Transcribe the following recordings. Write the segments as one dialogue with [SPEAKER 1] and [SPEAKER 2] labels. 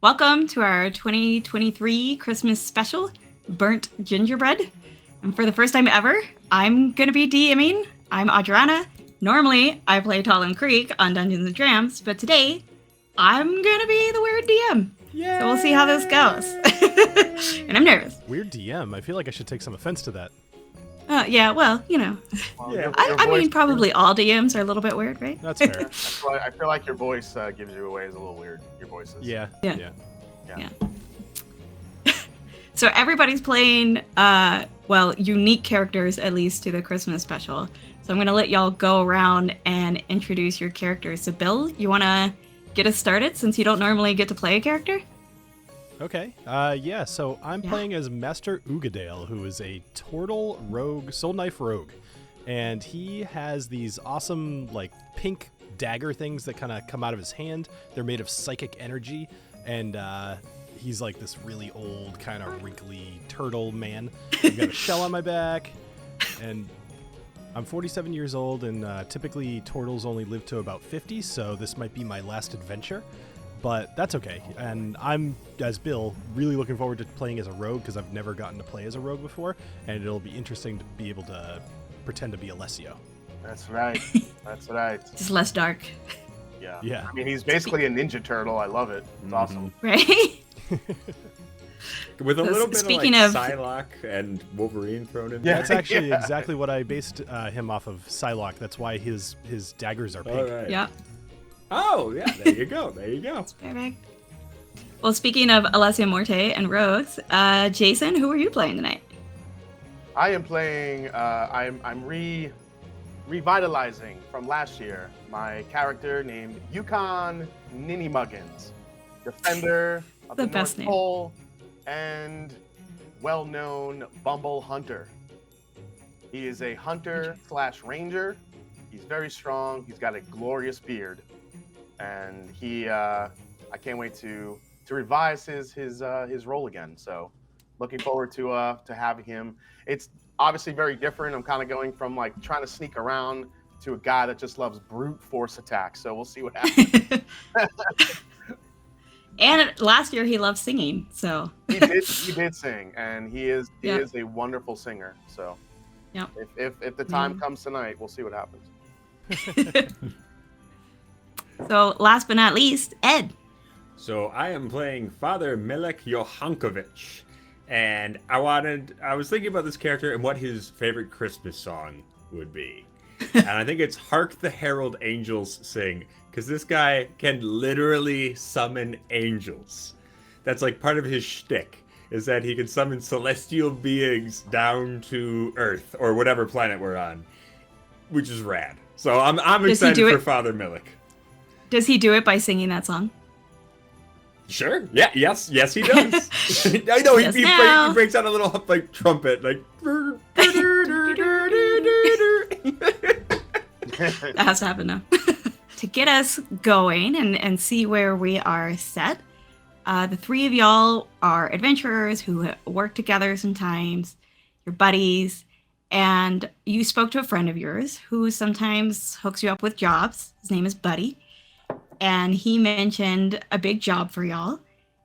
[SPEAKER 1] Welcome to our 2023 Christmas special, Burnt Gingerbread. And for the first time ever, I'm going to be DMing. I'm Adriana. Normally, I play TaLin Creek on Dungeons and Drams, but today, I'm going to be the weird DM. Yay! So we'll see how this goes. And I'm nervous.
[SPEAKER 2] Weird DM? I feel like I should take some offense to that.
[SPEAKER 1] Yeah, well, you know.
[SPEAKER 3] Yeah.
[SPEAKER 1] I mean, probably all DMs are a little bit weird, right?
[SPEAKER 2] That's fair.
[SPEAKER 3] That's why I feel like your voice gives you away as a little weird. Your voice is.
[SPEAKER 2] Yeah.
[SPEAKER 1] So everybody's playing, unique characters, at least to the Christmas special. So I'm going to let y'all go around and introduce your characters. So Bill, you want to get us started since you don't normally get to play a character?
[SPEAKER 2] Okay. So I'm playing as Master Uigeadail, who is a turtle rogue, soul knife rogue. And he has these awesome, pink dagger things that kind of come out of his hand. They're made of psychic energy. And he's like this really old, kind of wrinkly turtle man. I've got a shell on my back. And I'm 47 years old, and typically turtles only live to about 50, so this might be my last adventure. But that's okay. And I'm, as Bill, really looking forward to playing as a rogue because I've never gotten to play as a rogue before, and it'll be interesting to be able to pretend to be Alessio.
[SPEAKER 3] That's right. That's right.
[SPEAKER 1] Just less dark.
[SPEAKER 3] Yeah. I mean, he's basically a ninja turtle. I love it. It's awesome.
[SPEAKER 1] Right?
[SPEAKER 4] With a little bit
[SPEAKER 1] speaking
[SPEAKER 4] of Psylocke and Wolverine thrown in there.
[SPEAKER 2] That's actually exactly what I based him off of, Psylocke. That's why his daggers are pink.
[SPEAKER 4] All right.
[SPEAKER 1] Yep.
[SPEAKER 4] Oh, yeah, there you go. There you go.
[SPEAKER 1] Perfect. Well, speaking of Alessio Morte and rogues, Jason, who are you playing tonight?
[SPEAKER 3] I am playing. I'm revitalizing from last year my character named Yukon NinnyMuggins, defender of the
[SPEAKER 1] best
[SPEAKER 3] North
[SPEAKER 1] name.
[SPEAKER 3] Pole and well-known Bumble hunter. He is a hunter / ranger. He's very strong. He's got a glorious beard. And I can't wait to revise his role again. So, looking forward to having him. It's obviously very different. I'm kind of going from trying to sneak around to a guy that just loves brute force attacks. So we'll see what happens.
[SPEAKER 1] And last year he loved singing, so
[SPEAKER 3] He did sing, and he is a wonderful singer. So, if the time comes tonight, we'll see what happens.
[SPEAKER 1] So last but not least, Ed.
[SPEAKER 4] So I am playing Father Millec Johankovich. And I was thinking about this character and what his favorite Christmas song would be. And I think it's Hark the Herald Angels Sing, because this guy can literally summon angels. That's part of his shtick, is that he can summon celestial beings down to Earth, or whatever planet we're on, which is rad. So I'm excited for Father Millec.
[SPEAKER 1] Does he do it by singing that song?
[SPEAKER 4] Sure. Yeah. Yes, he does. I know he breaks out a little trumpet,
[SPEAKER 1] That has to happen now. To get us going and see where we are set, the three of y'all are adventurers who work together sometimes, your buddies, and you spoke to a friend of yours who sometimes hooks you up with jobs. His name is Buddy. And he mentioned a big job for y'all.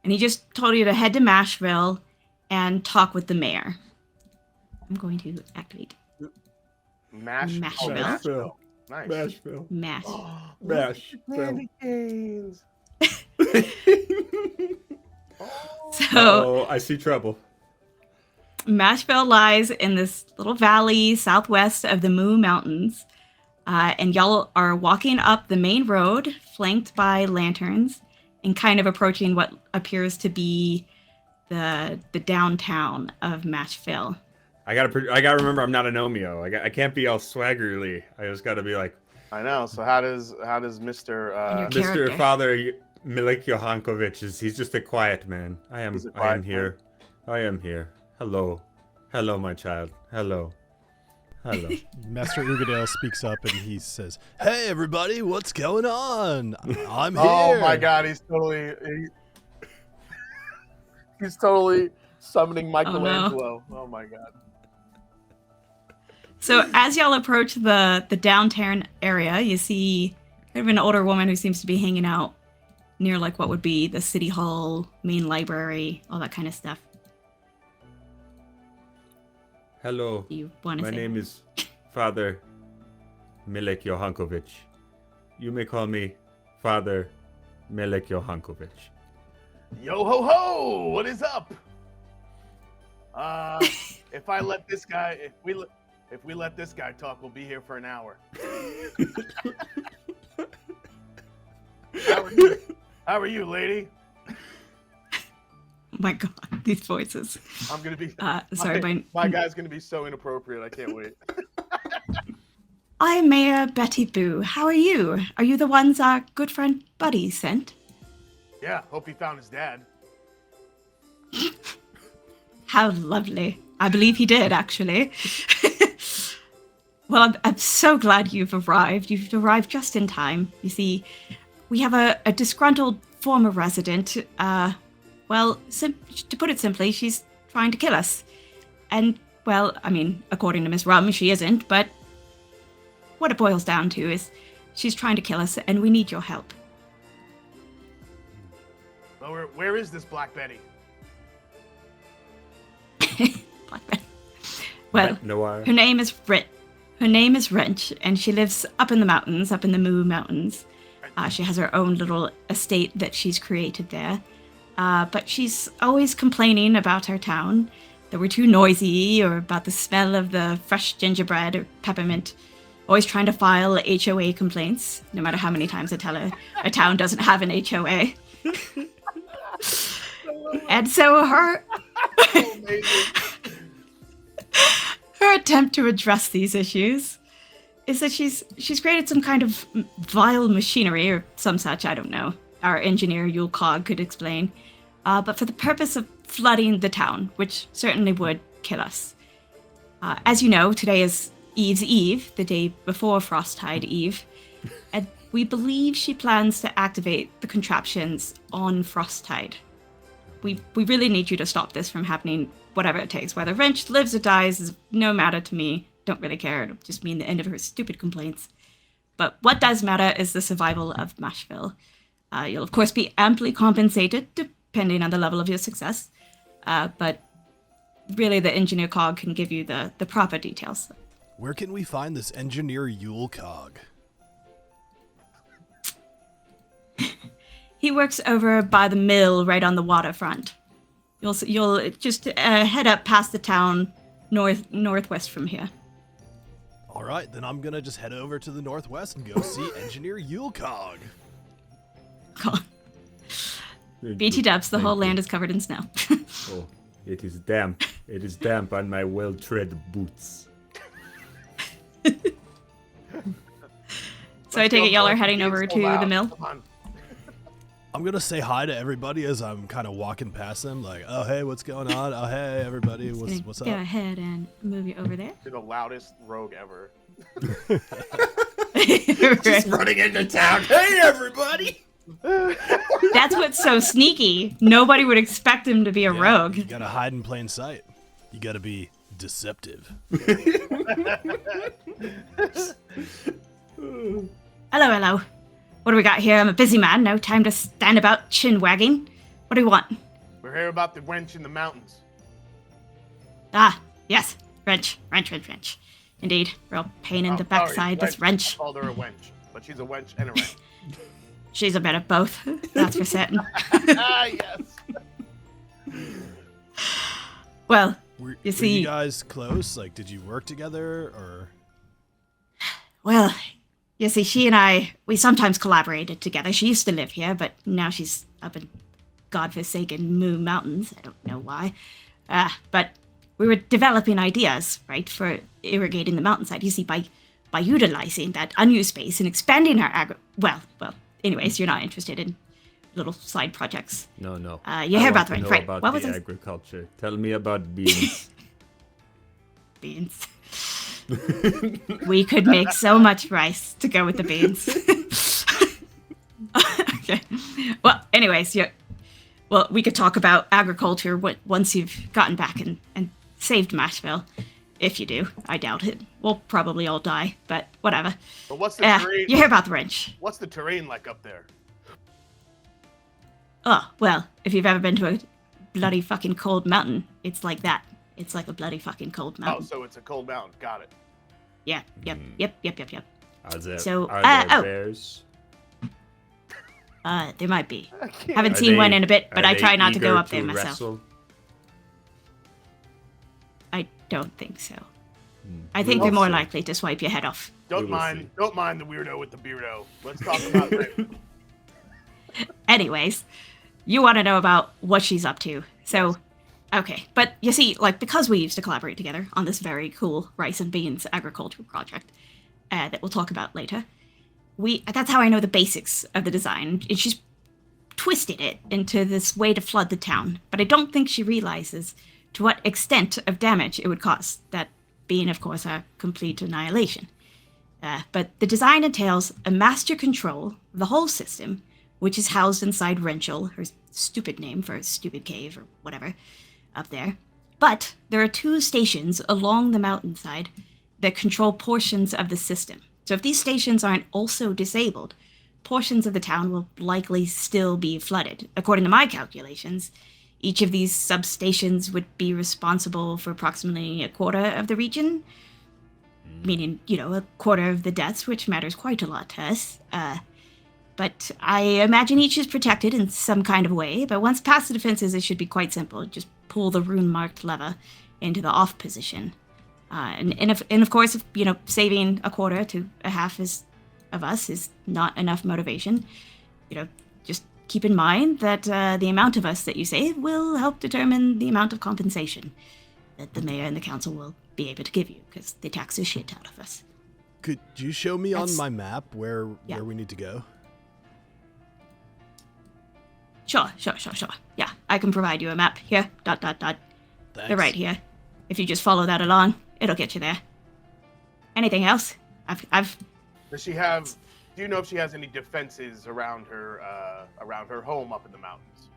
[SPEAKER 1] And he just told you to head to MashVille and talk with the mayor. I'm going to activate.
[SPEAKER 3] MashVille. Nice.
[SPEAKER 4] MashVille.
[SPEAKER 1] Mash.
[SPEAKER 3] Candy canes.
[SPEAKER 1] So
[SPEAKER 4] I see trouble.
[SPEAKER 1] MashVille lies in this little valley southwest of the Moo Mountains. And y'all are walking up the main road, flanked by lanterns, and kind of approaching what appears to be the downtown of MashVille.
[SPEAKER 4] I gotta remember I'm not a Agnomeio. I can't be all swaggerly. I just gotta be
[SPEAKER 3] I know. So how does Mr.
[SPEAKER 4] Mr. Father Millec Johankovich he's just a quiet man. I am here. I am here. Hello, my child. Hello.
[SPEAKER 2] Master Uigeadail speaks up and he says, "Hey everybody, what's going on? I'm here."
[SPEAKER 3] Oh my God, he's totally summoning Michelangelo. Oh my God.
[SPEAKER 1] So as y'all approach the downtown area, you see kind of an older woman who seems to be hanging out near like what would be the city hall, main library, all that kind of stuff.
[SPEAKER 4] Hello.
[SPEAKER 1] Do you want to
[SPEAKER 4] My
[SPEAKER 1] say
[SPEAKER 4] name
[SPEAKER 1] hi?
[SPEAKER 4] is Father Millec Johankovich. You may call me Father Millec Johankovich.
[SPEAKER 3] Yo ho ho! What is up? If we let this guy talk, we'll be here for an hour. How are you, lady?
[SPEAKER 1] Oh my god, these voices.
[SPEAKER 3] I'm gonna be.
[SPEAKER 1] Sorry,
[SPEAKER 3] my guy's gonna be so inappropriate. I can't wait.
[SPEAKER 1] I'm Mayor Betty Boo. How are you? Are you the ones our good friend Buddy sent?
[SPEAKER 3] Yeah, hope he found his dad.
[SPEAKER 1] How lovely. I believe he did, actually. Well, I'm so glad you've arrived. You've arrived just in time. You see, we have a disgruntled former resident. Well, to put it simply, she's trying to kill us. And, well, I mean, according to Miss Rum, she isn't, but what it boils down to is she's trying to kill us, and we need your help.
[SPEAKER 3] Well, where is this Black Betty?
[SPEAKER 1] Black Betty. Well,
[SPEAKER 4] Noir.
[SPEAKER 1] her name is Rinch, and she lives up in the mountains, up in the Moo Mountains. She has her own little estate that she's created there. But she's always complaining about our town, that we're too noisy, or about the smell of the fresh gingerbread or peppermint. Always trying to file HOA complaints, no matter how many times I tell her a town doesn't have an HOA. And so her attempt to address these issues is that she's created some kind of vile machinery or some such, I don't know. Our engineer Yule Cog could explain. But for the purpose of flooding the town, which certainly would kill us. As you know, today is Eve's Eve, the day before Frosttide Eve, and we believe she plans to activate the contraptions on Frosttide. We really need you to stop this from happening, whatever it takes. Whether Rinch lives or dies is no matter to me. Don't really care. It'll just mean the end of her stupid complaints. But what does matter is the survival of MashVille. You'll of course be amply compensated, depending on the level of your success. But really, the engineer cog can give you the proper details.
[SPEAKER 2] Where can we find this engineer Yule Cog?
[SPEAKER 1] He works over by the mill, right on the waterfront. You'll just head up past the town, northwest from here.
[SPEAKER 2] All right, then I'm gonna just head over to the northwest and go see engineer Yule Cog.
[SPEAKER 1] Come on. BT dubs, the whole land is covered in snow.
[SPEAKER 4] Oh, it is damp. It is damp on my well-tread boots.
[SPEAKER 1] So I take it y'all are heading over to the mill?
[SPEAKER 3] Come on.
[SPEAKER 2] I'm gonna say hi to everybody as I'm kind of walking past them, like, "Oh hey, what's going on? Oh hey, everybody, what's up?"
[SPEAKER 1] Go ahead and move you over there.
[SPEAKER 3] You're the loudest rogue ever.
[SPEAKER 4] Just running into town. Hey, everybody!
[SPEAKER 1] That's what's so sneaky. Nobody would expect him to be a rogue.
[SPEAKER 2] You gotta hide in plain sight. You gotta be deceptive.
[SPEAKER 1] Hello. What do we got here? I'm a busy man. No time to stand about chin wagging. What do you want?
[SPEAKER 3] We're here about the wench in the mountains.
[SPEAKER 1] Ah, yes. Rinch. Indeed. Real pain in the backside, this
[SPEAKER 3] I
[SPEAKER 1] wrench.
[SPEAKER 3] called her a wench, but she's a wench and a wrench.
[SPEAKER 1] She's a bit of both. That's for certain.
[SPEAKER 3] Yes.
[SPEAKER 1] Well,
[SPEAKER 2] Were
[SPEAKER 1] you see,
[SPEAKER 2] you guys close? Like, did you work together, or?
[SPEAKER 1] well, you see, she and we sometimes collaborated together. She used to live here, but now she's up in godforsaken Moo Mountains. I don't know why. But we were developing ideas, right, for irrigating the mountainside. You see, by utilizing that unused space and expanding our well, anyways, you're not interested in little side projects.
[SPEAKER 4] No.
[SPEAKER 1] You hear about the
[SPEAKER 4] Know
[SPEAKER 1] Rinch, right?
[SPEAKER 4] about
[SPEAKER 1] What was
[SPEAKER 4] the
[SPEAKER 1] it?
[SPEAKER 4] agriculture. Tell me about beans.
[SPEAKER 1] Beans. We could make so much rice to go with the beans. Okay. Well, anyways, we could talk about agriculture once you've gotten back and saved MashVille. If you do. I doubt it. We'll probably all die, but whatever.
[SPEAKER 3] But what's the terrain?
[SPEAKER 1] You hear about the Rinch.
[SPEAKER 3] What's the terrain like up there?
[SPEAKER 1] Oh, well, if you've ever been to a bloody fucking cold mountain, it's like that. It's like a bloody fucking cold
[SPEAKER 3] Oh,
[SPEAKER 1] mountain.
[SPEAKER 3] so it's a cold mountain. Got it.
[SPEAKER 1] Yeah, yep.
[SPEAKER 4] Are there,
[SPEAKER 1] So,
[SPEAKER 4] are there
[SPEAKER 1] oh.
[SPEAKER 4] bears?
[SPEAKER 1] There might be.
[SPEAKER 3] I can't.
[SPEAKER 1] Haven't
[SPEAKER 4] Are
[SPEAKER 1] seen one
[SPEAKER 4] they-
[SPEAKER 1] in a bit, but
[SPEAKER 4] are
[SPEAKER 1] I
[SPEAKER 4] they
[SPEAKER 1] try not to go
[SPEAKER 4] eager
[SPEAKER 1] up there myself.
[SPEAKER 4] wrestle?
[SPEAKER 1] I don't think so. I think they're more likely to swipe your head off.
[SPEAKER 4] We will
[SPEAKER 3] Don't mind the weirdo with the beardo. Let's talk about it.
[SPEAKER 1] Anyways, you want to know about what she's up to. So, okay. But you see, like, because we used to collaborate together on this very cool rice and beans agriculture project that we'll talk about later, that's how I know the basics of the design. And she's twisted it into this way to flood the town. But I don't think she realizes to what extent of damage it would cause, that being, of course, a complete annihilation. But the design entails a master control of the whole system, which is housed inside Rinch, her stupid name for a stupid cave or whatever, up there. But there are 2 stations along the mountainside that control portions of the system. So if these stations aren't also disabled, portions of the town will likely still be flooded. According to my calculations, each of these substations would be responsible for approximately a quarter of the region, meaning, a quarter of the deaths, which matters quite a lot to us. But I imagine each is protected in some kind of way, but once past the defenses, it should be quite simple. Just pull the rune-marked lever into the off position. And of course, if, saving a quarter to a half of us is not enough motivation, just keep in mind that the amount of us that you save will help determine the amount of compensation that the mayor and the council will be able to give you, because they tax the shit out of us.
[SPEAKER 2] Could you show me on
[SPEAKER 1] That's-
[SPEAKER 2] my map where
[SPEAKER 1] Yeah.
[SPEAKER 2] we need to go?
[SPEAKER 1] Sure. Yeah, I can provide you a map. Here, ...
[SPEAKER 2] Thanks.
[SPEAKER 1] They're right here. If you just follow that along, it'll get you there. Anything else?
[SPEAKER 3] Does she have? Do you know if she has any defenses around her home up in the mountains,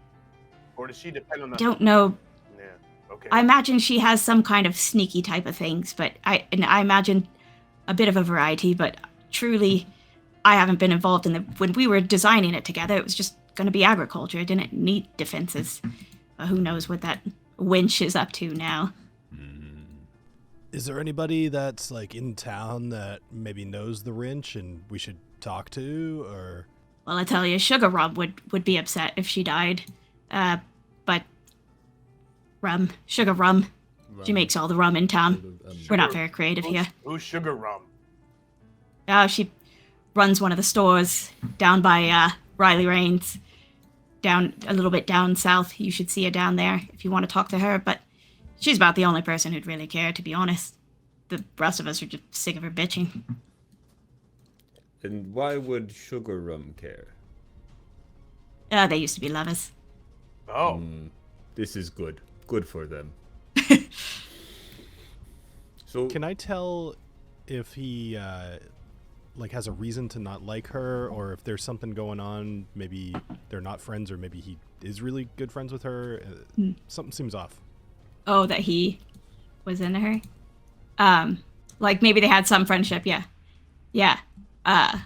[SPEAKER 3] or does she depend on the?
[SPEAKER 1] Don't know.
[SPEAKER 3] Yeah. Okay.
[SPEAKER 1] I imagine she has some kind of sneaky type of things, but I imagine a bit of a variety, but truly, I haven't been involved in when we were designing it together, it was just going to be agriculture. It didn't need defenses. Who knows what that winch is up to now.
[SPEAKER 2] Is there anybody that's like in town that maybe knows the Rinch and we should talk to, or?
[SPEAKER 1] Well, I tell you, Sugar Rum would be upset if she died. But Sugar Rum, she makes all the rum in town. We're not very creative here.
[SPEAKER 3] Who's Sugar Rum?
[SPEAKER 1] She runs one of the stores down by Riley Rains, down a little bit down south. You should see her down there if you want to talk to her, but she's about the only person who'd really care, to be honest. The rest of us are just sick of her bitching.
[SPEAKER 4] And why would Sugar Rum care?
[SPEAKER 1] They used to be lovers.
[SPEAKER 3] Oh.
[SPEAKER 4] This is good. Good for them. So
[SPEAKER 2] Can I tell if he has a reason to not like her, or if there's something going on? Maybe they're not friends, or maybe he is really good friends with her. Something seems off.
[SPEAKER 1] Oh, that he was into her? Maybe they had some friendship, yeah. Yeah. I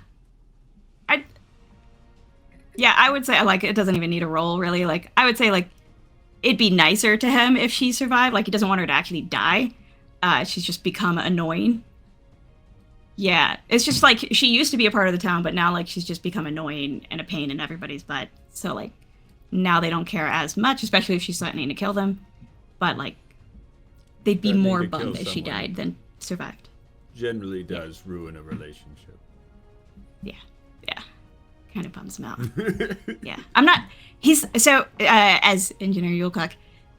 [SPEAKER 1] would say, it doesn't even need a roll, really. I would say, it'd be nicer to him if she survived. He doesn't want her to actually die. She's just become annoying. Yeah, it's just, she used to be a part of the town, but now, she's just become annoying and a pain in everybody's butt. So, now they don't care as much, especially if she's threatening to kill them. But, they'd be
[SPEAKER 4] Threatening
[SPEAKER 1] more
[SPEAKER 4] to kill
[SPEAKER 1] bummed if she
[SPEAKER 4] someone.
[SPEAKER 1] died than survived.
[SPEAKER 4] generally does ruin a relationship.
[SPEAKER 1] Yeah. Kind of bums him out. Yeah. As Engineer Yulcock,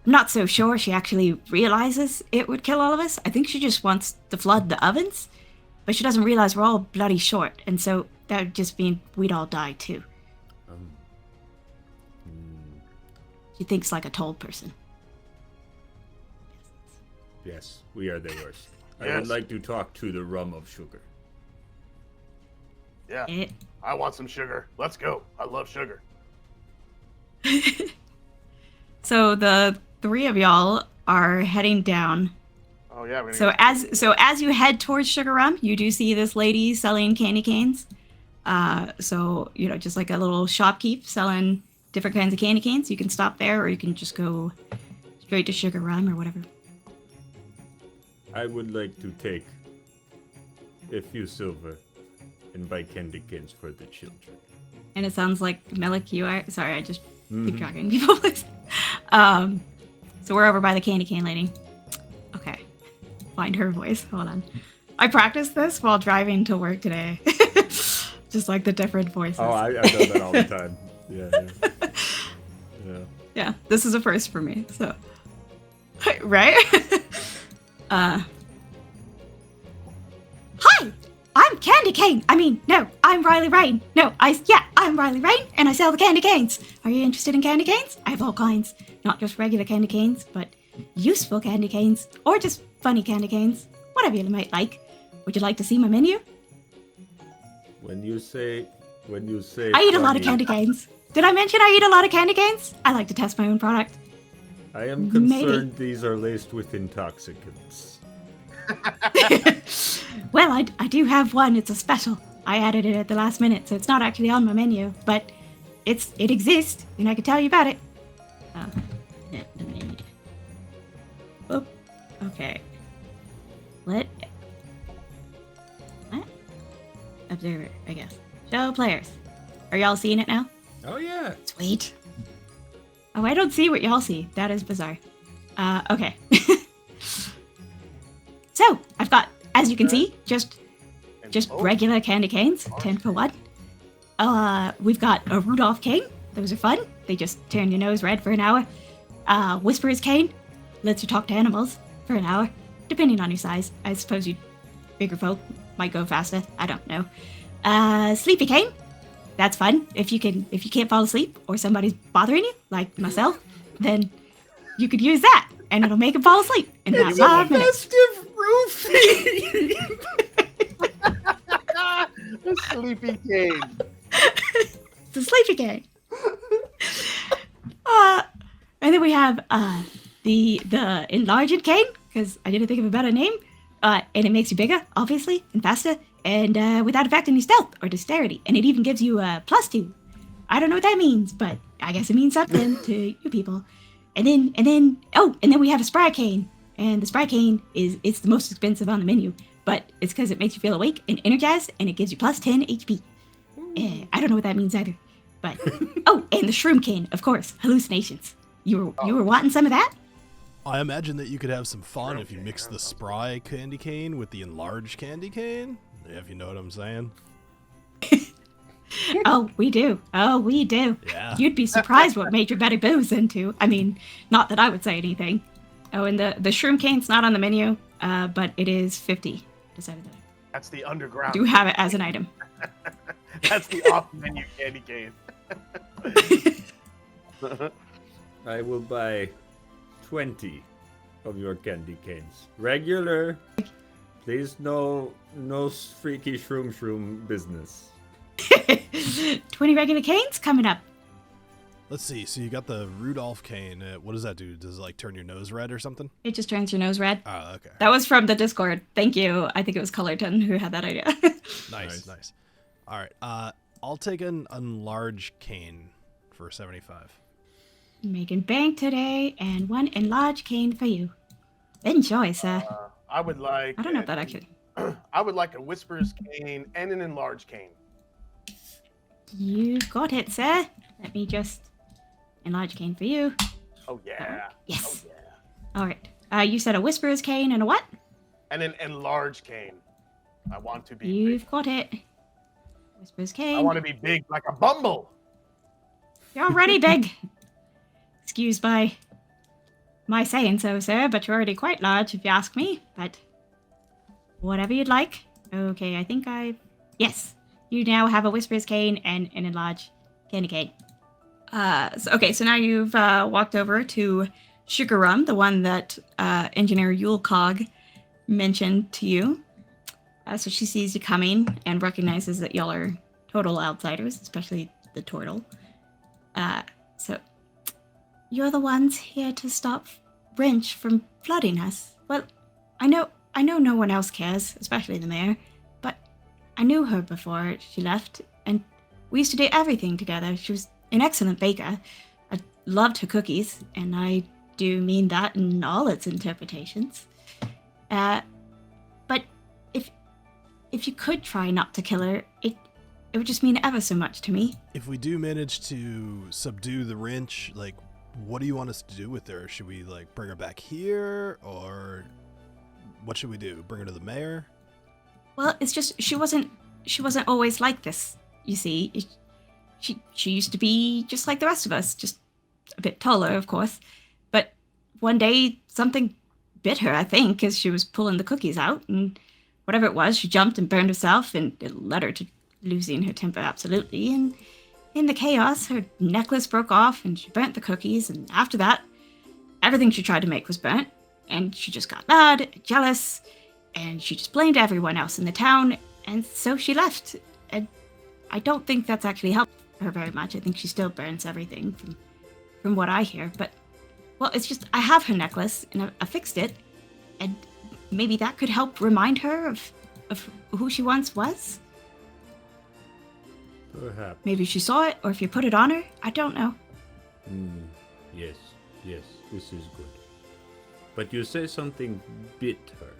[SPEAKER 1] I'm not so sure she actually realizes it would kill all of us. I think she just wants to flood the ovens, but she doesn't realize we're all bloody short, and so that would just mean we'd all die too. She thinks like a tall person.
[SPEAKER 4] Yes, we are the worst. I
[SPEAKER 3] Yes.
[SPEAKER 4] would like to talk to the rum of sugar.
[SPEAKER 3] Yeah.
[SPEAKER 1] Eh.
[SPEAKER 3] I want some sugar. Let's go. I love sugar.
[SPEAKER 1] So the three of y'all are heading down.
[SPEAKER 3] Oh yeah. We're
[SPEAKER 1] So as you head towards Sugar Rum, you do see this lady selling candy canes. Just like a little shopkeep selling different kinds of candy canes. You can stop there, or you can just go straight to Sugar Rum or whatever.
[SPEAKER 4] I would like to take a few silver and buy candy canes for the children.
[SPEAKER 1] And it sounds like Millec, you are. Sorry, I just keep
[SPEAKER 4] Mhm.
[SPEAKER 1] tracking people. So we're over by the candy cane lady. Okay. Find her voice. Hold on. I practiced this while driving to work today. Just like the different voices.
[SPEAKER 4] Oh, I've done that all the time. Yeah.
[SPEAKER 1] Yeah, this is a first for me, so. Right? Hi! I'm Candy Cane! I'm Riley Rain. I'm Riley Rain, and I sell the candy canes. Are you interested in candy canes? I have all kinds. Not just regular candy canes, but useful candy canes, or just funny candy canes. Whatever you might like. Would you like to see my menu?
[SPEAKER 4] When you say
[SPEAKER 1] I eat a lot of
[SPEAKER 4] funny,
[SPEAKER 1] candy canes. Did I mention I eat a lot of candy canes? I like to test my own product.
[SPEAKER 4] I am
[SPEAKER 1] Maybe.
[SPEAKER 4] concerned these are laced with intoxicants.
[SPEAKER 1] Well, I do have one. It's a special. I added it at the last minute, so it's not actually on my menu, but it exists, and I can tell you about it. The menu. Oh, okay. What? Observer, I guess. Show players. Are y'all seeing it now?
[SPEAKER 4] Oh yeah.
[SPEAKER 1] Sweet. Oh, I don't see what y'all see. That is bizarre. Okay. So, I've got, as you can see, just regular candy canes, 10 for 1. We've got a Rudolph cane. Those are fun. They just turn your nose red for an hour. Whisperer's cane lets you talk to animals for an hour, depending on your size. I suppose bigger folk might go faster. I don't know. Sleepy cane. That's fun. If you can't fall asleep or somebody's bothering you, like myself, then you could use that, and it'll make them fall asleep in about 5 minutes.
[SPEAKER 4] Festive roofie.
[SPEAKER 3] The sleepy cane.
[SPEAKER 1] It's a sleepy cane. And then we have the enlarged cane, because I didn't think of a better name. And it makes you bigger, obviously, and faster, and without affecting your stealth or dexterity. And it even gives you a +2. I don't know what that means, but I guess it means something to you people. And then we have a Spry cane. And the Spry cane it's the most expensive on the menu, but it's because it makes you feel awake and energized, and it gives you +10 HP. I don't know what that means either. But and the Shroom cane, of course, hallucinations. You were wanting some of that?
[SPEAKER 2] I imagine that you could have some fun if you mix the Spry candy cane with the enlarged candy cane. If you know what I'm saying.
[SPEAKER 1] Oh, we do.
[SPEAKER 2] Yeah.
[SPEAKER 1] You'd be surprised what Major Betty Boo's into. I mean, not that I would say anything. Oh, and the Shroom cane's not on the menu, but it is 50 to 70.
[SPEAKER 3] That's the underground.
[SPEAKER 1] Do have it as an item.
[SPEAKER 3] That's the off-menu candy cane.
[SPEAKER 4] I will buy 20 of your candy canes. Regular. Please, no freaky shroom business.
[SPEAKER 1] 20 regular canes coming up.
[SPEAKER 2] Let's see. So you got the Rudolph cane. What does that do? Does it like turn your nose red or something?
[SPEAKER 1] It just turns your nose red.
[SPEAKER 2] Oh, okay.
[SPEAKER 1] That was from the Discord. Thank you. I think it was Colorton who had that idea.
[SPEAKER 2] Nice. All right. I'll take an enlarged cane for 75.
[SPEAKER 1] Making bank today, and one enlarged cane for you. Enjoy, sir.
[SPEAKER 3] I would like.
[SPEAKER 1] I don't know if that actually.
[SPEAKER 3] I would like a Whisperer's cane and an enlarged cane.
[SPEAKER 1] You got it, sir. Let me just enlarge cane for you.
[SPEAKER 3] Oh yeah.
[SPEAKER 1] Yes.
[SPEAKER 3] Oh yeah.
[SPEAKER 1] All right. You said a Whisperer's cane and a what?
[SPEAKER 3] And an enlarged cane. I want to be.
[SPEAKER 1] You've
[SPEAKER 3] Big.
[SPEAKER 1] got it. Whisperer's cane.
[SPEAKER 3] I want to be big like a bumble.
[SPEAKER 1] You're already big. Excuse my saying so, sir, but you're already quite large if you ask me. But whatever you'd like. Okay, I think yes. You now have a Whisperer's cane and an enlarged candy cane. So now you've walked over to Sugar Rum, the one that Engineer Yulcog mentioned to you. So she sees you coming and recognizes that y'all are total outsiders, especially the turtle. So you're the ones here to stop Rinch from flooding us. Well, I know no one else cares, especially the mayor, but I knew her before she left, and we used to do everything together. She was an excellent baker. I loved her cookies, and I do mean that in all its interpretations. But if you could try not to kill her, it would just mean ever so much to me.
[SPEAKER 2] If we do manage to subdue the Rinch, like, what do you want us to do with her? Should we, like, bring her back here, or what should we do? Bring her to the mayor?
[SPEAKER 1] Well, it's just she wasn't always like this. You see, she used to be just like the rest of us, just a bit taller, of course. But one day something bit her, I think, as she was pulling the cookies out, and whatever it was, she jumped and burned herself, and it led her to losing her temper absolutely. And in the chaos, her necklace broke off, and she burnt the cookies. And after that, everything she tried to make was burnt, and she just got mad, and jealous, and she just blamed everyone else in the town, and so she left. And I don't think that's actually helped her very much. I think she still burns everything from what I hear. But, well, it's just, I have her necklace, and I fixed it, and maybe that could help remind her of who she once was.
[SPEAKER 4] Perhaps.
[SPEAKER 1] Maybe she saw it, or if you put it on her, I don't know.
[SPEAKER 4] Yes, this is good. But you say something bit her.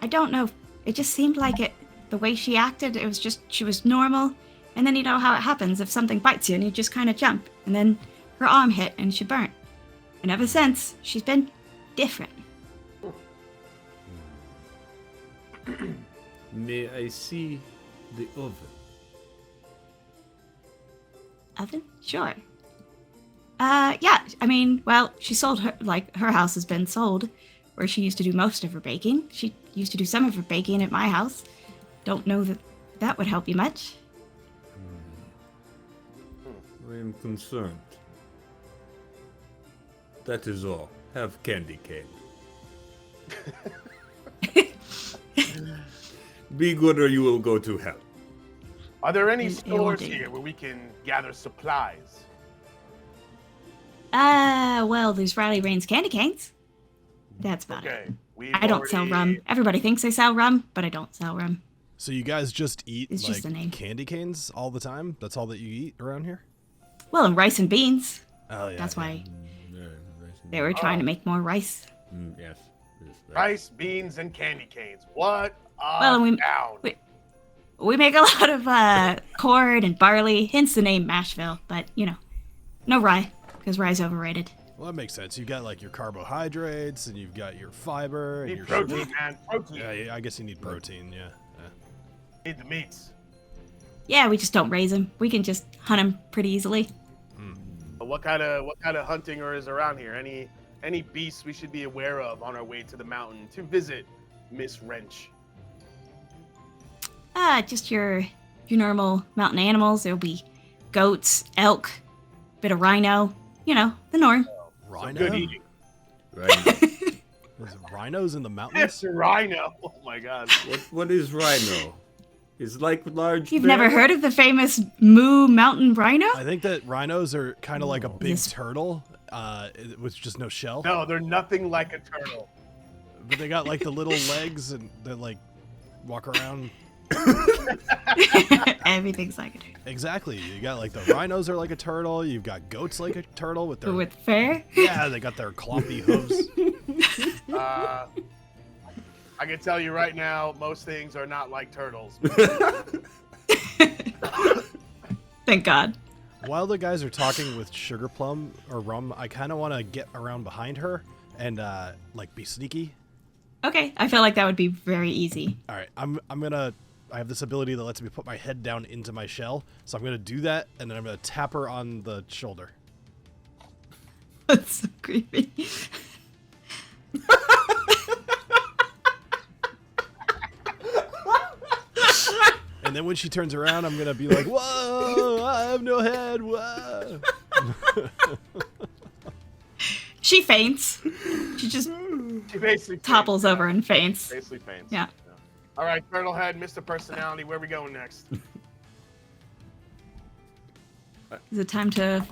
[SPEAKER 1] I don't know. It just seemed like it. The way she acted, it was just, she was normal. And then you know how it happens. If something bites you and you just kind of jump. And then her arm hit and she burnt. And ever since, she's been different.
[SPEAKER 4] May I see the oven?
[SPEAKER 1] Oven? Sure. Yeah, I mean, well, she sold her, like, her house has been sold, where she used to do most of her baking. She used to do some of her baking at my house. Don't know that would help you much.
[SPEAKER 4] I am concerned. That is all. Have candy cane. Be good or you will go to hell.
[SPEAKER 3] Are there any
[SPEAKER 1] It won't
[SPEAKER 3] stores
[SPEAKER 1] do.
[SPEAKER 3] here where we can gather supplies?
[SPEAKER 1] Well, there's Riley Rain's candy canes. That's about it.
[SPEAKER 3] Okay.
[SPEAKER 1] I don't sell rum. Everybody thinks I sell rum, but I don't sell rum.
[SPEAKER 2] So you guys just eat,
[SPEAKER 1] It's just a name.
[SPEAKER 2] candy canes all the time? That's all that you eat around here?
[SPEAKER 1] Well, and rice and beans.
[SPEAKER 2] Oh, yeah.
[SPEAKER 1] That's why
[SPEAKER 4] Yeah,
[SPEAKER 1] they were trying to make more rice.
[SPEAKER 4] yes.
[SPEAKER 3] Rice, beans, and candy canes. What a
[SPEAKER 1] Well, and
[SPEAKER 3] town.
[SPEAKER 1] we make a lot of corn and barley, hence the name MashVille. But, no rye, because rye's overrated.
[SPEAKER 2] Well, that makes sense. You've got, like, your carbohydrates, and you've got your fiber, and
[SPEAKER 3] Need
[SPEAKER 2] your
[SPEAKER 3] protein,
[SPEAKER 2] sugar.
[SPEAKER 3] man. Protein.
[SPEAKER 2] Yeah, I guess you need protein, yeah.
[SPEAKER 3] Need the meats.
[SPEAKER 1] Yeah, we just don't raise them. We can just hunt them pretty easily.
[SPEAKER 3] But what kind of hunting is around here? Any beasts we should be aware of on our way to the mountain to visit Miss Rinch?
[SPEAKER 1] Just your normal mountain animals. There'll be goats, elk, bit of rhino. The norm.
[SPEAKER 2] Rhino?
[SPEAKER 3] Good eating.
[SPEAKER 4] Right.
[SPEAKER 2] There's rhinos in the mountains?
[SPEAKER 3] It's a rhino. Oh my god.
[SPEAKER 4] What is rhino? It's like large.
[SPEAKER 1] You've
[SPEAKER 4] bear?
[SPEAKER 1] never heard of the famous Moo Mountain Rhino?
[SPEAKER 2] I think that rhinos are kind of like a big
[SPEAKER 1] Yes.
[SPEAKER 2] turtle with just no shell.
[SPEAKER 3] No, they're nothing like a turtle.
[SPEAKER 2] But they got, like, the little legs, and they, like, walk around.
[SPEAKER 1] Everything's like it.
[SPEAKER 2] Exactly. You got, like, the rhinos are like a turtle. You've got goats like a turtle with their...
[SPEAKER 1] With fair?
[SPEAKER 2] Yeah, they got their clompy hooves.
[SPEAKER 3] I can tell you right now, most things are not like turtles.
[SPEAKER 1] Thank God.
[SPEAKER 2] While the guys are talking with Sugar Plum or Rum, I kind of want to get around behind her and, like, be sneaky.
[SPEAKER 1] Okay, I feel like that would be very easy.
[SPEAKER 2] All right, I'm gonna... I have this ability that lets me put my head down into my shell, so I'm gonna do that, and then I'm gonna tap her on the shoulder.
[SPEAKER 1] That's so creepy.
[SPEAKER 2] And then when she turns around, I'm gonna be like, "Whoa! I have no head! Whoa!"
[SPEAKER 1] She faints. She just
[SPEAKER 3] She basically
[SPEAKER 1] topples
[SPEAKER 3] faints,
[SPEAKER 1] over and faints.
[SPEAKER 3] Basically faints.
[SPEAKER 1] Yeah.
[SPEAKER 3] All right, Turtlehead, Mr. Personality, where are we going next?
[SPEAKER 1] Is it time to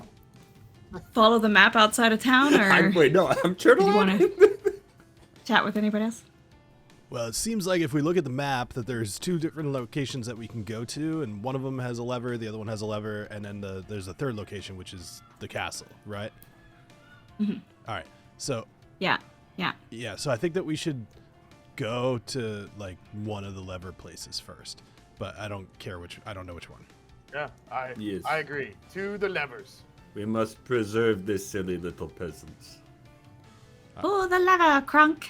[SPEAKER 1] follow the map outside of town, or
[SPEAKER 4] Wait, no, I'm
[SPEAKER 1] do
[SPEAKER 4] turtle.
[SPEAKER 1] you want to chat with anybody else?
[SPEAKER 2] Well, it seems like if we look at the map that there's 2 different locations that we can go to, and one of them has a lever, the other one has a lever, and then there's a third location, which is the castle, right?
[SPEAKER 1] Mm-hmm.
[SPEAKER 2] All right. So
[SPEAKER 1] Yeah.
[SPEAKER 2] yeah, so I think that we should go to like one of the lever places first, but I don't know which one.
[SPEAKER 3] Yeah,
[SPEAKER 4] Yes.
[SPEAKER 3] I agree. To the levers.
[SPEAKER 4] We must preserve this silly little peasants.
[SPEAKER 1] Oh, the lever, Crunk.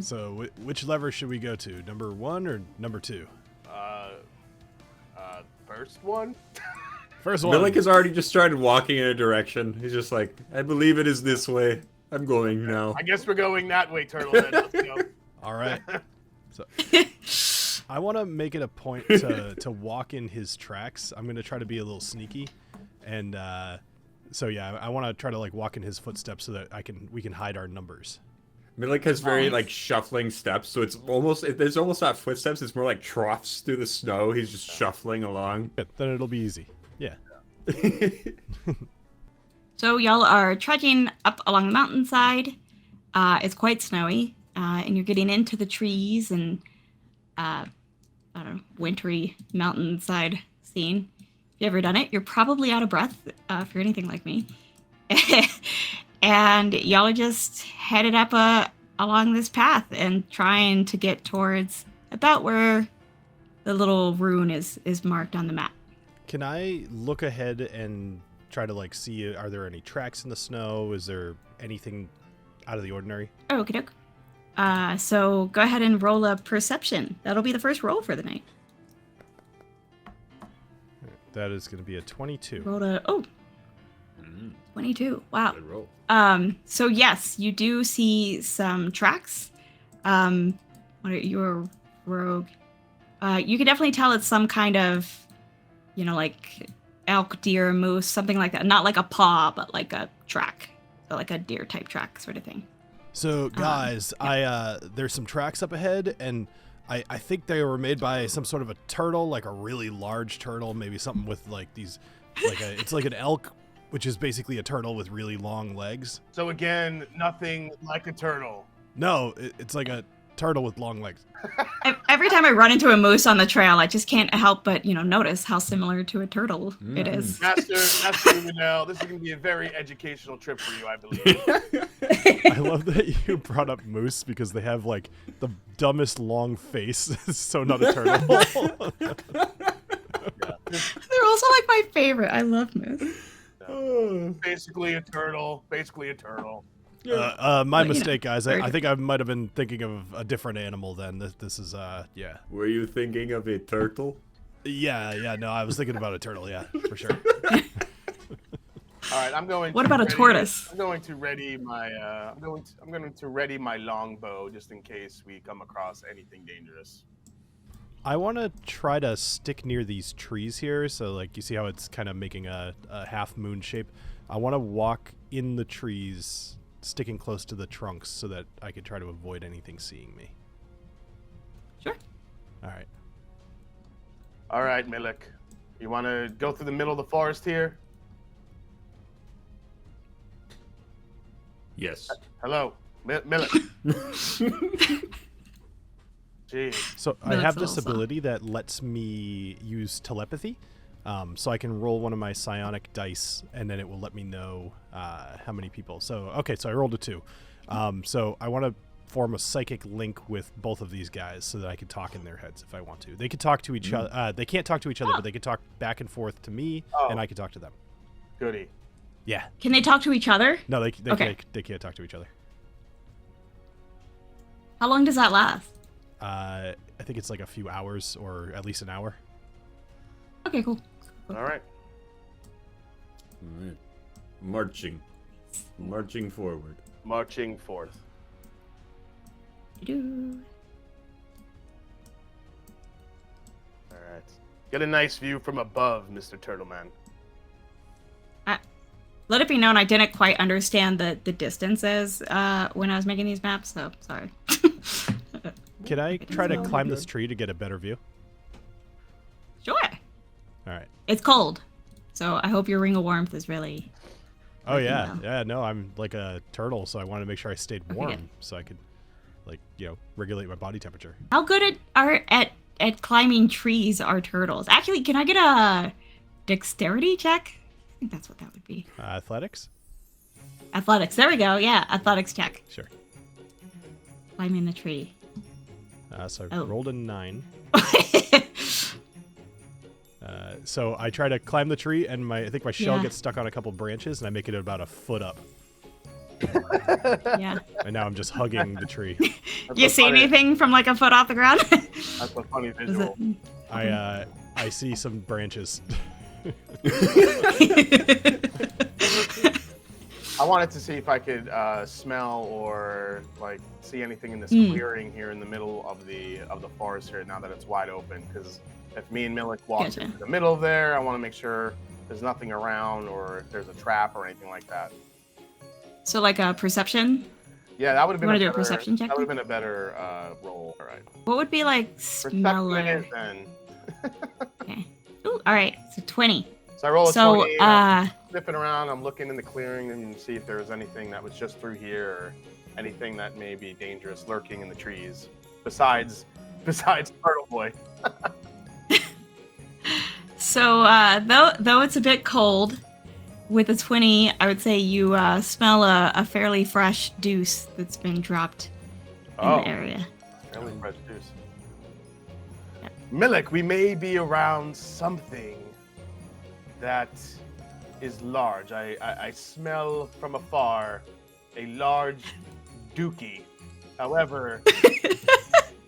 [SPEAKER 2] So which lever should we go to? Number 1 or number 2?
[SPEAKER 3] First one.
[SPEAKER 2] First one.
[SPEAKER 4] Millec has already just started walking in a direction. He's just like, I believe it is this way. I'm going now.
[SPEAKER 3] I guess we're going that way, Turtle. Then. Let's go.
[SPEAKER 2] All right. So I want to make it a point to walk in his tracks. I'm going to try to be a little sneaky, and so yeah, I want to try to like walk in his footsteps so that we can hide our numbers.
[SPEAKER 4] Millec has very
[SPEAKER 1] Nice.
[SPEAKER 4] like shuffling steps, so there's almost not footsteps. It's more like troughs through the snow. He's just shuffling along.
[SPEAKER 2] Good. Then it'll be easy. Yeah.
[SPEAKER 1] So y'all are trudging up along the mountainside. It's quite snowy, and you're getting into the trees and I don't know, wintry mountainside scene. If you ever done it, you're probably out of breath if you're anything like me. And y'all are just headed up along this path and trying to get towards about where the little rune is marked on the map.
[SPEAKER 2] Can I look ahead and try to like see, are there any tracks in the snow? Is there anything out of the ordinary?
[SPEAKER 1] Oh, okie doke. So go ahead and roll a perception. That'll be the first roll for the night.
[SPEAKER 2] That is going to be a 22.
[SPEAKER 1] Roll a 22. Wow.
[SPEAKER 4] Good roll.
[SPEAKER 1] So yes, you do see some tracks. What are you, a rogue? You can definitely tell it's some kind of, like elk, deer, moose, something like that. Not like a paw, but like a track. So like a deer type track sort of thing.
[SPEAKER 2] So guys, there's some tracks up ahead, and I think they were made by some sort of a turtle, like a really large turtle, maybe something with like these, it's like an elk, which is basically a turtle with really long legs.
[SPEAKER 3] So again, nothing like a turtle.
[SPEAKER 2] No, it's like a turtle with long legs.
[SPEAKER 1] Every time I run into a moose on the trail, I just can't help but, notice how similar to a turtle it is.
[SPEAKER 3] Master Uigeadail, this is going to be a very educational trip for you, I believe.
[SPEAKER 2] I love that you brought up moose because they have like the dumbest long face. It's so not a turtle.
[SPEAKER 1] They're also like my favorite. I love moose.
[SPEAKER 3] Basically a turtle.
[SPEAKER 2] My mistake, guys. I think I might have been thinking of a different animal then. This is, yeah.
[SPEAKER 4] Were you thinking of a turtle?
[SPEAKER 2] Yeah, no, I was thinking about a turtle, yeah, for sure.
[SPEAKER 3] All right, I'm going.
[SPEAKER 1] What about a tortoise?
[SPEAKER 3] I'm going to ready my. I'm going to ready my longbow just in case we come across anything dangerous.
[SPEAKER 2] I want to try to stick near these trees here. So, like, you see how it's kind of making a half moon shape? I want to walk in the trees, sticking close to the trunks so that I can try to avoid anything seeing me.
[SPEAKER 1] Sure.
[SPEAKER 2] All right.
[SPEAKER 3] All right, Millec. You want to go through the middle of the forest here?
[SPEAKER 4] Yes.
[SPEAKER 3] Hello, Millec. Jeez.
[SPEAKER 2] So I
[SPEAKER 1] Millec's
[SPEAKER 2] have
[SPEAKER 1] a
[SPEAKER 2] this
[SPEAKER 1] little
[SPEAKER 2] ability that lets me use telepathy. So I can roll one of my psionic dice, and then it will let me know how many people. So, okay, so I rolled a 2. So I want to form a psychic link with both of these guys so that I can talk in their heads if I want to. They can talk to each other. They can't talk to each other, but they can talk back and forth to me, and I can talk to them.
[SPEAKER 3] Goody.
[SPEAKER 2] Yeah.
[SPEAKER 1] Can they talk to each other?
[SPEAKER 2] No, they
[SPEAKER 1] Okay.
[SPEAKER 2] they can't talk to each other.
[SPEAKER 1] How long does that last?
[SPEAKER 2] I think it's like a few hours or at least an hour.
[SPEAKER 1] Okay, cool.
[SPEAKER 3] All right.
[SPEAKER 4] Alright. Marching forward.
[SPEAKER 3] Marching forth.
[SPEAKER 1] Do.
[SPEAKER 3] All right. Get a nice view from above, Mr. Turtleman.
[SPEAKER 1] Let it be known I didn't quite understand the distances when I was making these maps, so sorry.
[SPEAKER 2] Can I try to climb this tree to get a better view?
[SPEAKER 1] Sure.
[SPEAKER 2] All right.
[SPEAKER 1] It's cold, so I hope your ring of warmth is really...
[SPEAKER 2] Oh, yeah.
[SPEAKER 1] now.
[SPEAKER 2] Yeah, no, I'm like a turtle, so I wanted to make sure I stayed warm
[SPEAKER 1] good.
[SPEAKER 2] so I could like, regulate my body temperature.
[SPEAKER 1] How good at climbing trees are turtles? Actually, can I get a dexterity check? I think that's what that would be.
[SPEAKER 2] Athletics?
[SPEAKER 1] Athletics. There we go. Yeah, athletics check.
[SPEAKER 2] Sure.
[SPEAKER 1] Climbing the tree.
[SPEAKER 2] So I rolled a 9. So I try to climb the tree, and I think my shell gets stuck on a couple branches, and I make it about a foot up.
[SPEAKER 1] Yeah.
[SPEAKER 2] And now I'm just hugging the tree.
[SPEAKER 1] You see anything from like a foot off the ground?
[SPEAKER 3] That's a funny visual.
[SPEAKER 2] I see some branches.
[SPEAKER 3] I wanted to see if I could smell or like see anything in this clearing here in the middle of the forest here. Now that it's wide open, because if me and Millec walk into the middle of there, I want to make sure there's nothing around or if there's a trap or anything like that.
[SPEAKER 1] So like a perception?
[SPEAKER 3] Yeah, that would have been.
[SPEAKER 1] You want to do a perception check?
[SPEAKER 3] That would have been a better roll. All right.
[SPEAKER 1] What would be like smeller?
[SPEAKER 3] Then.
[SPEAKER 1] Okay. Ooh, all right. So 20.
[SPEAKER 3] So I roll a 20. I'm sniffing around. I'm looking in the clearing and see if there's anything that was just through here or anything that may be dangerous lurking in the trees. Besides Turtle Boy.
[SPEAKER 1] So though it's a bit cold, with a 20, I would say you smell a fairly fresh deuce that's been dropped in the area.
[SPEAKER 3] Fairly fresh deuce. Yeah. Millec, we may be around something that is large. I smell from afar a large dookie. However,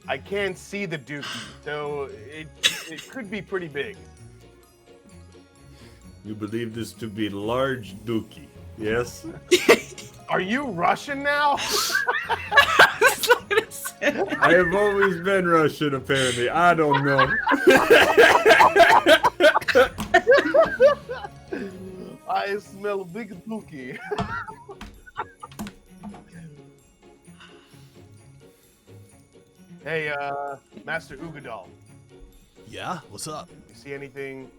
[SPEAKER 3] I can't see the dookie, so it could be pretty big.
[SPEAKER 4] You believe this to be large dookie, yes?
[SPEAKER 3] Are you Russian now?
[SPEAKER 4] I have always been Russian, apparently. I don't know.
[SPEAKER 3] I smell a big dookie. Hey, Master Uigeadail.
[SPEAKER 2] Yeah, what's up?
[SPEAKER 3] You see anything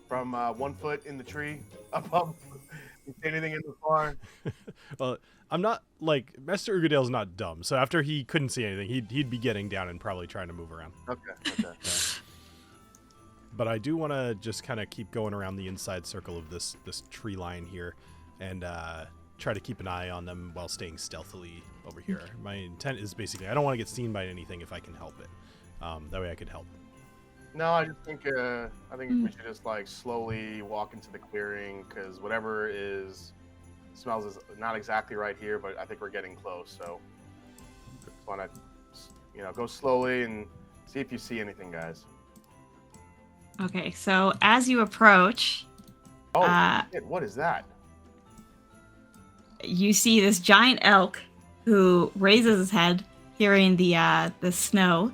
[SPEAKER 3] from 1 foot in the tree above? You see anything in the far?
[SPEAKER 2] Well, I'm not like Master Uigeadail's not dumb. So after he couldn't see anything, he'd be getting down and probably trying to move around.
[SPEAKER 3] Okay.
[SPEAKER 2] Yeah. But I do want to just kind of keep going around the inside circle of this tree line here, and try to keep an eye on them while staying stealthily over here. My intent is basically I don't want to get seen by anything if I can help it. That way I could help.
[SPEAKER 3] No, I just think we should just like slowly walk into the clearing because whatever smells is not exactly right here, but I think we're getting close. So just want to, go slowly and see if you see anything, guys.
[SPEAKER 1] Okay, so as you approach,
[SPEAKER 3] shit, what is that?
[SPEAKER 1] You see this giant elk who raises his head, hearing the snow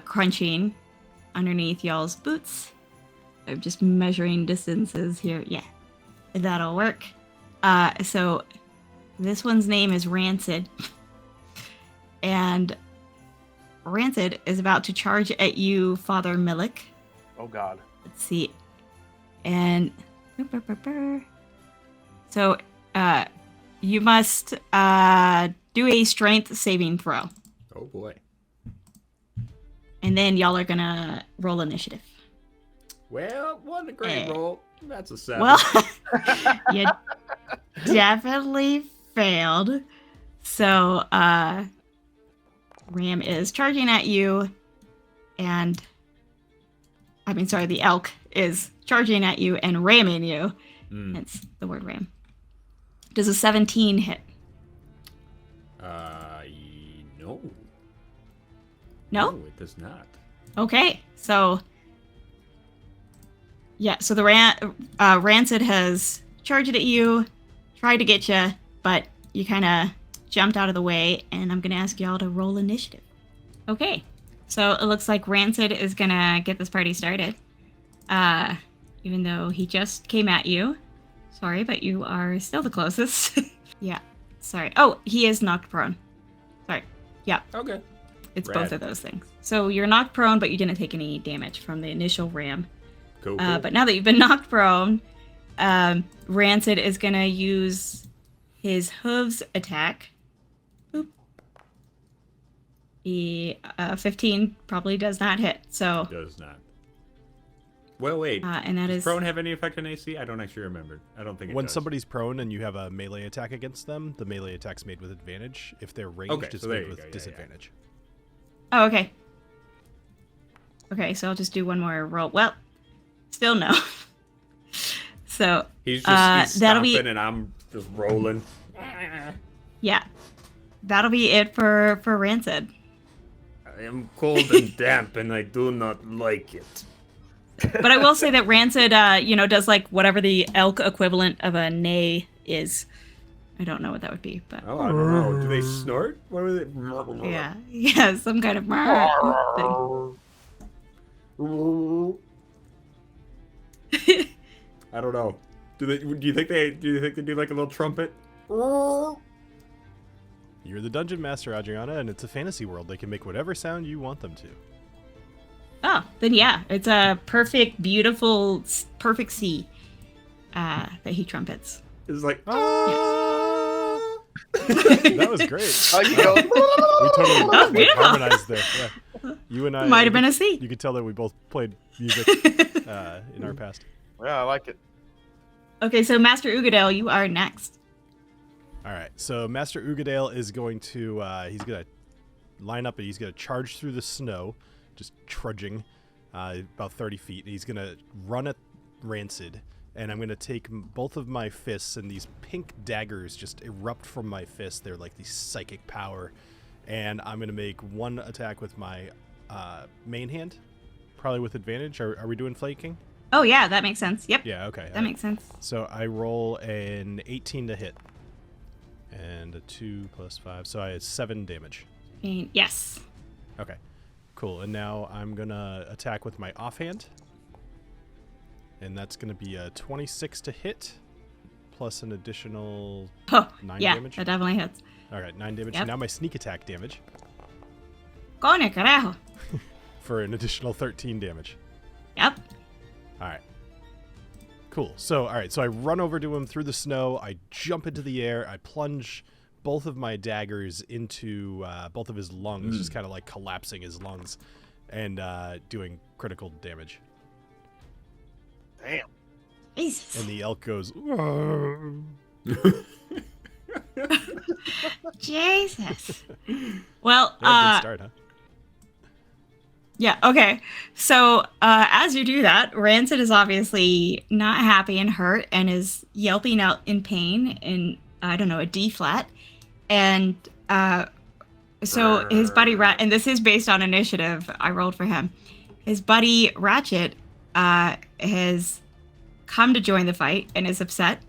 [SPEAKER 1] crunching underneath y'all's boots. I'm just measuring distances here. Yeah, that'll work. So this one's name is Rancid. And Rancid is about to charge at you, Father Millec.
[SPEAKER 3] Oh, God.
[SPEAKER 1] Let's see. And so you must do a strength saving throw.
[SPEAKER 4] Oh, boy.
[SPEAKER 1] And then y'all are going to roll initiative.
[SPEAKER 4] Well, wasn't a great roll. That's a 7.
[SPEAKER 1] Well, you definitely failed. So Ram is charging at you, and the elk is charging at you and ramming you. Hence the word ram. Does a 17 hit?
[SPEAKER 4] No.
[SPEAKER 1] No?
[SPEAKER 4] No, it does not.
[SPEAKER 1] Okay, so the Rancid has charged at you, tried to get you, but you kind of jumped out of the way, and I'm going to ask y'all to roll initiative. Okay, so it looks like Rancid is going to get this party started, even though he just came at you. Sorry, but you are still the closest. Yeah, sorry. Oh, he is knocked prone. Sorry. Yeah.
[SPEAKER 4] Okay.
[SPEAKER 1] It's
[SPEAKER 4] Rad.
[SPEAKER 1] both of those things. So you're knocked prone, but you didn't take any damage from the initial ram.
[SPEAKER 4] Cool.
[SPEAKER 1] But now that you've been knocked prone, Rancid is going to use his hooves attack. Boop. The 15 probably does not hit. So,
[SPEAKER 4] Does not. Well, wait.
[SPEAKER 1] and that
[SPEAKER 4] Does
[SPEAKER 1] is
[SPEAKER 4] prone have any effect on AC? I don't actually remember. I don't think it
[SPEAKER 2] When
[SPEAKER 4] does.
[SPEAKER 2] somebody's prone and you have a melee attack against them, the melee attack's made with advantage. If they're ranged,
[SPEAKER 4] Okay,
[SPEAKER 2] it's
[SPEAKER 4] so there
[SPEAKER 2] made
[SPEAKER 4] you
[SPEAKER 2] with
[SPEAKER 4] go. Yeah, yeah.
[SPEAKER 2] disadvantage.
[SPEAKER 1] Oh, okay. Okay, so I'll just do one more roll. Well, still no. So
[SPEAKER 4] He's just he's
[SPEAKER 1] that'll
[SPEAKER 4] stomping
[SPEAKER 1] be
[SPEAKER 4] and I'm just rolling.
[SPEAKER 1] yeah. That'll be it for Rancid.
[SPEAKER 4] I am cold and damp and I do not like it.
[SPEAKER 1] But I will say that Rancid, does like whatever the elk equivalent of a neigh is. I don't know what that would be, but
[SPEAKER 4] Oh, I don't know. Do they snort? What are they?
[SPEAKER 1] yeah, some kind of thing.
[SPEAKER 4] I don't know. Do you think they do like a little trumpet?
[SPEAKER 2] You're the dungeon master, Adriana, and it's a fantasy world. They can make whatever sound you want them to.
[SPEAKER 1] Oh, then yeah, it's a perfect, beautiful, perfect C that he trumpets.
[SPEAKER 4] It's like
[SPEAKER 2] That was great.
[SPEAKER 3] Oh, you go.
[SPEAKER 2] We totally
[SPEAKER 1] was beautiful.
[SPEAKER 2] harmonized there. Yeah. You and I
[SPEAKER 1] Might have been a C.
[SPEAKER 2] You could tell that we both played music in our past.
[SPEAKER 3] Yeah, I like it.
[SPEAKER 1] Okay, so Master Uigeadail, you are next.
[SPEAKER 2] All right, so Master Uigeadail is going to he's gonna line up and he's gonna charge through the snow, just trudging about 30 feet. He's gonna run at Rancid, and I'm gonna take both of my fists, and these pink daggers just erupt from my fists. They're like these psychic power, and I'm gonna make one attack with my main hand, probably with advantage. Are we doing flanking?
[SPEAKER 1] Oh yeah, that makes sense. Yep.
[SPEAKER 2] Yeah, okay.
[SPEAKER 1] That makes sense.
[SPEAKER 2] So I roll an 18 to hit. And a 2 plus 5. So I had 7 damage.
[SPEAKER 1] Yes.
[SPEAKER 2] Okay. Cool. And now I'm going to attack with my offhand. And that's going to be a 26 to hit. Plus an additional 9 damage.
[SPEAKER 1] That definitely hits.
[SPEAKER 2] All right, 9 damage.
[SPEAKER 1] Yep.
[SPEAKER 2] Now my sneak attack damage.
[SPEAKER 1] Coño, carajo.
[SPEAKER 2] For an additional 13 damage.
[SPEAKER 1] Yep.
[SPEAKER 2] All right. Cool. So, all right. So I run over to him through the snow. I jump into the air. I plunge both of my daggers into both of his lungs, just kind of like collapsing his lungs and doing critical damage.
[SPEAKER 3] Damn.
[SPEAKER 1] Jesus.
[SPEAKER 2] And the elk goes,
[SPEAKER 1] Jesus. Well,
[SPEAKER 2] yeah, good start, huh?
[SPEAKER 1] yeah, okay. So, as you do that, Rancid is obviously not happy and hurt and is yelping out in pain in, I don't know, a D flat. And so his buddy and this is based on initiative I rolled for him. His buddy Ratchet has come to join the fight and is upset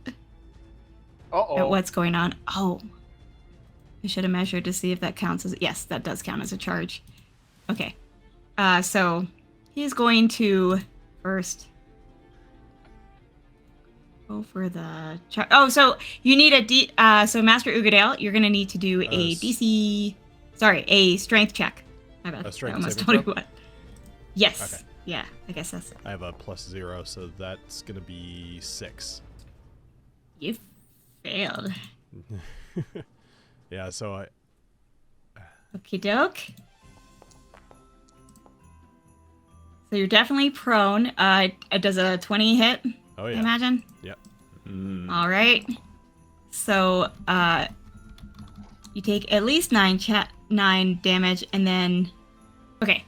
[SPEAKER 1] at what's going on. Oh, I should have measured to see if that counts as, yes, that does count as a charge. Okay. So he's going to first go for the charge. Oh, so you need a D. So Master Uigeadail, you're going to need to do a DC. Sorry, a strength check. My bad.
[SPEAKER 2] A strength
[SPEAKER 1] I almost
[SPEAKER 2] saving
[SPEAKER 1] told you
[SPEAKER 2] throw?
[SPEAKER 1] what. Yes.
[SPEAKER 2] Okay.
[SPEAKER 1] Yeah, I guess that's it.
[SPEAKER 2] I have a +0, so that's going to be 6.
[SPEAKER 1] You failed.
[SPEAKER 2] Yeah, so I...
[SPEAKER 1] Okie doke. So you're definitely prone. Does a 20 hit?
[SPEAKER 2] Oh,
[SPEAKER 1] I
[SPEAKER 2] yeah.
[SPEAKER 1] imagine.
[SPEAKER 2] Yep.
[SPEAKER 1] All right. So you take at least 9 damage, and then okay.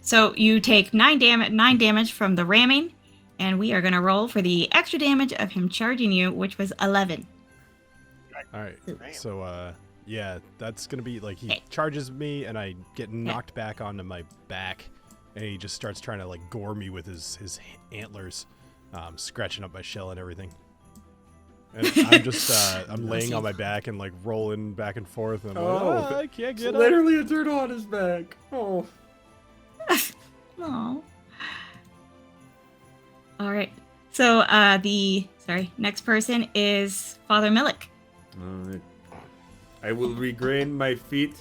[SPEAKER 1] So you take 9 damage from the ramming, and we are gonna roll for the extra damage of him charging you, which was 11.
[SPEAKER 2] All right.
[SPEAKER 3] Damn.
[SPEAKER 2] So, yeah, that's going to be like he charges me and I get knocked back onto my back and he just starts trying to like gore me with his antlers, scratching up my shell and everything. And I'm just, I'm laying on my back and like rolling back and forth. And I'm like, I can't get up.
[SPEAKER 4] Literally a turtle on his back. Oh.
[SPEAKER 1] Oh. All right. So next person is Father Millec.
[SPEAKER 4] I will regain my feet,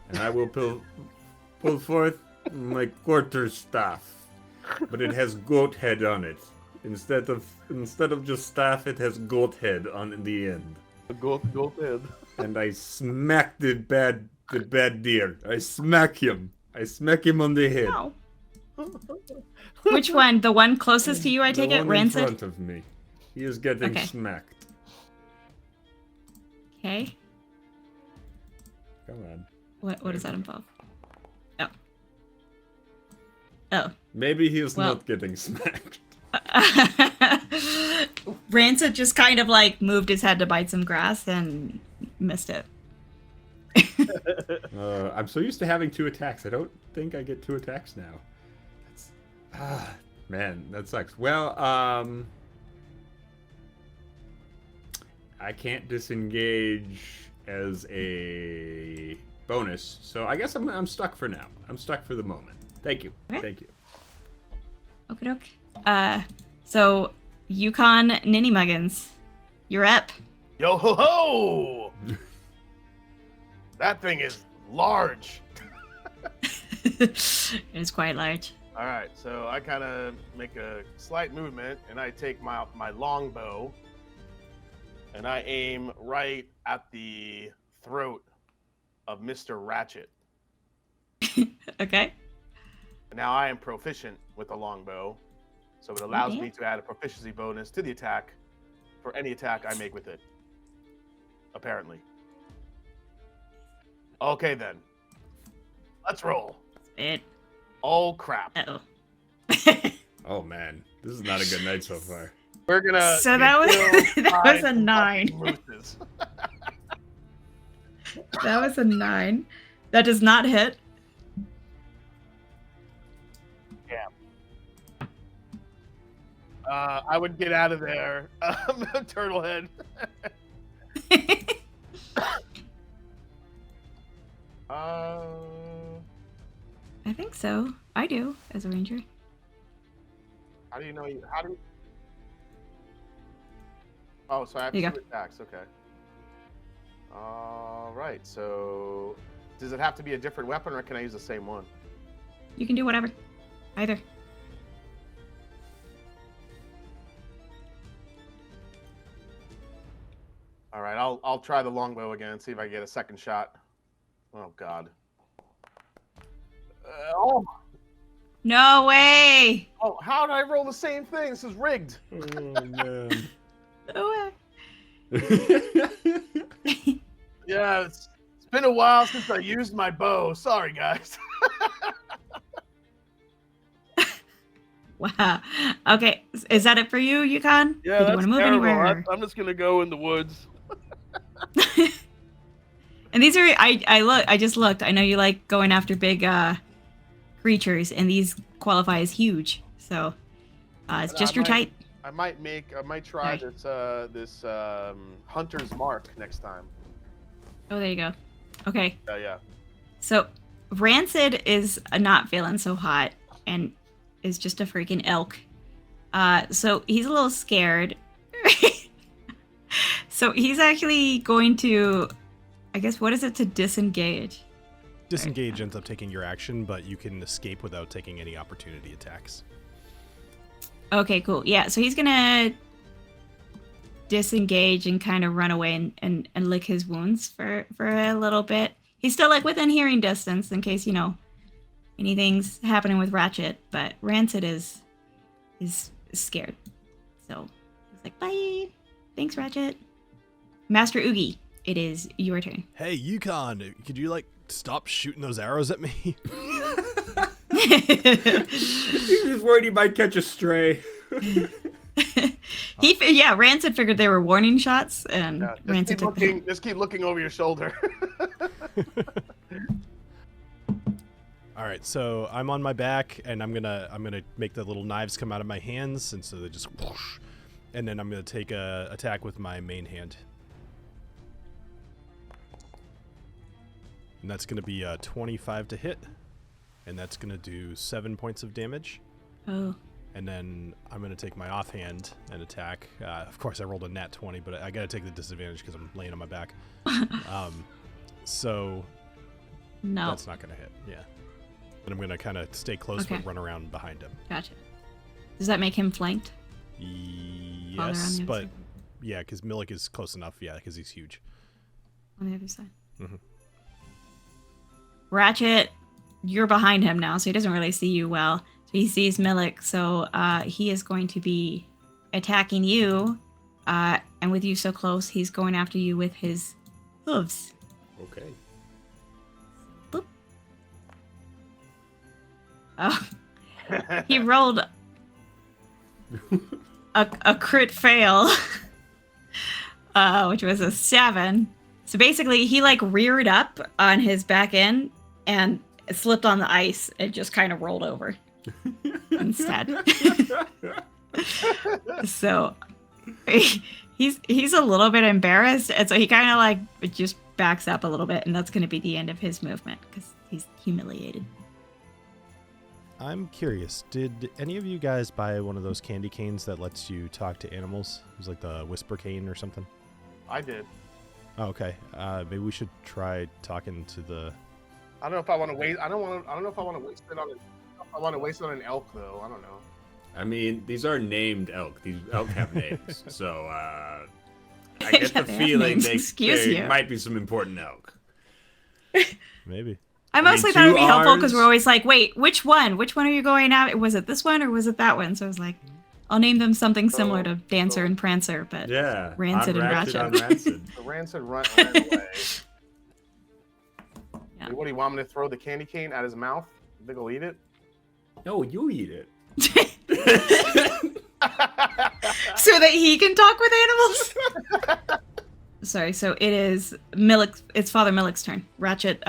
[SPEAKER 4] and I will pull forth my quarterstaff, but it has goat head on it. Instead of just staff, it has goat head on the end.
[SPEAKER 3] Go ahead.
[SPEAKER 4] And I smack the bad the bad deer. I smack him. I smack him on the head.
[SPEAKER 1] No. Which one? The one closest to you, I take
[SPEAKER 4] the
[SPEAKER 1] it?
[SPEAKER 4] one
[SPEAKER 1] Rancid?
[SPEAKER 4] in front of me. He is getting
[SPEAKER 1] Okay.
[SPEAKER 4] smacked.
[SPEAKER 1] Okay.
[SPEAKER 4] Come on.
[SPEAKER 1] What does that involve? Oh. Oh.
[SPEAKER 4] Maybe he is
[SPEAKER 1] Well.
[SPEAKER 4] not getting smacked.
[SPEAKER 1] Rancid just kind of like moved his head to bite some grass and missed it.
[SPEAKER 4] I'm so used to having 2 attacks. I don't think I get 2 attacks now. Man, that sucks. Well, I can't disengage as a bonus, so I guess I'm stuck for now. I'm stuck for the moment. Thank you.
[SPEAKER 1] Okay.
[SPEAKER 4] Thank you.
[SPEAKER 1] Okie doke. So Yukon NinnyMuggins, you're up.
[SPEAKER 3] Yo ho ho! That thing is large.
[SPEAKER 1] It is quite large.
[SPEAKER 3] All right, so I kind of make a slight movement, and I take my longbow, and I aim right at the throat of Mr. Ratchet.
[SPEAKER 1] Okay.
[SPEAKER 3] Now I am proficient with the longbow, so it allows
[SPEAKER 1] Okay.
[SPEAKER 3] me to add a proficiency bonus to the attack for any attack I make with it. Apparently. Okay then. Let's roll.
[SPEAKER 1] It.
[SPEAKER 3] Oh crap.
[SPEAKER 1] Uh-oh.
[SPEAKER 4] Oh man, this is not a good night so far.
[SPEAKER 3] We're gonna.
[SPEAKER 1] So that was
[SPEAKER 3] kill
[SPEAKER 1] that was a
[SPEAKER 3] 5
[SPEAKER 1] 9.
[SPEAKER 3] fucking mooses.
[SPEAKER 1] That was a 9. That does not hit.
[SPEAKER 3] I would get out of there, Turtlehead.
[SPEAKER 1] I think so. I do, as a ranger.
[SPEAKER 3] How do you know you? How do? Oh, so I have
[SPEAKER 1] There you
[SPEAKER 3] 2 attacks. Okay. All right. So, does it have to be a different weapon, or can I use the same one?
[SPEAKER 1] You can do whatever. Either.
[SPEAKER 3] All right. I'll try the longbow again and see if I get a second shot. Oh God. Oh,
[SPEAKER 1] No way!
[SPEAKER 3] how did I roll the same thing? This is rigged.
[SPEAKER 4] Oh man.
[SPEAKER 1] No way.
[SPEAKER 3] Yeah, it's been a while since I used my bow. Sorry, guys.
[SPEAKER 1] Wow. Okay, is that it for you, Yukon?
[SPEAKER 3] Yeah,
[SPEAKER 1] Did you
[SPEAKER 3] that's
[SPEAKER 1] want to move
[SPEAKER 3] terrible.
[SPEAKER 1] anywhere?
[SPEAKER 3] I'm just gonna go in the woods.
[SPEAKER 1] And these are I just looked. I know you like going after big creatures, and these qualify as huge. So it's just your type.
[SPEAKER 3] I might try
[SPEAKER 1] Right.
[SPEAKER 3] this hunter's mark next time.
[SPEAKER 1] Oh, there you go. Okay.
[SPEAKER 3] Yeah.
[SPEAKER 1] So Rancid is not feeling so hot and is just a freaking elk. So he's a little scared. So he's actually going to, I guess, what is it to disengage?
[SPEAKER 2] Disengage ends up taking your action, but you can escape without taking any opportunity attacks.
[SPEAKER 1] Okay, cool. Yeah, so he's gonna disengage and kind of run away and lick his wounds for a little bit. He's still like within hearing distance in case, anything's happening with Ratchet, but Rancid is scared. So he's like, bye. Thanks, Ratchet. Master Oogie, it is your turn.
[SPEAKER 2] Hey, Yukon, could you stop shooting those arrows at me?
[SPEAKER 4] He's just worried he might catch a stray.
[SPEAKER 1] Rancid figured they were warning shots, and
[SPEAKER 3] Yeah,
[SPEAKER 1] Rancid took them.
[SPEAKER 3] just keep looking over your shoulder.
[SPEAKER 2] All right, so I'm on my back, and I'm gonna make the little knives come out of my hands, and so they just whoosh, and then I'm gonna take a attack with my main hand, and that's gonna be 25 to hit, and that's gonna do 7 points of damage.
[SPEAKER 1] Oh.
[SPEAKER 2] And then I'm going to take my offhand and attack. Of course, I rolled a nat 20, but I got to take the disadvantage because I'm laying on my back. So
[SPEAKER 1] No.
[SPEAKER 2] that's not going to hit. Yeah. And I'm going to kind of stay close
[SPEAKER 1] Okay.
[SPEAKER 2] but run around behind him.
[SPEAKER 1] Gotcha. Does that make him flanked?
[SPEAKER 2] Yes,
[SPEAKER 1] on the other
[SPEAKER 2] but
[SPEAKER 1] side?
[SPEAKER 2] yeah, because Millec is close enough. Yeah, because he's huge.
[SPEAKER 1] On the other side.
[SPEAKER 2] Mhm.
[SPEAKER 1] Ratchet, you're behind him now, so he doesn't really see you well. So he sees Millec, so he is going to be attacking you. And with you so close, he's going after you with his hooves.
[SPEAKER 4] Okay.
[SPEAKER 1] Boop. Oh. He rolled a crit fail, which was a 7. So basically, he like reared up on his back end and slipped on the ice. It just kind of rolled over instead. So he's a little bit embarrassed, and so he kind of like just backs up a little bit, and that's going to be the end of his movement because he's humiliated.
[SPEAKER 2] I'm curious, did any of you guys buy one of those candy canes that lets you talk to animals? It was like the whisper cane or something.
[SPEAKER 3] I did.
[SPEAKER 2] Oh, okay. Maybe we should try talking to the.
[SPEAKER 3] I don't know if I want to waste. I don't know if I want to waste it on. I want to waste it on an elk though. I don't know.
[SPEAKER 4] I mean, these are named elk. These elk have names, so I get the feeling they might be some important elk.
[SPEAKER 2] Maybe.
[SPEAKER 1] I mostly thought it would be helpful because we're always like, wait, which one? Which one are you going at? Was it this one or was it that one? So I was like, I'll name them something similar to Dancer and Prancer, but
[SPEAKER 4] yeah,
[SPEAKER 1] Rancid and Ratchet.
[SPEAKER 3] The Rancid ran away.
[SPEAKER 1] Yeah.
[SPEAKER 3] What do you want me to throw the candy cane at his mouth? You think he'll eat it?
[SPEAKER 4] No, you eat it.
[SPEAKER 1] So that he can talk with animals? Sorry, so it is Millec. It's Father Millec's turn. Ratchet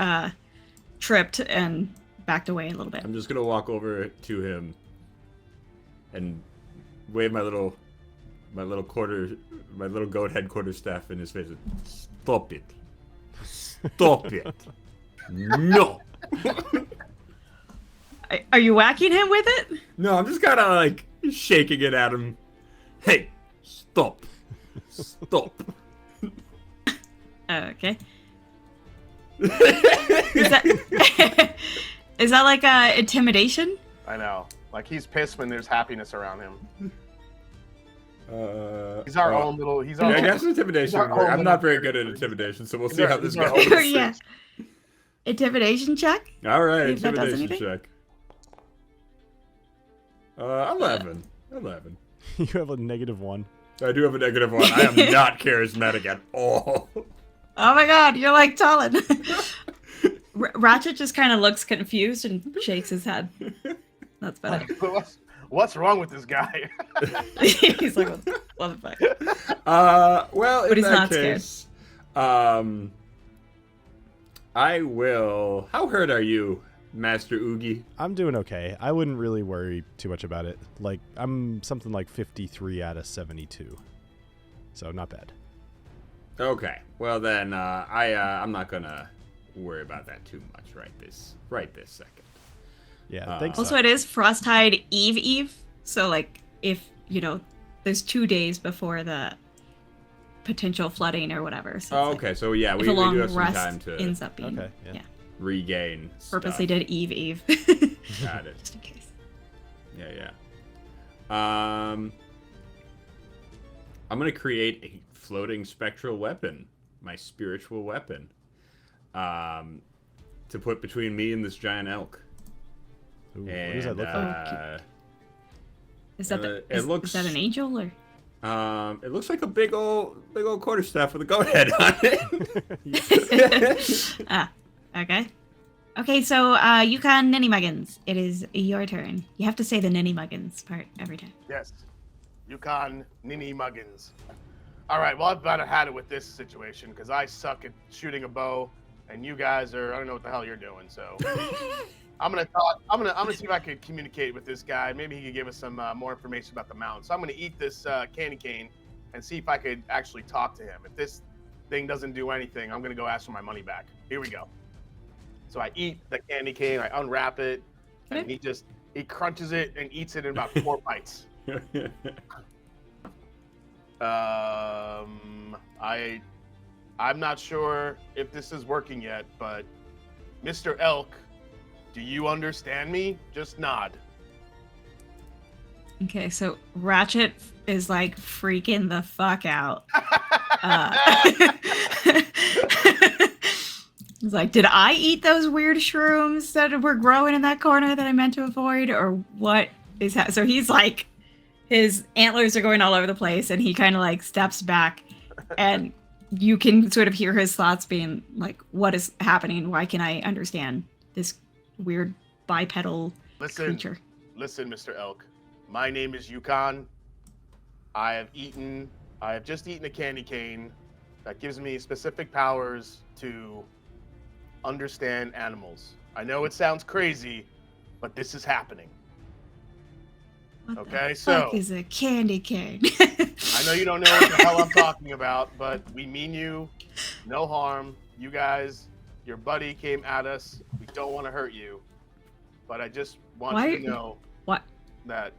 [SPEAKER 1] tripped and backed away a little bit.
[SPEAKER 4] I'm just gonna walk over to him and wave my little goat head quarterstaff in his face. Stop it! Stop it! No!
[SPEAKER 1] Are you whacking him with it?
[SPEAKER 4] No, I'm just kind of like shaking it at him. Hey, stop! Stop!
[SPEAKER 1] Okay. Is that like intimidation?
[SPEAKER 3] I know. Like he's pissed when there's happiness around him. He's our own little. He's our.
[SPEAKER 4] Yeah, I
[SPEAKER 3] own,
[SPEAKER 4] guess intimidation. I'm not very good at intimidation, so we'll see how this goes.
[SPEAKER 1] Yeah. Intimidation check.
[SPEAKER 4] All right,
[SPEAKER 1] See if that does
[SPEAKER 4] intimidation check. 11. 11.
[SPEAKER 2] You have a -1.
[SPEAKER 4] I do have a -1. I am not charismatic at all.
[SPEAKER 1] Oh my god, you're like TaLin. Ratchet just kind of looks confused and shakes his head. That's better.
[SPEAKER 3] What's wrong with this guy?
[SPEAKER 1] He's like, what the fuck?
[SPEAKER 4] Well,
[SPEAKER 1] But
[SPEAKER 4] in
[SPEAKER 1] he's
[SPEAKER 4] that
[SPEAKER 1] not
[SPEAKER 4] case, I will. How hurt are you, Master Oogie?
[SPEAKER 2] I'm doing okay. I wouldn't really worry too much about it. Like, I'm something like 53 out of 72. So, not bad.
[SPEAKER 4] Okay. Well, then, I'm not gonna worry about that too much right this second.
[SPEAKER 2] Yeah, thanks.
[SPEAKER 1] Also, it is Frosttide Eve. So, like, if, there's 2 days before the potential flooding or whatever. So
[SPEAKER 4] okay. So, yeah, we
[SPEAKER 1] do
[SPEAKER 4] have some time to
[SPEAKER 1] ends up being,
[SPEAKER 2] okay, yeah.
[SPEAKER 4] regain
[SPEAKER 1] Purposely
[SPEAKER 4] stuff.
[SPEAKER 1] did Eve.
[SPEAKER 4] Got it.
[SPEAKER 1] Just in case.
[SPEAKER 4] Yeah. I'm gonna create a floating spectral weapon, my spiritual weapon, to put between me and this giant elk.
[SPEAKER 2] Ooh,
[SPEAKER 4] And,
[SPEAKER 2] what does that look like?
[SPEAKER 1] Is that is that an angel or?
[SPEAKER 4] It looks like a big old quarterstaff with a goat head on it.
[SPEAKER 1] Okay. Okay, so Yukon NinnyMuggins, it is your turn. You have to say the NinnyMuggins part every time.
[SPEAKER 3] Yes. Yukon NinnyMuggins. All right, well, I've about had it with this situation because I suck at shooting a bow, and you guys I don't know what the hell you're doing, so I'm gonna see if I could communicate with this guy. Maybe he could give us some more information about the mountain. So I'm gonna eat this candy cane and see if I could actually talk to him. If this thing doesn't do anything, I'm gonna go ask for my money back. Here we go. So I eat the candy cane, I unwrap it, and he crunches it and eats it in about 4 bites. I'm not sure if this is working yet, but Mr. Elk, do you understand me? Just nod.
[SPEAKER 1] Okay, so Ratchet is like freaking the fuck out. He's like, did I eat those weird shrooms that were growing in that corner that I meant to avoid? Or what is that? So he's like, his antlers are going all over the place, and he kind of like steps back, and you can sort of hear his thoughts being like, what is happening? Why can I understand this weird bipedal creature?
[SPEAKER 3] Listen, Mr. Elk. My name is Yukon. I have just eaten a candy cane that gives me specific powers to understand animals. I know it sounds crazy, but this is happening.
[SPEAKER 1] What
[SPEAKER 3] Okay,
[SPEAKER 1] the
[SPEAKER 3] so
[SPEAKER 1] fuck is a candy cane?
[SPEAKER 3] I know you don't know what the hell I'm talking about, but we mean you no harm. You guys, your buddy came at us. We don't want to hurt you, but I just want you to know that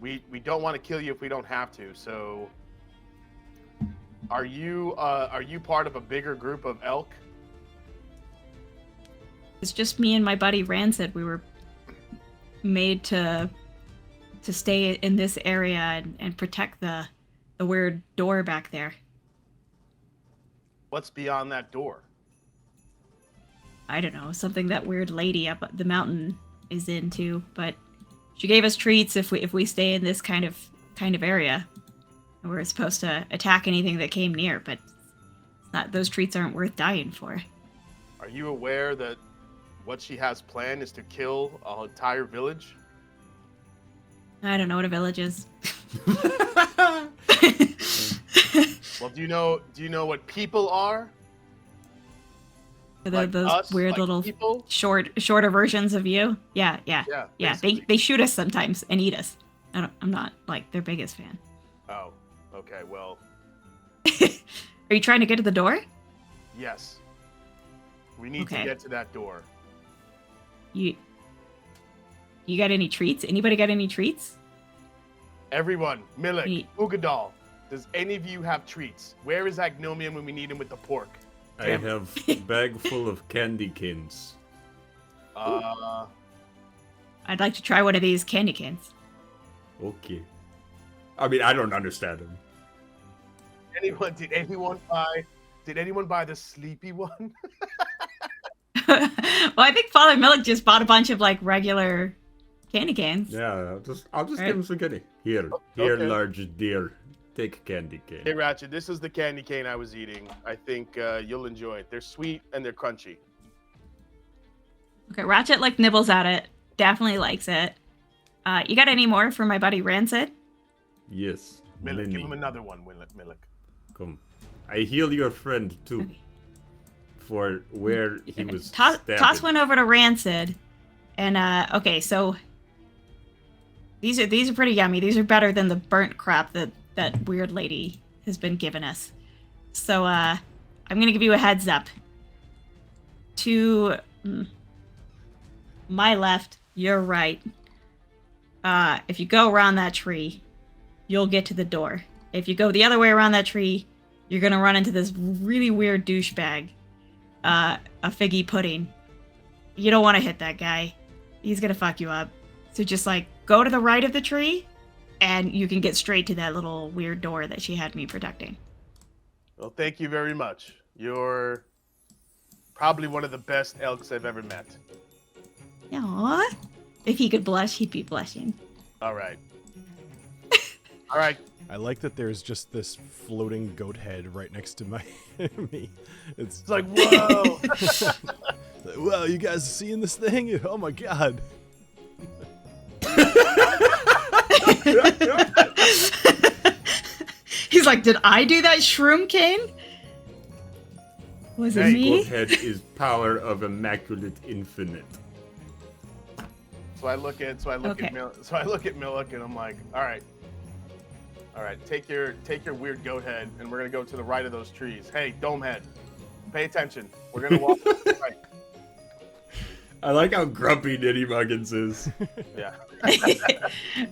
[SPEAKER 3] we don't want to kill you if we don't have to. So, are you part of a bigger group of elk?
[SPEAKER 1] It's just me and my buddy Rancid. We were made to stay in this area and protect the weird door back there.
[SPEAKER 3] What's beyond that door?
[SPEAKER 1] I don't know, something that weird lady up the mountain is into, but she gave us treats if we stay in this kind of area. And we're supposed to attack anything that came near, but it's not, those treats aren't worth dying for.
[SPEAKER 3] Are you aware that what she has planned is to kill an entire village?
[SPEAKER 1] I don't know what a village is.
[SPEAKER 3] Well, do you know what people are?
[SPEAKER 1] Those
[SPEAKER 3] us,
[SPEAKER 1] weird
[SPEAKER 3] like
[SPEAKER 1] little
[SPEAKER 3] people?
[SPEAKER 1] shorter versions of you. Yeah. They shoot us sometimes and eat us. I'm not like their biggest fan.
[SPEAKER 3] Oh, okay. Well,
[SPEAKER 1] Are you trying to get to the door?
[SPEAKER 3] yes. We need to get to that door.
[SPEAKER 1] You got any treats? Anybody got any treats?
[SPEAKER 3] Everyone, Millec, Uigeadail, does any of you have treats? Where is Agnomeio when we need him with the pork?
[SPEAKER 4] I have a bag full of candy canes.
[SPEAKER 1] I'd like to try one of these candy canes.
[SPEAKER 4] Okay. I mean, I don't understand them.
[SPEAKER 3] Did anyone buy the sleepy one?
[SPEAKER 1] Well, I think Father Millec just bought a bunch of like regular candy canes.
[SPEAKER 4] Yeah, I'll just give him some candy. Here, large deer. Take candy cane.
[SPEAKER 3] Hey, Ratchet, this is the candy cane I was eating. I think you'll enjoy it. They're sweet and they're crunchy.
[SPEAKER 1] Okay, Ratchet like nibbles at it. Definitely likes it. You got any more for my buddy Rancid?
[SPEAKER 4] Yes.
[SPEAKER 3] Millec, give him another one, Millec.
[SPEAKER 4] Come. I heal your friend too.
[SPEAKER 1] Okay.
[SPEAKER 4] For where he was
[SPEAKER 1] toss one over to Rancid. And okay, so these are pretty yummy. These are better than the burnt crap that weird lady has been giving us. So I'm gonna give you a heads up. To my left, your right. If you go around that tree, you'll get to the door. If you go the other way around that tree, you're gonna run into this really weird douchebag. A figgy pudding. You don't want to hit that guy. He's gonna fuck you up. So just like go to the right of the tree, and you can get straight to that little weird door that she had me protecting.
[SPEAKER 3] Well, thank you very much. You're probably one of the best elks I've ever met.
[SPEAKER 1] Aww. If he could blush, he'd be blushing.
[SPEAKER 3] All right. All right.
[SPEAKER 2] I like that there's just this floating goat head right next to me. It's
[SPEAKER 3] like, whoa.
[SPEAKER 2] Whoa, you guys seeing this thing? Oh my god.
[SPEAKER 1] He's like, did I do that shroom cane? Was it me?
[SPEAKER 4] Goat head is power of immaculate infinite.
[SPEAKER 3] So I look at Millec and I'm like, all right, take your weird goat head, and we're gonna go to the right of those trees. Hey, dome head, pay attention. We're gonna walk to the right.
[SPEAKER 4] I like how grumpy NinnyMuggins is.
[SPEAKER 3] Yeah.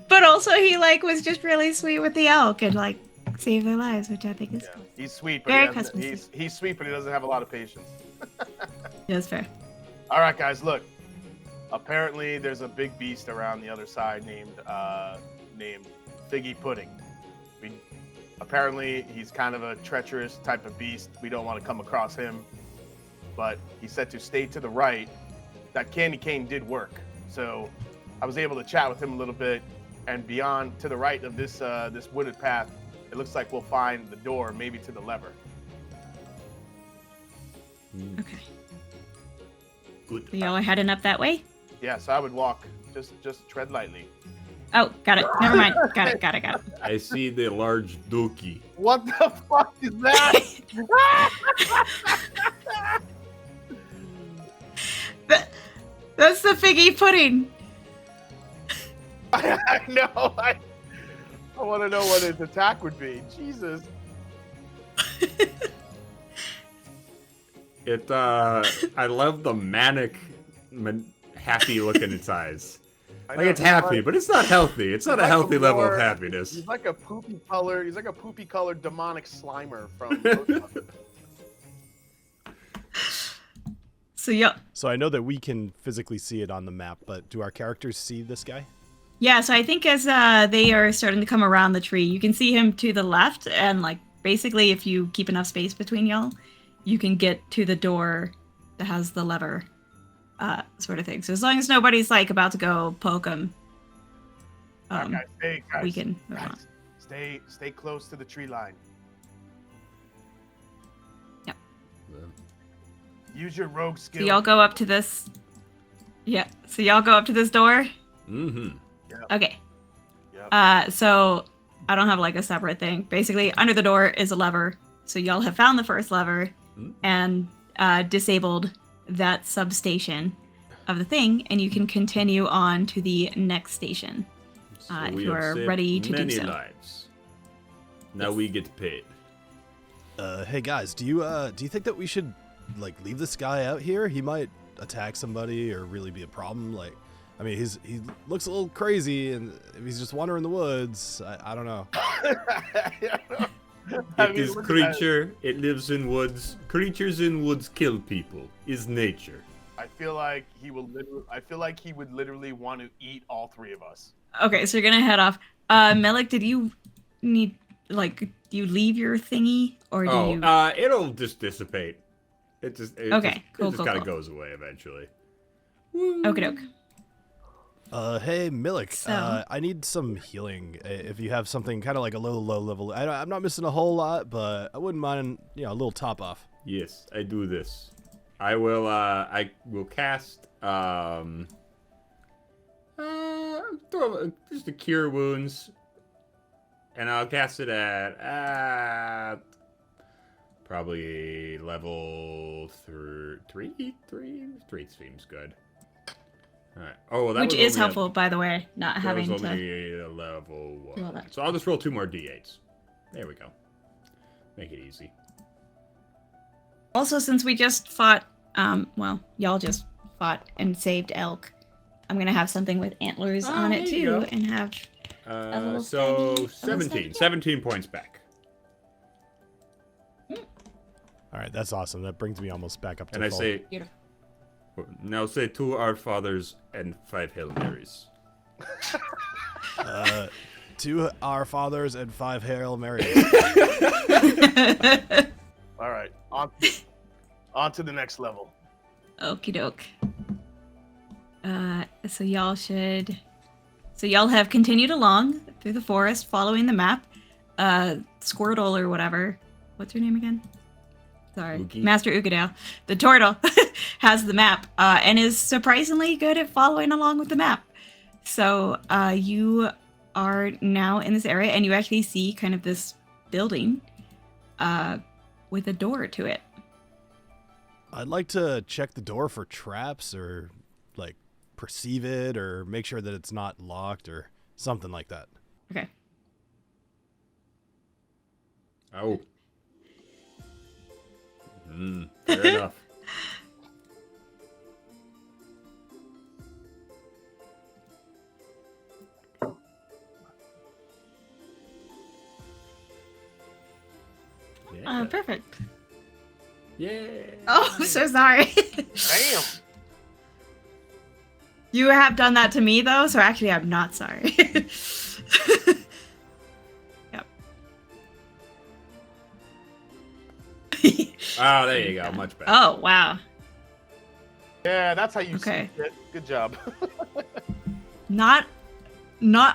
[SPEAKER 1] But also he like was just really sweet with the elk and like saved their lives, which I think is cool.
[SPEAKER 3] He's sweet,
[SPEAKER 1] Very
[SPEAKER 3] but he's sweet, but he doesn't have a lot of patience.
[SPEAKER 1] Yeah, that's fair.
[SPEAKER 3] All right, guys, look. Apparently, there's a big beast around the other side named Figgy Pudding. Apparently, he's kind of a treacherous type of beast. We don't want to come across him. but he said to stay to the right. That candy cane did work, so I was able to chat with him a little bit. And beyond, to the right of this this wooded path, it looks like we'll find the door, maybe to the lever.
[SPEAKER 1] Okay.
[SPEAKER 4] Good.
[SPEAKER 1] So y'all are heading up that way?
[SPEAKER 3] Yeah, so I would walk, just tread lightly.
[SPEAKER 1] Oh, got it. Never mind. Got it.
[SPEAKER 4] I see the large dookie.
[SPEAKER 3] What the fuck is that?
[SPEAKER 1] That's the figgy pudding.
[SPEAKER 3] I know. I want to know what his attack would be. Jesus.
[SPEAKER 4] I love the manic, happy look in its eyes.
[SPEAKER 3] I
[SPEAKER 4] Like
[SPEAKER 3] know,
[SPEAKER 4] it's happy, but it's not healthy. It's not a
[SPEAKER 3] like
[SPEAKER 4] healthy level of
[SPEAKER 3] more-
[SPEAKER 4] happiness.
[SPEAKER 3] He's like a poopy color. He's like a poopy colored demonic Slimer from. Rotgut.
[SPEAKER 1] So y'all.
[SPEAKER 2] So I know that we can physically see it on the map, but do our characters see this guy?
[SPEAKER 1] Yeah, so I think as they are starting to come around the tree, you can see him to the left, and like basically if you keep enough space between y'all, you can get to the door that has the lever, sort of thing. So as long as nobody's like about to go poke him,
[SPEAKER 3] Guys,
[SPEAKER 1] we can move on.
[SPEAKER 3] guys, stay close to the tree line.
[SPEAKER 1] Yep.
[SPEAKER 3] Use your rogue
[SPEAKER 1] So
[SPEAKER 3] skill.
[SPEAKER 1] y'all go up to this. Yeah. So y'all go up to this door.
[SPEAKER 4] Mm-hmm.
[SPEAKER 1] Okay.
[SPEAKER 3] Yep.
[SPEAKER 1] So I don't have like a separate thing. Basically, under the door is a lever. So y'all have found the first lever and disabled that substation of the thing, and you can continue on to the next station. If
[SPEAKER 4] we
[SPEAKER 1] you
[SPEAKER 4] have
[SPEAKER 1] are
[SPEAKER 4] saved
[SPEAKER 1] ready to do
[SPEAKER 4] many
[SPEAKER 1] so.
[SPEAKER 4] lives. Now
[SPEAKER 1] Yes.
[SPEAKER 4] we get paid.
[SPEAKER 2] Hey guys, do you think that we should like leave this guy out here? He might attack somebody or really be a problem. Like, I mean, he looks a little crazy, and if he's just wandering the woods, I don't know.
[SPEAKER 4] It is creature. It lives in woods. Creatures in woods kill people. Is nature.
[SPEAKER 3] I feel like he will. I feel like he would literally want to eat all three of us.
[SPEAKER 1] Okay, so you're gonna head off. Millec, did you need do you leave your thingy or do you?
[SPEAKER 4] It'll just dissipate. It
[SPEAKER 1] Okay,
[SPEAKER 4] just,
[SPEAKER 1] cool,
[SPEAKER 4] it just
[SPEAKER 1] cool,
[SPEAKER 4] kind of
[SPEAKER 1] cool.
[SPEAKER 4] goes away eventually.
[SPEAKER 1] Okie doke.
[SPEAKER 2] Hey Millec,
[SPEAKER 1] So-
[SPEAKER 2] I need some healing. If you have something kind of like a low level, I'm not missing a whole lot, but I wouldn't mind, a little top off.
[SPEAKER 4] Yes, I do this. I will cast just to cure wounds, and I'll cast it at probably level three. Three seems good. All right. Oh, well, that
[SPEAKER 1] Which
[SPEAKER 4] was
[SPEAKER 1] is
[SPEAKER 4] only
[SPEAKER 1] helpful, by the way, not
[SPEAKER 4] That
[SPEAKER 1] having
[SPEAKER 4] was
[SPEAKER 1] to.
[SPEAKER 4] only a level
[SPEAKER 1] do all
[SPEAKER 4] 1.
[SPEAKER 1] that.
[SPEAKER 4] So I'll just roll 2 more d8s. There we go. Make it easy.
[SPEAKER 1] Also, since we just fought, y'all just fought and saved elk, I'm gonna have something with antlers on it
[SPEAKER 4] there you
[SPEAKER 1] too,
[SPEAKER 4] go.
[SPEAKER 1] and have little
[SPEAKER 4] So
[SPEAKER 1] stabby-
[SPEAKER 4] 17.
[SPEAKER 1] stabby.
[SPEAKER 4] 17 points back.
[SPEAKER 2] All right, that's awesome. That brings me almost back up to
[SPEAKER 4] And I
[SPEAKER 2] full.
[SPEAKER 4] say,
[SPEAKER 1] Beautiful.
[SPEAKER 4] now say 2 Our Fathers and 5 Hail Marys.
[SPEAKER 2] 2 Our Fathers and 5 Hail Marys.
[SPEAKER 3] All right, on to the next level.
[SPEAKER 1] Okie doke. So y'all have continued along through the forest, following the map. Squirtle or whatever. What's your name again? Sorry,
[SPEAKER 4] Oogie.
[SPEAKER 1] Master Uigeadail. The turtle has the map and is surprisingly good at following along with the map. So you are now in this area, and you actually see kind of this building with a door to it.
[SPEAKER 2] I'd like to check the door for traps or like perceive it or make sure that it's not locked or something like that.
[SPEAKER 1] Okay.
[SPEAKER 4] Oh. Fair enough. Yeah.
[SPEAKER 1] Perfect.
[SPEAKER 4] Yeah.
[SPEAKER 1] Oh, I'm so sorry.
[SPEAKER 3] Damn.
[SPEAKER 1] You have done that to me, though, so actually I'm not sorry. Yep.
[SPEAKER 4] Oh, there you go. Much better.
[SPEAKER 1] Oh, wow.
[SPEAKER 3] Yeah, that's how you
[SPEAKER 1] Okay.
[SPEAKER 3] see it. Good job.
[SPEAKER 1] Not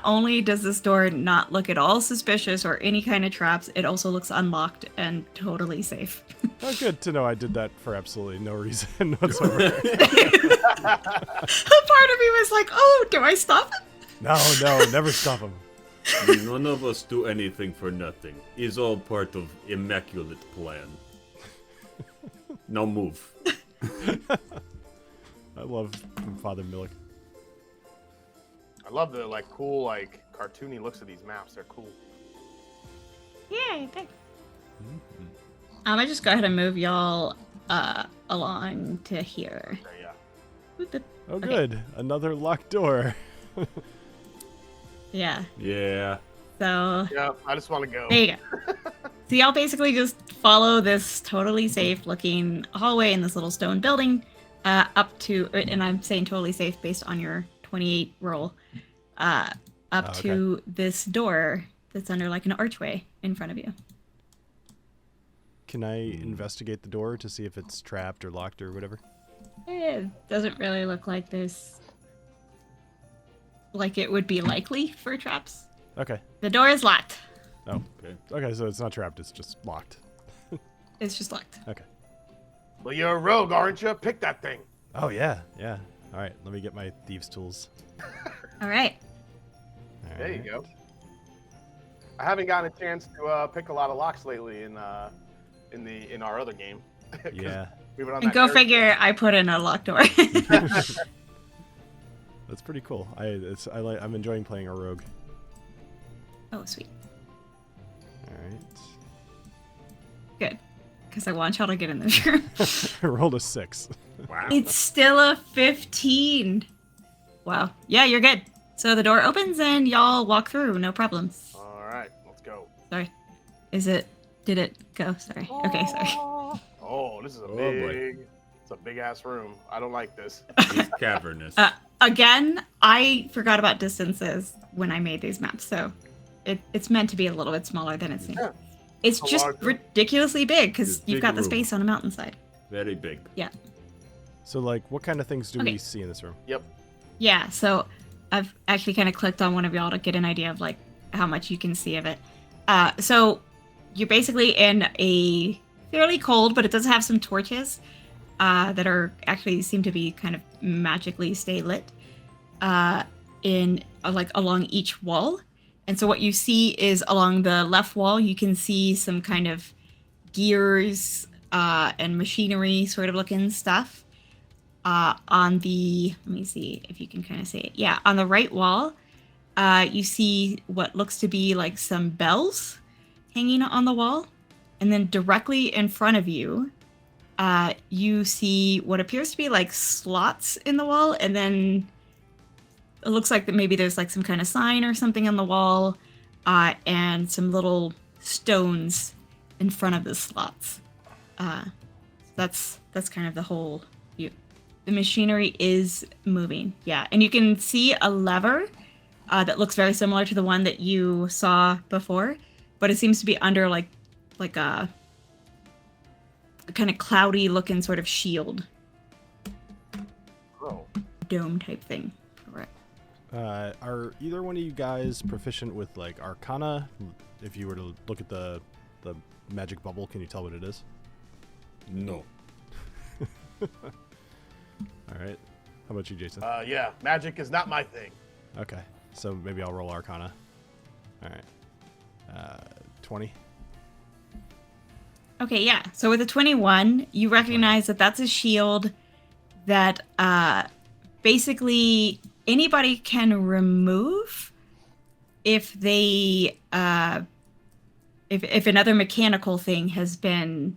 [SPEAKER 1] only does this door not look at all suspicious or any kind of traps, it also looks unlocked and totally safe.
[SPEAKER 2] Oh, good to know I did that for absolutely no reason whatsoever.
[SPEAKER 1] A part of me was like, oh, do I stop it?
[SPEAKER 2] No, never stop him.
[SPEAKER 4] None of us do anything for nothing. It's all part of immaculate plan. Now move.
[SPEAKER 2] I love Father Millec.
[SPEAKER 3] I love the cool cartoony looks of these maps. They're cool.
[SPEAKER 1] Yay, thanks. I just go ahead and move y'all along to here.
[SPEAKER 3] Okay, yeah.
[SPEAKER 1] Boop, boop.
[SPEAKER 2] Oh,
[SPEAKER 1] Okay.
[SPEAKER 2] good. Another locked door.
[SPEAKER 1] Yeah.
[SPEAKER 4] Yeah.
[SPEAKER 1] So
[SPEAKER 3] Yeah, I just want to go.
[SPEAKER 1] there you go. So y'all basically just follow this totally safe looking hallway in this little stone building up to, and I'm saying totally safe based on your 28 roll, up to this door that's under like an archway in front of you.
[SPEAKER 2] Can I investigate the door to see if it's trapped or locked or whatever?
[SPEAKER 1] It doesn't really look like there's, like it would be likely for traps.
[SPEAKER 2] Okay.
[SPEAKER 1] The door is locked.
[SPEAKER 2] Oh,
[SPEAKER 4] Okay.
[SPEAKER 2] okay. So it's not trapped. It's just locked.
[SPEAKER 1] It's just locked.
[SPEAKER 2] Okay.
[SPEAKER 3] Well, you're a rogue, aren't you? Pick that thing.
[SPEAKER 2] Oh yeah, yeah. All right. Let me get my thieves' tools.
[SPEAKER 1] All right.
[SPEAKER 2] All
[SPEAKER 3] There you
[SPEAKER 2] right.
[SPEAKER 3] go. I haven't gotten a chance to pick a lot of locks lately in our other game. 'Cause
[SPEAKER 2] Yeah,
[SPEAKER 3] we went on
[SPEAKER 1] And
[SPEAKER 3] that
[SPEAKER 1] go
[SPEAKER 3] nerd-
[SPEAKER 1] figure, I put in a locked door.
[SPEAKER 2] that's pretty cool. I'm enjoying playing a rogue.
[SPEAKER 1] Oh, sweet.
[SPEAKER 2] All right.
[SPEAKER 1] Good. Because I want y'all to get in this room.
[SPEAKER 2] I rolled a 6.
[SPEAKER 4] Wow.
[SPEAKER 1] It's still a 15. Wow. Yeah, you're good. So the door opens and y'all walk through, no problems.
[SPEAKER 3] All right, let's go.
[SPEAKER 1] Sorry. Did it go? Sorry. Okay, sorry.
[SPEAKER 3] Oh, this is a
[SPEAKER 4] Oh, boy.
[SPEAKER 3] it's a big ass room. I don't like this.
[SPEAKER 4] It's cavernous.
[SPEAKER 1] Again, I forgot about distances when I made these maps, so it's meant to be a little bit smaller than it seems.
[SPEAKER 3] Yeah.
[SPEAKER 1] It's
[SPEAKER 3] A
[SPEAKER 1] just
[SPEAKER 3] large room.
[SPEAKER 1] ridiculously big because
[SPEAKER 4] It's
[SPEAKER 1] you've
[SPEAKER 4] big
[SPEAKER 1] got the
[SPEAKER 4] room.
[SPEAKER 1] space on a mountainside.
[SPEAKER 4] Very big.
[SPEAKER 2] So, like, what kind of things do
[SPEAKER 1] Okay.
[SPEAKER 2] we see in this room?
[SPEAKER 1] Yeah, so I've actually kind of clicked on one of y'all to get an idea of like how much you can see of it. So you're basically in a fairly cold, but it does have some torches that are actually seem to be kind of magically stay lit in like along each wall. And so what you see is along the left wall, you can see some kind of gears and machinery sort of looking stuff. On the, let me see if you can kind of see it. Yeah, on the right wall, you see what looks to be like some bells hanging on the wall. And then directly in front of you, you see what appears to be like slots in the wall. And then it looks like that maybe there's like some kind of sign or something on the wall, and some little stones in front of the slots. That's kind of the whole view. The machinery is moving, yeah. And you can see a lever that looks very similar to the one that you saw before, but it seems to be under like a kind of cloudy looking sort of shield
[SPEAKER 3] Oh,
[SPEAKER 1] dome type thing. Right.
[SPEAKER 2] Are either one of you guys proficient with, like, Arcana? If you were to look at the magic bubble, can you tell what it is?
[SPEAKER 4] No.
[SPEAKER 2] All right. How about you, Jason?
[SPEAKER 3] yeah. Magic is not my thing.
[SPEAKER 2] Okay. So maybe I'll roll Arcana. All right. 20.
[SPEAKER 1] Okay, yeah. So with a 21, you recognize that that's a shield that basically anybody can remove if they if another mechanical thing has been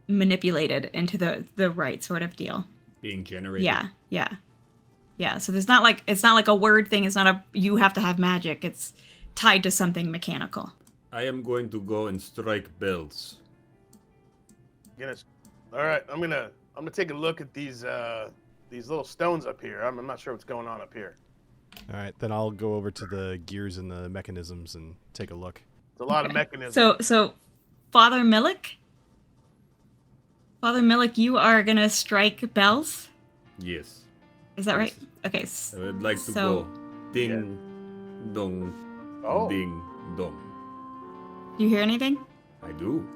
[SPEAKER 1] manipulated into the right sort of deal.
[SPEAKER 4] Being generated.
[SPEAKER 1] Yeah. So there's not like, it's not like a word thing. It's not a, you have to have magic. It's tied to something mechanical.
[SPEAKER 4] I am going to go and strike bells.
[SPEAKER 3] All right, I'm gonna take a look at these little stones up here. I'm not sure what's going on up here.
[SPEAKER 2] All right. Then I'll go over to the gears and the mechanisms and take a look.
[SPEAKER 3] It's a lot of
[SPEAKER 1] Okay.
[SPEAKER 3] mechanisms.
[SPEAKER 1] So Father Millec, Father Millec, you are gonna strike bells.
[SPEAKER 4] Yes.
[SPEAKER 1] Is that right? Okay.
[SPEAKER 4] I would like to
[SPEAKER 1] So-
[SPEAKER 4] go ding dong
[SPEAKER 3] Oh.
[SPEAKER 4] ding dong.
[SPEAKER 1] Do you hear anything?
[SPEAKER 4] I do.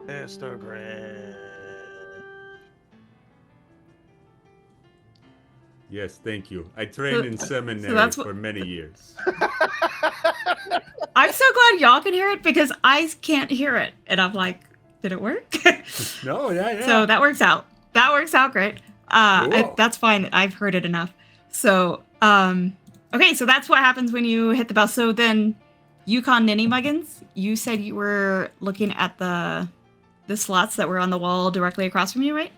[SPEAKER 3] Mr. Grant.
[SPEAKER 4] Yes, thank you. I trained in seminary
[SPEAKER 1] that's what-
[SPEAKER 4] for many years.
[SPEAKER 1] I'm so glad y'all can hear it because I can't hear it, and I'm like, did it work?
[SPEAKER 4] No, yeah.
[SPEAKER 1] So that works out. That works out great.
[SPEAKER 4] Cool.
[SPEAKER 1] That's fine. I've heard it enough. So, okay, so that's what happens when you hit the bell. So then, Yukon NinnyMuggins, you said you were looking at the slots that were on the wall directly across from you, right?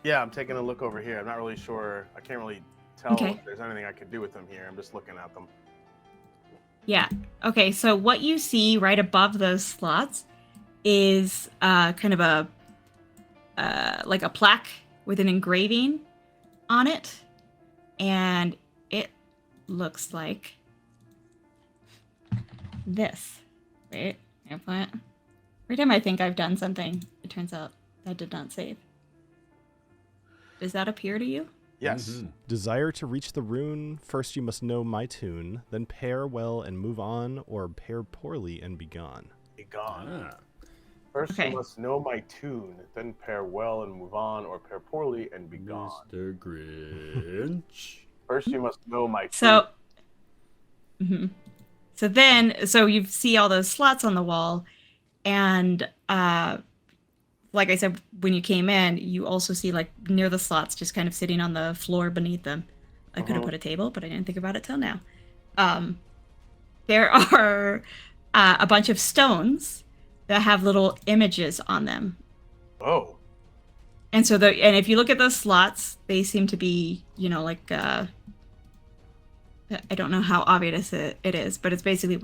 [SPEAKER 3] Yeah, I'm taking a look over here. I'm not really sure. I can't really tell
[SPEAKER 1] Okay.
[SPEAKER 3] if there's anything I could do with them here. I'm just looking at them.
[SPEAKER 1] Yeah. Okay, so what you see right above those slots is kind of a like a plaque with an engraving on it, and it looks like this. Wait, every time I think I've done something, it turns out that did not save. Does that appear to you?
[SPEAKER 3] Yes.
[SPEAKER 4] Mhm.
[SPEAKER 2] Desire to reach the rune, first you must know my tune, then pair well and move on, or pair poorly and be gone.
[SPEAKER 3] Be gone.
[SPEAKER 4] Ah.
[SPEAKER 3] First,
[SPEAKER 1] Okay.
[SPEAKER 3] you must know my tune, then pair well and move on, or pair poorly and be gone.
[SPEAKER 4] Mr. Grinch.
[SPEAKER 3] First, you must know my tune.
[SPEAKER 1] So, so you see all those slots on the wall, and like I said, when you came in, you also see like near the slots, just kind of sitting on the floor beneath them. I could have put a table, but I didn't think about it till now. There are a bunch of stones that have little images on them.
[SPEAKER 3] Oh.
[SPEAKER 1] And so and if you look at those slots, they seem to be, like I don't know how obvious it is, but it's basically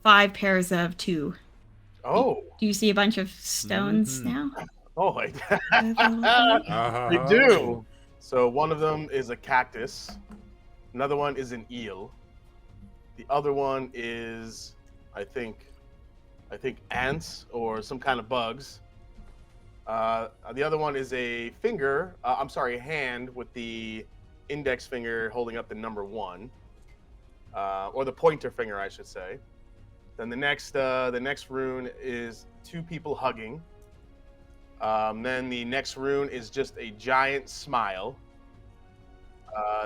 [SPEAKER 1] 5 pairs of 2.
[SPEAKER 3] Oh.
[SPEAKER 1] Do you see a bunch of stones now?
[SPEAKER 3] Oh, I,
[SPEAKER 4] Uh-huh.
[SPEAKER 3] I do. So one of them is a cactus. Another one is an eel. The other one is, I think ants or some kind of bugs. The other one is a finger. A hand with the index finger holding up the number 1, or the pointer finger, I should say. Then the next rune is 2 people hugging. Then the next rune is just a giant smile.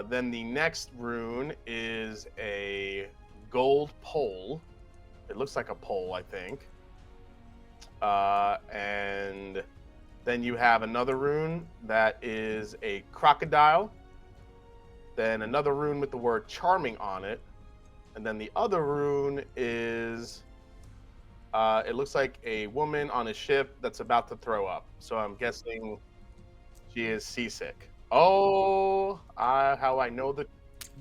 [SPEAKER 3] Then the next rune is a gold pole. It looks like a pole, I think. And then you have another rune that is a crocodile. Then another rune with the word charming on it. And then the other rune is, it looks like a woman on a ship that's about to throw up. So I'm guessing she is seasick. Oh, how I know the...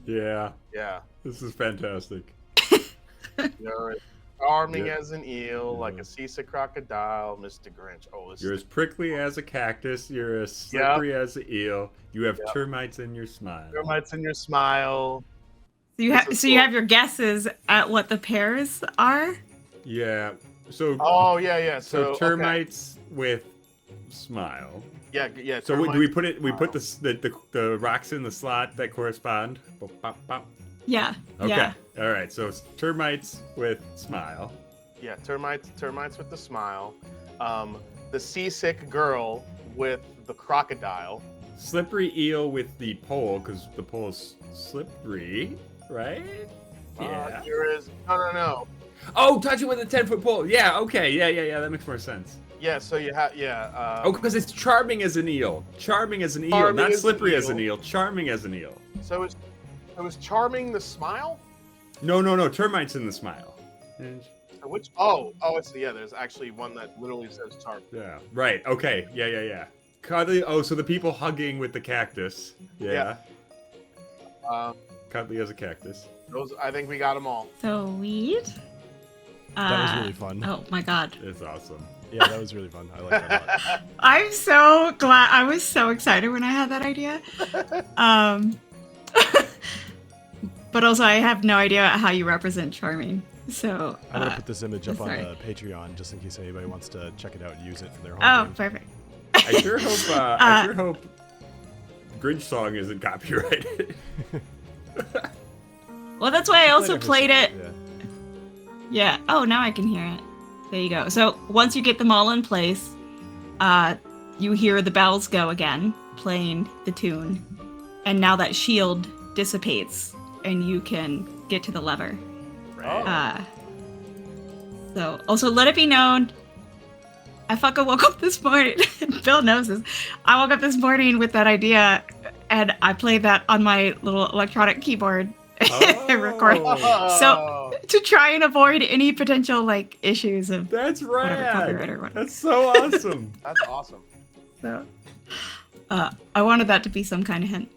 [SPEAKER 4] Yeah,
[SPEAKER 3] Yeah.
[SPEAKER 4] this is fantastic.
[SPEAKER 3] You're as charming
[SPEAKER 4] Yeah.
[SPEAKER 3] as an eel, like a seasick crocodile, Mr. Grinch. Oh, this
[SPEAKER 4] You're
[SPEAKER 3] is...
[SPEAKER 4] as prickly as a cactus. You're as slippery as an eel. You have
[SPEAKER 3] Yep.
[SPEAKER 4] termites in your smile.
[SPEAKER 3] Termites in your smile.
[SPEAKER 1] So you
[SPEAKER 3] This
[SPEAKER 1] have
[SPEAKER 3] is
[SPEAKER 1] so you
[SPEAKER 3] cool.
[SPEAKER 1] have your guesses at what the pairs are?
[SPEAKER 4] Yeah. So
[SPEAKER 3] Oh, yeah.
[SPEAKER 4] so
[SPEAKER 3] okay.
[SPEAKER 4] termites with smile.
[SPEAKER 3] Yeah.
[SPEAKER 4] So do we
[SPEAKER 3] termites
[SPEAKER 4] put it? We put
[SPEAKER 3] smile.
[SPEAKER 4] the rocks in the slot that correspond. Bop, bop, bop.
[SPEAKER 1] Yeah.
[SPEAKER 4] Okay.
[SPEAKER 1] Yeah.
[SPEAKER 4] All right. So it's termites with smile.
[SPEAKER 3] Yeah, termites with the smile. The seasick girl with the crocodile.
[SPEAKER 4] Slippery eel with the pole, because the pole's slippery, right? Yeah.
[SPEAKER 3] Here is no.
[SPEAKER 4] Oh, touch it with a 10-foot pole. Yeah. Okay. Yeah. That makes more sense.
[SPEAKER 3] Yeah, so you have
[SPEAKER 4] Oh, because it's charming as an eel. Charming as an eel,
[SPEAKER 3] Charming
[SPEAKER 4] not
[SPEAKER 3] as an
[SPEAKER 4] slippery as an
[SPEAKER 3] eel.
[SPEAKER 4] eel. Charming as an eel.
[SPEAKER 3] So it was charming the smile.
[SPEAKER 4] No. Termites in the smile.
[SPEAKER 3] So which? Oh, I see. Yeah, there's actually one that literally says charming.
[SPEAKER 4] Yeah. Right. Okay. Yeah. Cuddly. Oh, so the people hugging with the cactus. Yeah. Cuddly as a cactus.
[SPEAKER 3] Those, I think we got them all.
[SPEAKER 1] Sweet.
[SPEAKER 2] That was really fun.
[SPEAKER 1] Oh my god.
[SPEAKER 4] It's awesome.
[SPEAKER 2] Yeah, that was really fun. I like that a lot.
[SPEAKER 1] I'm so glad. I was so excited when I had that idea. But also, I have no idea how you represent charming. So
[SPEAKER 2] I'm gonna put this image up on
[SPEAKER 1] sorry.
[SPEAKER 2] Patreon just in case anybody wants to check it out and use it for their home
[SPEAKER 1] Oh,
[SPEAKER 2] game.
[SPEAKER 1] perfect.
[SPEAKER 4] I sure hope Grinch song isn't copyrighted.
[SPEAKER 1] Well, that's why I also
[SPEAKER 2] every
[SPEAKER 1] played it.
[SPEAKER 2] song,
[SPEAKER 1] Yeah. Oh, now I can hear it. There you go. So once you get them all in place, you hear the bells go again, playing the tune. And now that shield dissipates, and you can get to the lever.
[SPEAKER 3] Right.
[SPEAKER 1] So also let it be known, I fucking woke up this morning. Bill knows this. I woke up this morning with that idea, and I played that on my little electronic keyboard. And record. So to try and avoid any potential like issues of
[SPEAKER 4] That's
[SPEAKER 1] whatever,
[SPEAKER 4] right.
[SPEAKER 1] copyright or whatever.
[SPEAKER 4] That's so awesome.
[SPEAKER 3] That's awesome.
[SPEAKER 1] So I wanted that to be some kind of hint.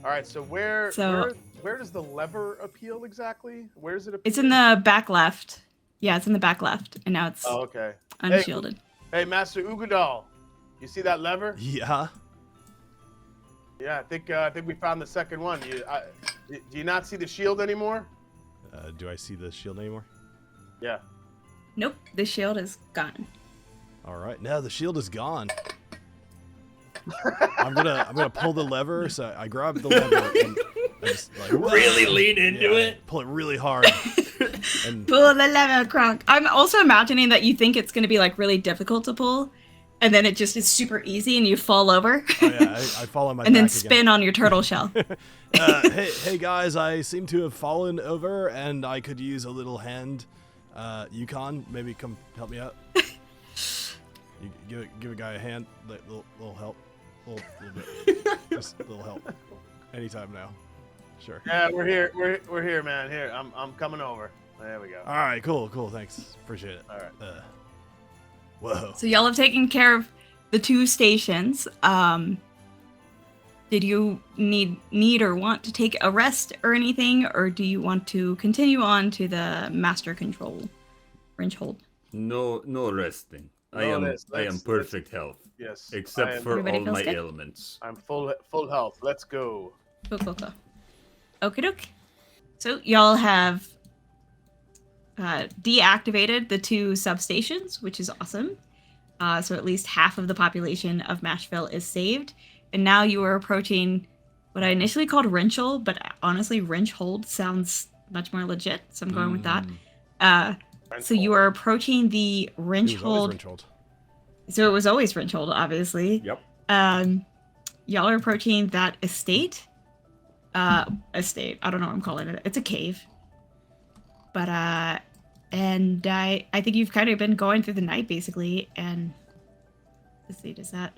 [SPEAKER 3] All right, so where does the lever appeal exactly? Where is it appeal?
[SPEAKER 1] It's in the back left. Yeah, it's in the back left, and now it's
[SPEAKER 3] Oh, okay.
[SPEAKER 1] unshielded.
[SPEAKER 3] Hey, Master Uigeadail, you see that lever?
[SPEAKER 2] Yeah.
[SPEAKER 3] Yeah, I think we found the second one. Do you not see the shield anymore?
[SPEAKER 2] Do I see the shield anymore?
[SPEAKER 3] Yeah.
[SPEAKER 1] Nope, the shield is gone.
[SPEAKER 2] All right. Now the shield is gone. I'm gonna pull the lever. So I grab the lever and I just like
[SPEAKER 4] Really lean into it.
[SPEAKER 2] Pull it really hard. And
[SPEAKER 1] Pull the lever, Kronk. I'm also imagining that you think it's going to be like really difficult to pull, and then it just is super easy, and you fall over.
[SPEAKER 2] oh yeah, I fall on my
[SPEAKER 1] and then
[SPEAKER 2] back
[SPEAKER 1] spin on your turtle shell.
[SPEAKER 2] hey guys, I seem to have fallen over, and I could use a little hand. Yukon, maybe come help me out. You give a guy a hand, little help, little bit, just a little help. Anytime now, sure.
[SPEAKER 3] Yeah, we're here. We're here, man. Here, I'm coming over. There we go.
[SPEAKER 2] All right, cool, thanks, appreciate it.
[SPEAKER 3] All right.
[SPEAKER 2] Whoa.
[SPEAKER 1] So y'all have taken care of the 2 stations. Did you need or want to take a rest or anything, or do you want to continue on to the master control Rinch hold?
[SPEAKER 4] No resting. I
[SPEAKER 3] No,
[SPEAKER 4] am
[SPEAKER 3] let's-
[SPEAKER 4] perfect health,
[SPEAKER 3] Yes.
[SPEAKER 4] except for
[SPEAKER 1] Everybody
[SPEAKER 4] all
[SPEAKER 1] feels
[SPEAKER 4] my
[SPEAKER 1] good?
[SPEAKER 4] ailments.
[SPEAKER 3] I'm full health. Let's go.
[SPEAKER 1] Cool. Okie doke. So y'all have deactivated the 2 substations, which is awesome. So at least half of the population of MashVille is saved. And now you are approaching what I initially called Rinchel, but honestly, Rinch Hold sounds much more legit, so I'm going with that. So you are approaching the Rinch Hold. So it was always Rinch Hold, obviously.
[SPEAKER 4] Yep.
[SPEAKER 1] Y'all are approaching that estate. Estate. I don't know what I'm calling it. It's a cave. But and I think you've kind of been going through the night basically, and let's see, does that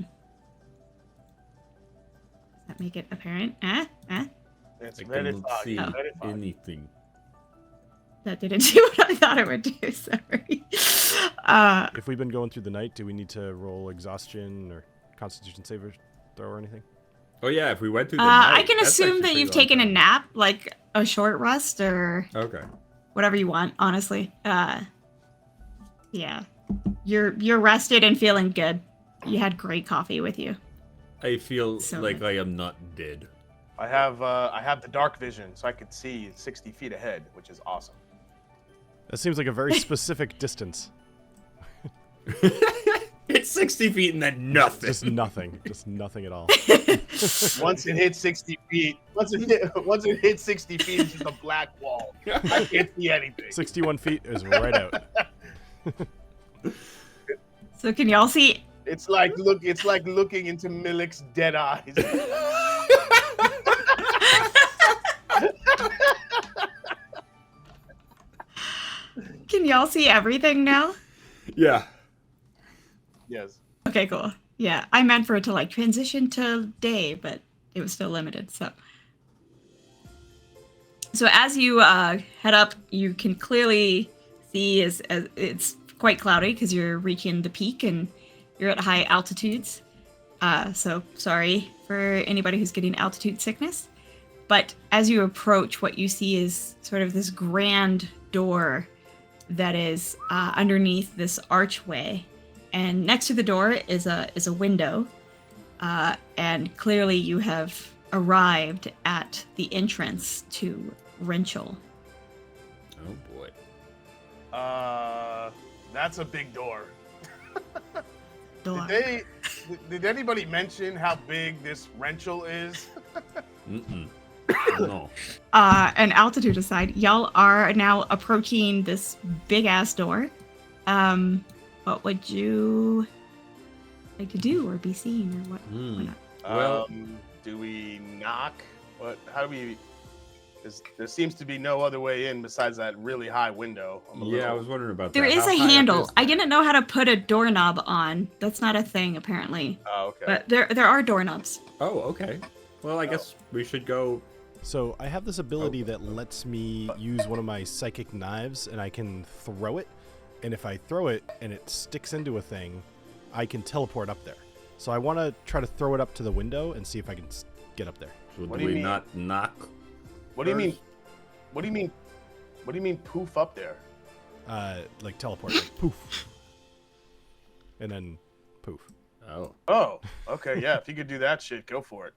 [SPEAKER 1] make it apparent?
[SPEAKER 3] It's
[SPEAKER 4] I
[SPEAKER 3] very
[SPEAKER 4] cannot
[SPEAKER 3] foggy.
[SPEAKER 4] see
[SPEAKER 3] Very foggy.
[SPEAKER 4] anything.
[SPEAKER 1] That didn't do what I thought it would do. Sorry.
[SPEAKER 2] If we've been going through the night, do we need to roll exhaustion or Constitution saver throw or anything?
[SPEAKER 4] Oh yeah, if we went through the night,
[SPEAKER 1] I can
[SPEAKER 4] that's
[SPEAKER 1] assume
[SPEAKER 4] actually
[SPEAKER 1] that you've
[SPEAKER 4] pretty
[SPEAKER 1] taken a
[SPEAKER 4] long
[SPEAKER 1] nap, like a short rest or
[SPEAKER 4] time. Okay.
[SPEAKER 1] whatever you want. Honestly, yeah, you're rested and feeling good. You had great coffee with you.
[SPEAKER 4] I feel
[SPEAKER 1] So
[SPEAKER 4] like
[SPEAKER 1] good.
[SPEAKER 4] I am not dead.
[SPEAKER 3] I have the dark vision, so I could see 60 feet ahead, which is awesome.
[SPEAKER 2] That seems like a very specific distance.
[SPEAKER 4] It's 60 feet and then nothing.
[SPEAKER 2] Just nothing. Just nothing at all.
[SPEAKER 3] Once it hits 60 feet, once it hits 60 feet, it's just a black wall. I can't see anything.
[SPEAKER 2] 61 feet is right out.
[SPEAKER 1] So can y'all see?
[SPEAKER 3] It's like looking into Millec's dead eyes.
[SPEAKER 1] Can y'all see everything now?
[SPEAKER 4] Yeah.
[SPEAKER 3] Yes.
[SPEAKER 1] Okay, cool. Yeah, I meant for it to like transition to day, but it was still limited. So as you head up, you can clearly see as it's quite cloudy because you're reaching the peak and you're at high altitudes. So sorry for anybody who's getting altitude sickness. But as you approach, what you see is sort of this grand door that is underneath this archway. And next to the door is a window, and clearly you have arrived at the entrance to Rinchel.
[SPEAKER 4] Oh boy.
[SPEAKER 3] That's a big door.
[SPEAKER 1] Door.
[SPEAKER 3] Did anybody mention how big this Wrenchel is?
[SPEAKER 4] Mm-mm. No.
[SPEAKER 1] And altitude aside, y'all are now approaching this big ass door. What would you like to do or be seen or what? Why not?
[SPEAKER 4] Well,
[SPEAKER 3] Do we knock? How do we? There seems to be no other way in besides that really high window.
[SPEAKER 4] I was wondering about
[SPEAKER 1] There
[SPEAKER 4] that.
[SPEAKER 1] is
[SPEAKER 4] How
[SPEAKER 1] a
[SPEAKER 4] high up
[SPEAKER 1] handle.
[SPEAKER 4] is
[SPEAKER 1] I
[SPEAKER 4] that?
[SPEAKER 1] didn't know how to put a doorknob on. That's not a thing apparently.
[SPEAKER 3] Oh, okay.
[SPEAKER 1] But there are doorknobs.
[SPEAKER 4] Oh, okay. Well, I guess we should go.
[SPEAKER 2] So I have this ability that lets me use one of my psychic knives, and I can throw it. And if I throw it and it sticks into a thing, I can teleport up there. So I want to try to throw it up to the window and see if I can get up there.
[SPEAKER 4] So
[SPEAKER 3] What
[SPEAKER 4] do
[SPEAKER 3] do you
[SPEAKER 4] we
[SPEAKER 3] mean?
[SPEAKER 4] not knock?
[SPEAKER 3] What do you mean?
[SPEAKER 4] first?
[SPEAKER 3] What do you mean? What do you mean? Poof up there?
[SPEAKER 2] Like teleport, like poof, and then poof.
[SPEAKER 4] Oh.
[SPEAKER 3] Oh, okay. Yeah, if you could do that shit, go for it.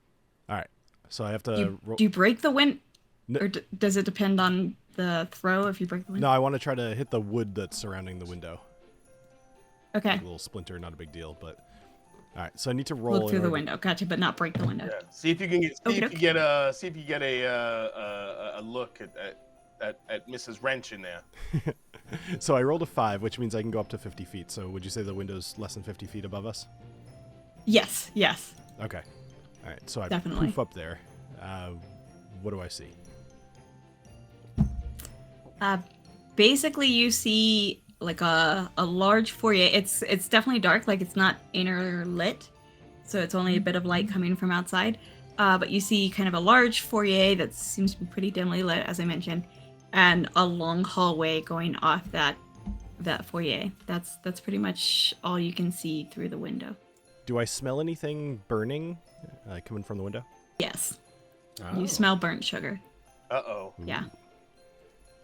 [SPEAKER 2] All right. So I have to roll.
[SPEAKER 1] Do you break the wind?
[SPEAKER 2] No.
[SPEAKER 1] Or does it depend on the throw if you break the wind?
[SPEAKER 2] No, I want to try to hit the wood that's surrounding the window.
[SPEAKER 1] Okay.
[SPEAKER 2] Like a little splinter, not a big deal, but all right. So I need to roll
[SPEAKER 1] Look
[SPEAKER 2] in
[SPEAKER 1] through the
[SPEAKER 2] order-
[SPEAKER 1] window. Gotcha, but not break the window.
[SPEAKER 3] Yeah. See if you can get. See if
[SPEAKER 1] Okey-doke.
[SPEAKER 3] you get a. See if you get a look at Mrs. Wrench in there.
[SPEAKER 2] So I rolled a 5, which means I can go up to 50 feet. So would you say the window's less than 50 feet above us?
[SPEAKER 1] Yes.
[SPEAKER 2] Okay. All right. So I
[SPEAKER 1] Definitely.
[SPEAKER 2] poof up there. What do I see?
[SPEAKER 1] Basically, you see like a large foyer. It's definitely dark. Like it's not inner lit, so it's only a bit of light coming from outside. But you see kind of a large foyer that seems to be pretty dimly lit, as I mentioned, and a long hallway going off that foyer. That's pretty much all you can see through the window.
[SPEAKER 2] Do I smell anything burning coming from the window?
[SPEAKER 1] Yes,
[SPEAKER 4] Oh.
[SPEAKER 1] you smell burnt sugar.
[SPEAKER 3] Uh-oh.
[SPEAKER 1] Yeah.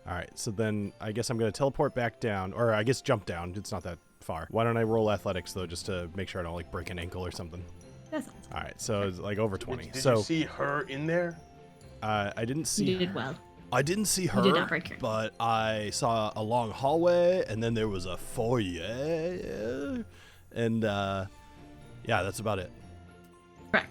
[SPEAKER 2] All right. So then I guess I'm going to teleport back down, or I guess jump down. It's not that far. Why don't I roll athletics, though, just to make sure I don't like break an ankle or something?
[SPEAKER 1] That's
[SPEAKER 2] All right. So it's like over 20.
[SPEAKER 3] Did
[SPEAKER 2] so
[SPEAKER 3] you see her in there?
[SPEAKER 2] I didn't see
[SPEAKER 1] you did well.
[SPEAKER 2] I didn't see her,
[SPEAKER 1] did not break your-
[SPEAKER 2] but I saw a long hallway, and then there was a foyer, and yeah, that's about it.
[SPEAKER 1] Correct.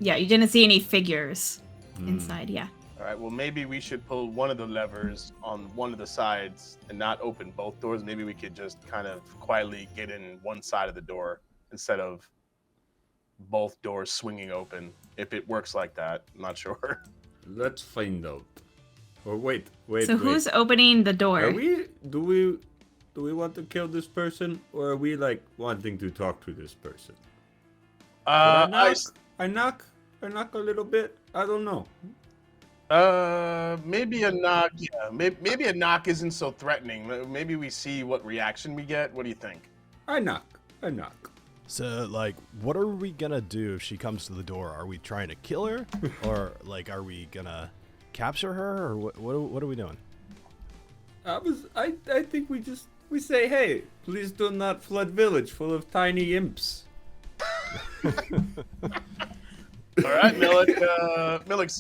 [SPEAKER 1] Yeah. You didn't see any figures
[SPEAKER 2] Hmm.
[SPEAKER 1] inside. Yeah.
[SPEAKER 3] All right. Well, maybe we should pull one of the levers on one of the sides and not open both doors. Maybe we could just kind of quietly get in one side of the door instead of both doors swinging open. If it works like that, I'm not sure.
[SPEAKER 4] Let's find out. Or wait.
[SPEAKER 1] So who's opening the door?
[SPEAKER 4] Are we? Do we want to kill this person, or are we like wanting to talk to this person? I knock a little bit. I don't know.
[SPEAKER 3] Maybe a knock. Yeah, maybe a knock isn't so threatening. Maybe we see what reaction we get. What do you think?
[SPEAKER 4] I knock.
[SPEAKER 2] So, like, what are we gonna do if she comes to the door? Are we trying to kill her, or like, are we gonna capture her, or what are we doing?
[SPEAKER 4] I think we say, hey, please do not flood village full of tiny imps.
[SPEAKER 3] All right, Millec,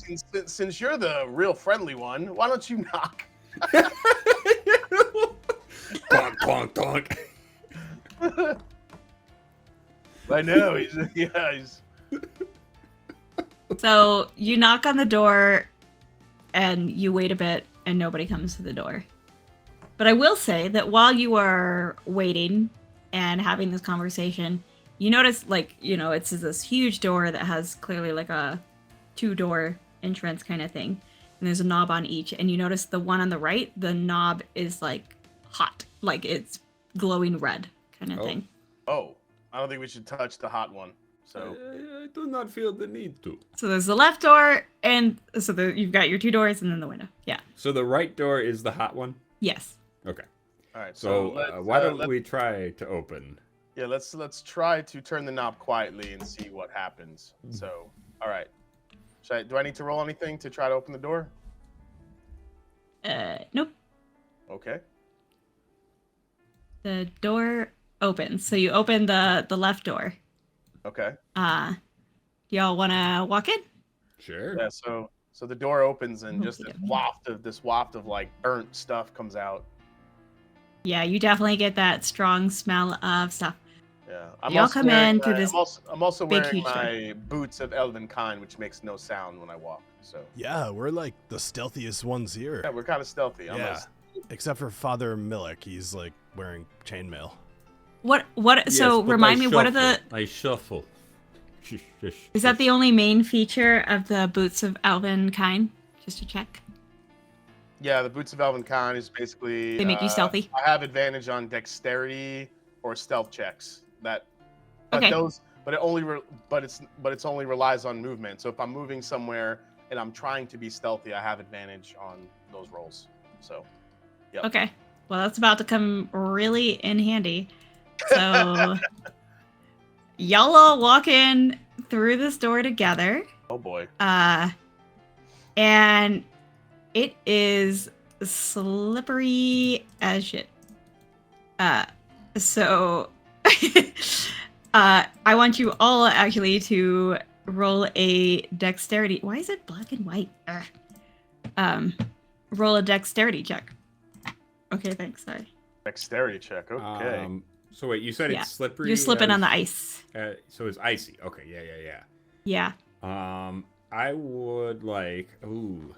[SPEAKER 3] since you're the real friendly one, why don't you knock?
[SPEAKER 4] Donk, donk, donk.
[SPEAKER 3] I know he's.
[SPEAKER 1] So you knock on the door and you wait a bit and nobody comes to the door. But I will say that while you are waiting and having this conversation, you notice, like, you know, it's this huge door that has clearly like a 2-door entrance kind of thing. And there's a knob on each. And you notice the one on the right, the knob is like hot, like it's glowing red kind of
[SPEAKER 4] Oh.
[SPEAKER 1] thing.
[SPEAKER 3] Oh, I don't think we should touch the hot one. So
[SPEAKER 4] I do not feel the need to.
[SPEAKER 1] So there's the left door, and so you've got your 2 doors and then the window. Yeah.
[SPEAKER 4] So the right door is the hot one?
[SPEAKER 1] Yes.
[SPEAKER 4] Okay.
[SPEAKER 3] all right.
[SPEAKER 4] So
[SPEAKER 3] let's,
[SPEAKER 4] why don't we try to open?
[SPEAKER 3] Yeah, let's try to turn the knob quietly and see what happens.
[SPEAKER 4] Mm-hmm.
[SPEAKER 3] So, all right. Do I need to roll anything to try to open the door?
[SPEAKER 1] Nope.
[SPEAKER 3] Okay.
[SPEAKER 1] The door opens. So you open the left door.
[SPEAKER 3] Okay.
[SPEAKER 1] Do y'all want to walk in?
[SPEAKER 4] Sure.
[SPEAKER 3] Yeah. So the door opens and just
[SPEAKER 1] Okay.
[SPEAKER 3] this waft of like burnt stuff comes out.
[SPEAKER 1] Yeah, you definitely get that strong smell of stuff.
[SPEAKER 3] Yeah.
[SPEAKER 1] Y'all come in through this
[SPEAKER 3] I'm also
[SPEAKER 1] big,
[SPEAKER 3] wearing
[SPEAKER 1] huge door.
[SPEAKER 3] my boots of elven kind, which makes no sound when I walk. So
[SPEAKER 2] Yeah, we're like the stealthiest ones here.
[SPEAKER 3] yeah, we're kind of stealthy.
[SPEAKER 2] Yeah. Except for Father Millec, he's like wearing chainmail.
[SPEAKER 1] What?
[SPEAKER 4] Yes,
[SPEAKER 1] So
[SPEAKER 4] but
[SPEAKER 1] remind me, what are the?
[SPEAKER 4] I shuffle.
[SPEAKER 1] Is that the only main feature of the boots of elven kind? Just to check.
[SPEAKER 3] Yeah, the boots of elven kind is basically
[SPEAKER 1] They make you stealthy.
[SPEAKER 3] I have advantage on dexterity or stealth checks. But
[SPEAKER 1] Okay.
[SPEAKER 3] it's only relies on movement. So if I'm moving somewhere and I'm trying to be stealthy, I have advantage on those rolls. So, yep.
[SPEAKER 1] Okay. Well, that's about to come really in handy. So, y'all all walk in through this door together.
[SPEAKER 3] Oh boy.
[SPEAKER 1] And it is slippery as shit. So I want you all actually to roll a dexterity. Why is it black and white? Roll a dexterity check. Okay, thanks. Sorry.
[SPEAKER 3] Dexterity check. Okay.
[SPEAKER 4] So wait, you said
[SPEAKER 1] Yeah.
[SPEAKER 4] it's slippery.
[SPEAKER 1] You're slipping on the ice.
[SPEAKER 4] So it's icy. Okay, yeah.
[SPEAKER 1] Yeah.
[SPEAKER 4] I would like. Ooh.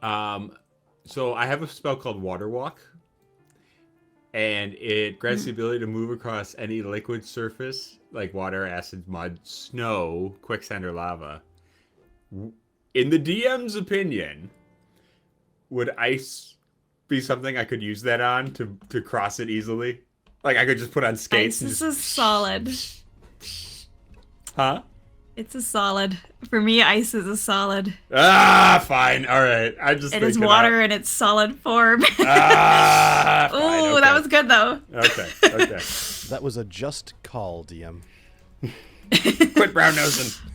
[SPEAKER 4] So I have a spell called Water Walk, and it grants the ability to move across any liquid surface like water, acid, mud, snow, quicksand, or lava. In the DM's opinion, would ice be something I could use that on to cross it easily? Like I could just put on skates.
[SPEAKER 1] Ice is a solid.
[SPEAKER 4] Huh?
[SPEAKER 1] It's a solid. For me, ice is a solid.
[SPEAKER 4] Ah, fine. All right.
[SPEAKER 1] It is water in its solid form.
[SPEAKER 4] Ah, fine,
[SPEAKER 1] Ooh,
[SPEAKER 4] okay.
[SPEAKER 1] that was good though.
[SPEAKER 4] Okay.
[SPEAKER 2] That was a just call, DM.
[SPEAKER 4] Quit brown nosing.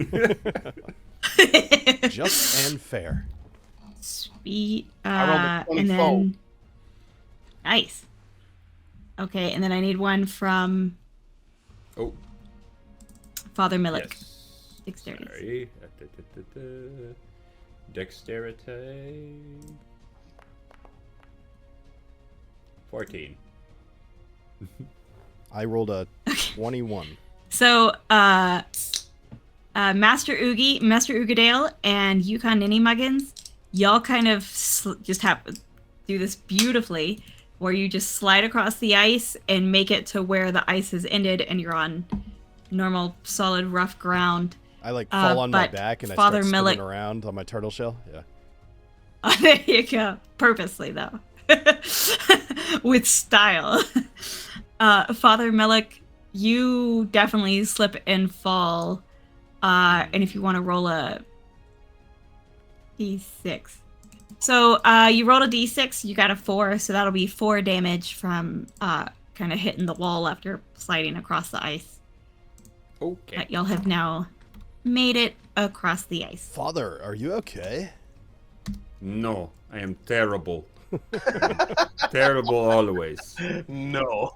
[SPEAKER 2] Just and fair.
[SPEAKER 1] Sweet.
[SPEAKER 3] I rolled a
[SPEAKER 1] And
[SPEAKER 3] 24.
[SPEAKER 1] then nice. Okay, and then I need one from
[SPEAKER 4] Oh,
[SPEAKER 1] Father Millec.
[SPEAKER 4] yes.
[SPEAKER 1] Dexterity.
[SPEAKER 4] Sorry. Dexterity. 14.
[SPEAKER 2] I rolled a 21.
[SPEAKER 1] So, Master Uigeadail, and Yukon NinnyMuggins, y'all kind of just have to do this beautifully, where you just slide across the ice and make it to where the ice has ended, and you're on normal, solid, rough ground.
[SPEAKER 2] I like fall on my
[SPEAKER 1] but
[SPEAKER 2] back and
[SPEAKER 1] Father
[SPEAKER 2] I start spinning
[SPEAKER 1] Millec-
[SPEAKER 2] around on my turtle shell. Yeah.
[SPEAKER 1] Oh, there you go. Purposely, though. With style. Father Millec, you definitely slip and fall. And if you want to roll a d6. So you rolled a d6, you got a 4, so that'll be 4 damage from kind of hitting the wall after sliding across the ice.
[SPEAKER 4] Okay.
[SPEAKER 1] But y'all have now made it across the ice.
[SPEAKER 2] Father, are you okay?
[SPEAKER 4] No, I am terrible. Terrible always.
[SPEAKER 3] No.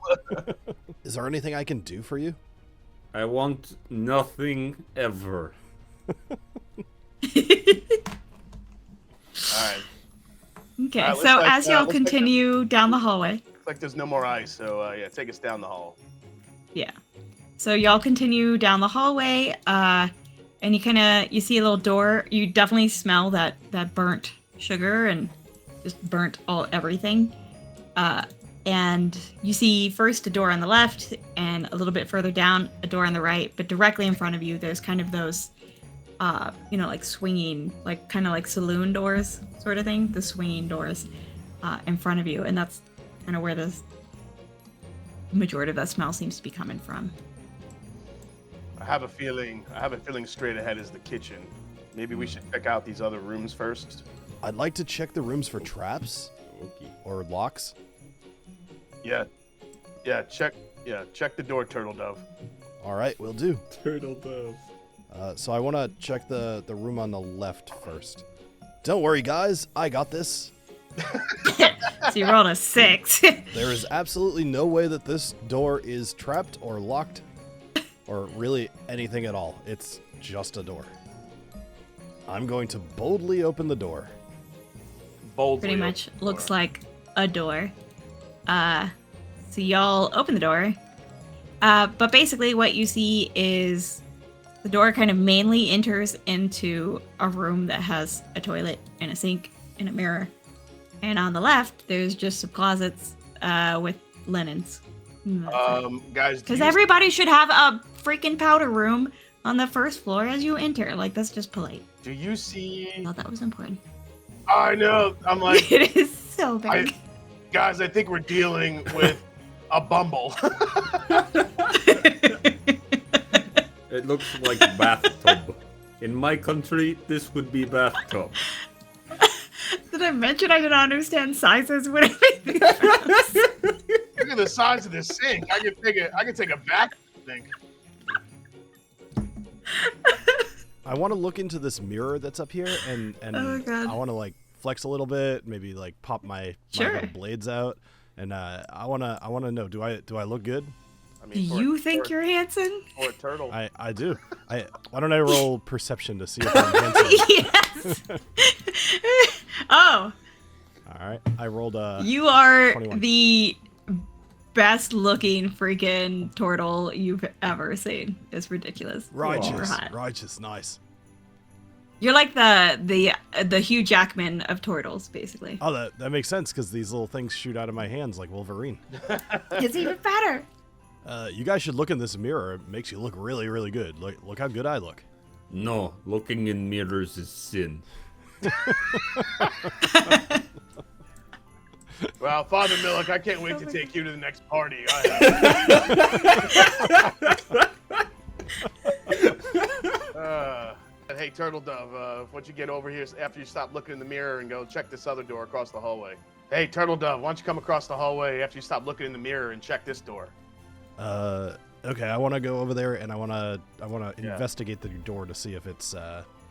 [SPEAKER 2] Is there anything I can do for you?
[SPEAKER 4] I want nothing ever.
[SPEAKER 3] All right.
[SPEAKER 1] Okay,
[SPEAKER 3] Alright,
[SPEAKER 1] so
[SPEAKER 3] looks like,
[SPEAKER 1] as y'all
[SPEAKER 3] looks like
[SPEAKER 1] continue down the hallway.
[SPEAKER 3] Looks like there's no more ice, so yeah, take us down the hall.
[SPEAKER 1] Yeah. So y'all continue down the hallway, and you see a little door. You definitely smell that burnt sugar and just burnt everything. And you see first a door on the left, and a little bit further down a door on the right. But directly in front of you, there's kind of those, like swinging, like kind of like saloon doors, sort of thing. The swinging doors in front of you, and that's kind of where the majority of that smell seems to be coming from.
[SPEAKER 3] I have a feeling straight ahead is the kitchen. Maybe we should check out these other rooms first.
[SPEAKER 2] I'd like to check the rooms for traps
[SPEAKER 4] Okay.
[SPEAKER 2] or locks.
[SPEAKER 3] Yeah, check the door, Turtle Dove.
[SPEAKER 2] All right, we'll do.
[SPEAKER 4] Turtle dove.
[SPEAKER 2] So I want to check the room on the left first. Don't worry, guys. I got this.
[SPEAKER 1] So you rolled a 6.
[SPEAKER 2] There is absolutely no way that this door is trapped or locked. or really anything at all. It's just a door. I'm going to boldly open the door.
[SPEAKER 3] Boldly.
[SPEAKER 1] Pretty
[SPEAKER 3] open
[SPEAKER 1] much
[SPEAKER 3] the door.
[SPEAKER 1] looks like a door. So y'all open the door. But basically what you see is the door kind of mainly enters into a room that has a toilet and a sink and a mirror. And on the left, there's just some closets with linens.
[SPEAKER 3] Guys,
[SPEAKER 1] Because everybody should have a freaking powder room on the first floor as you enter. Like, that's just polite.
[SPEAKER 3] do you see?
[SPEAKER 1] I thought that was important.
[SPEAKER 3] I know. I'm like,
[SPEAKER 1] It is so big.
[SPEAKER 3] guys, I think we're dealing with a bumble.
[SPEAKER 4] It looks like a bathtub. In my country, this would be bathtub.
[SPEAKER 1] Did I mention I didn't understand sizes when I made these jokes?
[SPEAKER 3] Look at the size of this sink. I could take a bath. I think.
[SPEAKER 2] I want to look into this mirror that's up here, and
[SPEAKER 1] Oh, God.
[SPEAKER 2] I want to like flex a little bit, maybe like pop my
[SPEAKER 1] Sure.
[SPEAKER 2] little blades out, and I wanna know, do I look good?
[SPEAKER 3] I
[SPEAKER 1] Do
[SPEAKER 3] mean, for
[SPEAKER 1] you
[SPEAKER 3] a-
[SPEAKER 1] think
[SPEAKER 3] for-
[SPEAKER 1] you're handsome?
[SPEAKER 3] for a turtle?
[SPEAKER 2] I do. Why don't I roll perception to see if I'm handsome?
[SPEAKER 1] Yes. Oh,
[SPEAKER 2] All right, I rolled a.
[SPEAKER 1] you are
[SPEAKER 2] 21.
[SPEAKER 1] the best looking freaking turtle you've ever seen. It's ridiculous. Super
[SPEAKER 2] Righteous,
[SPEAKER 1] hot.
[SPEAKER 2] righteous, nice.
[SPEAKER 1] You're like the Hugh Jackman of turtles, basically.
[SPEAKER 2] Oh, that makes sense because these little things shoot out of my hands like Wolverine.
[SPEAKER 1] It's even better.
[SPEAKER 2] You guys should look in this mirror. It makes you look really, really good. Look how good I look.
[SPEAKER 4] No, looking in mirrors is sin.
[SPEAKER 3] Well, Father Millec, I can't wait to take you to the next party. Hey, Turtle Dove, once you get over here, after you stop looking in the mirror and go check this other door across the hallway. Hey, Turtle Dove, why don't you come across the hallway after you stop looking in the mirror and check this door?
[SPEAKER 2] Okay, I want to go over there and I want to
[SPEAKER 3] Yeah.
[SPEAKER 2] investigate the door to see if it's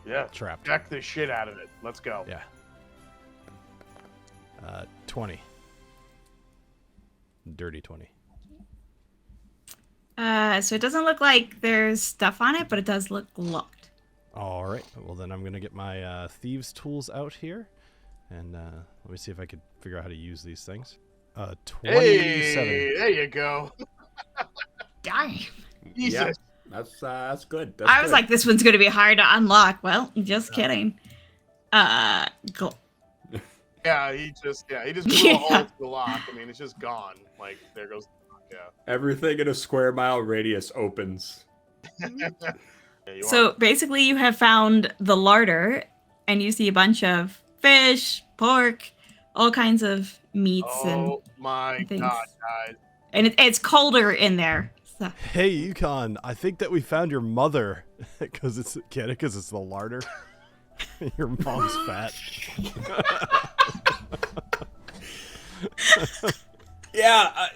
[SPEAKER 3] Yeah,
[SPEAKER 2] trapped.
[SPEAKER 3] check the shit out of it. Let's go.
[SPEAKER 2] Yeah. 20. Dirty 20.
[SPEAKER 1] So it doesn't look like there's stuff on it, but it does look locked.
[SPEAKER 2] All right. Well, then I'm going to get my thieves' tools out here. And let me see if I could figure out how to use these things. 27.
[SPEAKER 3] Hey, there you go.
[SPEAKER 1] Dang.
[SPEAKER 3] Jesus.
[SPEAKER 4] That's good.
[SPEAKER 1] I was like, this one's going to be hard to unlock. Well, just kidding. Go.
[SPEAKER 3] Yeah, he just blew a hole into the lock. I mean, it's just gone. Like, there goes the lock, yeah.
[SPEAKER 4] everything in a square mile radius opens.
[SPEAKER 3] Yeah, you
[SPEAKER 1] So
[SPEAKER 3] are.
[SPEAKER 1] basically, you have found the larder, and you see a bunch of fish, pork, all kinds of meats,
[SPEAKER 3] Oh my
[SPEAKER 1] things.
[SPEAKER 3] god, guys.
[SPEAKER 1] and it's colder in there. So.
[SPEAKER 2] Hey, Yukon, I think that we found your mother. Because it's the larder. Your mom's fat.
[SPEAKER 4] Yeah.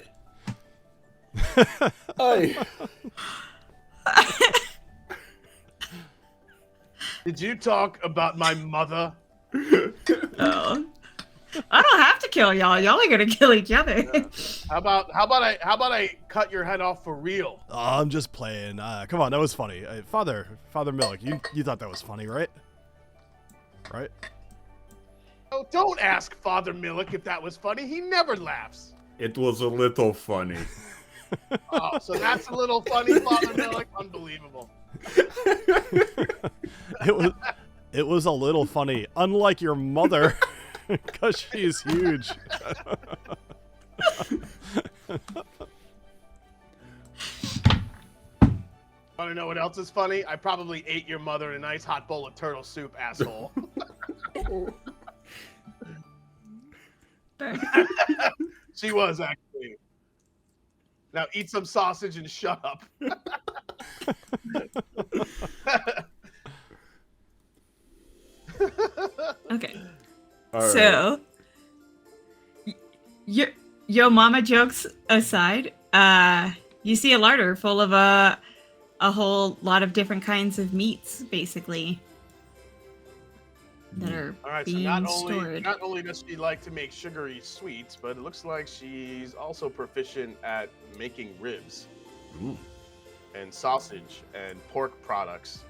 [SPEAKER 3] Did you talk about my mother?
[SPEAKER 1] Oh. I don't have to kill y'all. Y'all are gonna kill each other.
[SPEAKER 3] How about I cut your head off for real?
[SPEAKER 2] Oh, I'm just playing. Come on, that was funny. Father Millec, you thought that was funny, right? Right?
[SPEAKER 3] Oh, don't ask Father Millec if that was funny. He never laughs.
[SPEAKER 4] It was a little funny.
[SPEAKER 3] Oh, so that's a little funny, Father Millec. Unbelievable.
[SPEAKER 2] It was a little funny, unlike your mother, because she's huge.
[SPEAKER 3] Want to know what else is funny? I probably ate your mother in a nice hot bowl of turtle soup, asshole. She was actually. Now eat some sausage and shut up.
[SPEAKER 1] Okay.
[SPEAKER 4] All right.
[SPEAKER 1] So, your mama jokes aside, you see a larder full of a whole lot of different kinds of meats, basically, that are
[SPEAKER 3] All right, so
[SPEAKER 1] being stored.
[SPEAKER 3] not only does she like to make sugary sweets, but it looks like she's also proficient at making ribs.
[SPEAKER 4] Ooh.
[SPEAKER 3] and sausage and pork products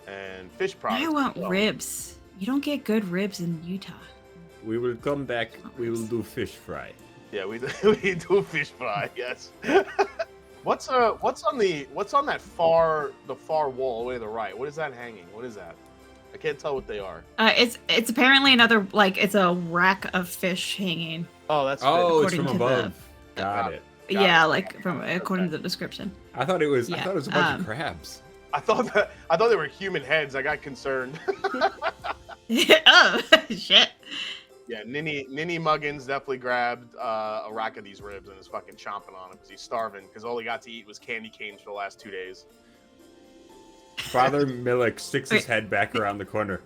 [SPEAKER 3] and fish products.
[SPEAKER 1] I want
[SPEAKER 3] as well.
[SPEAKER 1] ribs. You don't get good ribs in Utah.
[SPEAKER 4] We will come back. We will do fish fry.
[SPEAKER 3] Yeah, we do fish fry. Yes. What's on that far wall away to the right? What is that hanging? What is that? I can't tell what they are.
[SPEAKER 1] It's apparently another, like, it's a rack of fish hanging.
[SPEAKER 3] Oh, that's
[SPEAKER 4] Oh, it's
[SPEAKER 1] According
[SPEAKER 4] from
[SPEAKER 1] to
[SPEAKER 4] above. Got it.
[SPEAKER 1] Yeah,
[SPEAKER 3] it.
[SPEAKER 1] like from according to the description.
[SPEAKER 4] I thought it was. I
[SPEAKER 1] Yeah,
[SPEAKER 4] thought it was a bunch of crabs.
[SPEAKER 3] I thought they were human heads. I got concerned.
[SPEAKER 1] Oh shit!
[SPEAKER 3] Yeah, NinnyMuggins definitely grabbed a rack of these ribs and is fucking chomping on them because he's starving because all he got to eat was candy canes for the last 2 days.
[SPEAKER 4] Father Millec sticks his head back around the corner.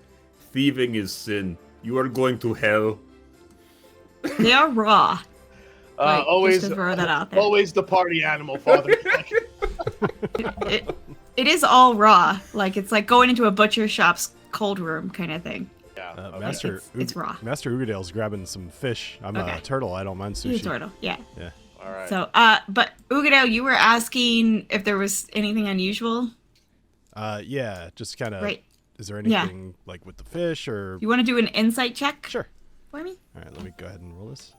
[SPEAKER 4] Thieving is sin. You are going to hell.
[SPEAKER 1] They are raw. Like,
[SPEAKER 3] Always
[SPEAKER 1] just to throw that out there.
[SPEAKER 3] Always the party animal, Father.
[SPEAKER 1] It is all raw. Like, it's like going into a butcher shop's cold room kind of thing.
[SPEAKER 3] Yeah, okay.
[SPEAKER 2] Master,
[SPEAKER 1] It's raw.
[SPEAKER 2] Master Uigeadail's grabbing some fish. I'm
[SPEAKER 1] Okay.
[SPEAKER 2] a turtle. I don't mind sushi.
[SPEAKER 1] He's turtle. Yeah.
[SPEAKER 2] Yeah.
[SPEAKER 3] All right.
[SPEAKER 1] So, but Uigeadail, you were asking if there was anything unusual.
[SPEAKER 2] Yeah, just kind of.
[SPEAKER 1] Right.
[SPEAKER 2] Is there anything like with the fish or?
[SPEAKER 1] You want to do an insight check
[SPEAKER 2] Sure.
[SPEAKER 1] for me?
[SPEAKER 2] All right, let me go ahead and roll this.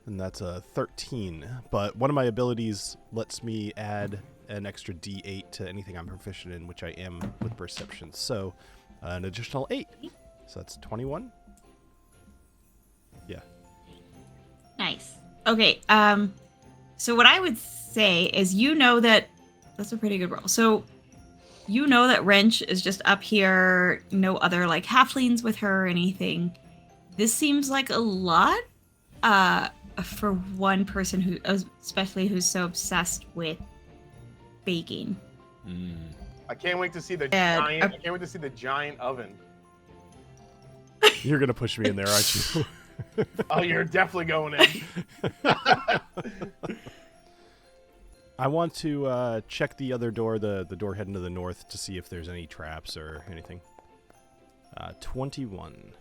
[SPEAKER 2] And that's a 13. But one of my abilities lets me add an extra D8 to anything I'm proficient in, which I am with perception. So an additional 8. So that's 21. Yeah.
[SPEAKER 1] Nice. Okay. So what I would say is, that's a pretty good roll. So you know that Rinch is just up here, no other like halflings with her or anything. This seems like a lot for one person who, especially who's so obsessed with baking.
[SPEAKER 3] I can't wait to see the
[SPEAKER 1] And-
[SPEAKER 3] giant. I can't wait to see the giant oven.
[SPEAKER 2] You're going to push me in there, aren't you?
[SPEAKER 3] Oh, you're definitely going in.
[SPEAKER 2] I want to check the other door, the door heading to the north, to see if there's any traps or anything. 21.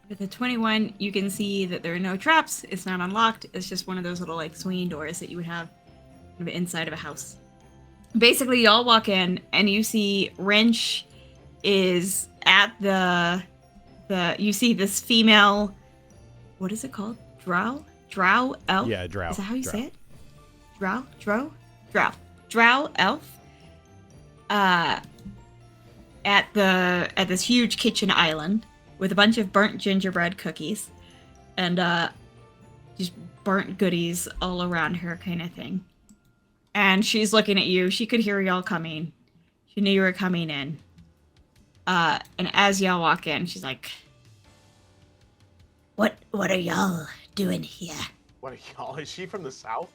[SPEAKER 1] With the 21, you can see that there are no traps. It's not unlocked. It's just one of those little like swinging doors that you would have inside of a house. Basically, y'all walk in and you see Rinch is at you see this female, what is it called? Drow elf?
[SPEAKER 2] Yeah, drow.
[SPEAKER 1] Is that how you
[SPEAKER 2] drow.
[SPEAKER 1] say it? Drow elf. At this huge kitchen island with a bunch of burnt gingerbread cookies and just burnt goodies all around her kind of thing. And she's looking at you. She could hear y'all coming. She knew you were coming in. And as y'all walk in, she's like, What are y'all doing here?
[SPEAKER 3] What are y'all? Is she from the south?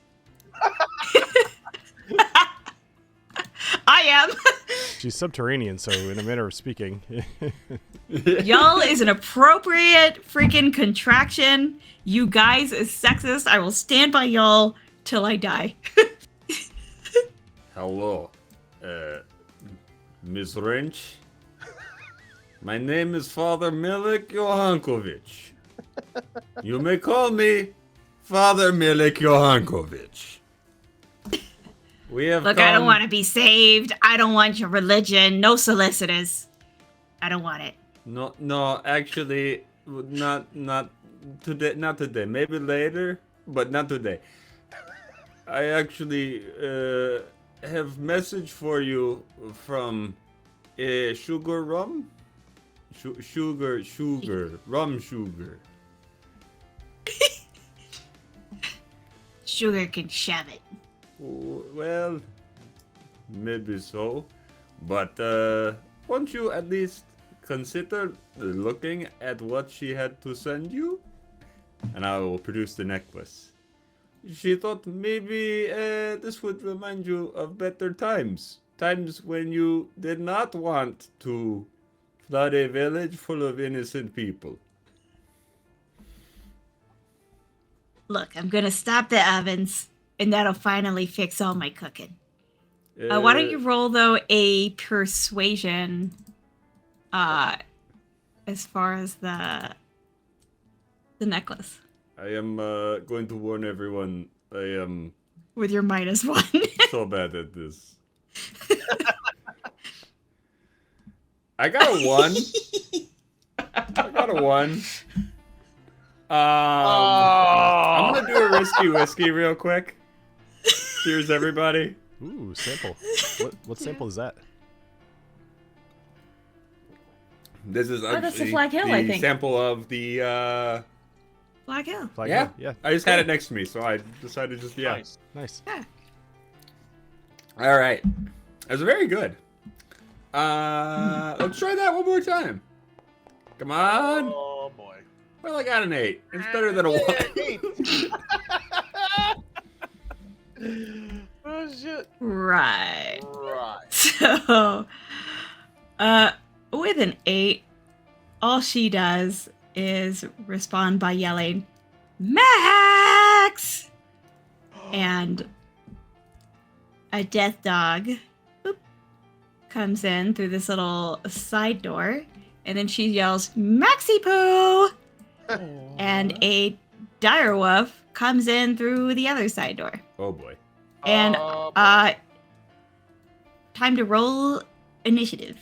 [SPEAKER 1] I am.
[SPEAKER 2] She's subterranean, so in a manner of speaking.
[SPEAKER 1] Y'all is an appropriate freaking contraction. You guys is sexist. I will stand by y'all till I die.
[SPEAKER 4] Hello, Miss Rinch. My name is Father Millec Johankovich. You may call me Father Millec Johankovich. We have
[SPEAKER 1] Look,
[SPEAKER 4] come...
[SPEAKER 1] I don't want to be saved. I don't want your religion. No solicitors. I don't want it.
[SPEAKER 4] No, actually, not today. Not today. Maybe later, but not today. I actually have message for you from sugar rum. Sugar, rum sugar.
[SPEAKER 1] Sugar can shove it.
[SPEAKER 4] Well, maybe so, but won't you at least consider looking at what she had to send you? And I will produce the necklace. She thought maybe this would remind you of better times. Times when you did not want to flood a village full of innocent people.
[SPEAKER 1] Look, I'm gonna stop the ovens, and that'll finally fix all my cooking. Why don't you roll, though, a persuasion, as far as the necklace?
[SPEAKER 4] I am going to warn everyone, I am
[SPEAKER 1] with your -1.
[SPEAKER 4] So bad at this. I got a 1. I got a 1. I'm gonna do a risky whiskey real quick. Cheers, everybody.
[SPEAKER 2] Ooh, sample. What sample is that?
[SPEAKER 4] This is
[SPEAKER 1] that's the
[SPEAKER 4] actually
[SPEAKER 1] Flag Hill,
[SPEAKER 4] the
[SPEAKER 1] I think.
[SPEAKER 4] sample of the.
[SPEAKER 1] Flag Hill.
[SPEAKER 2] Flag
[SPEAKER 4] Yeah,
[SPEAKER 2] Hill? Yeah.
[SPEAKER 4] I just had it next to me, so I decided just
[SPEAKER 3] Nice.
[SPEAKER 2] Nice.
[SPEAKER 1] Yeah.
[SPEAKER 4] All right, it was very good. Let's try that one more time. Come on.
[SPEAKER 3] Oh boy.
[SPEAKER 4] Well, I got an 8. It's better than a 1.
[SPEAKER 3] Oh shit.
[SPEAKER 1] Right.
[SPEAKER 3] Right.
[SPEAKER 1] So, with an 8, all she does is respond by yelling, Max! And a death dog boop, comes in through this little side door, and then she yells, Maxi Poo! And a dire wolf comes in through the other side door.
[SPEAKER 4] Oh boy.
[SPEAKER 1] And
[SPEAKER 3] boy.
[SPEAKER 1] time to roll initiative.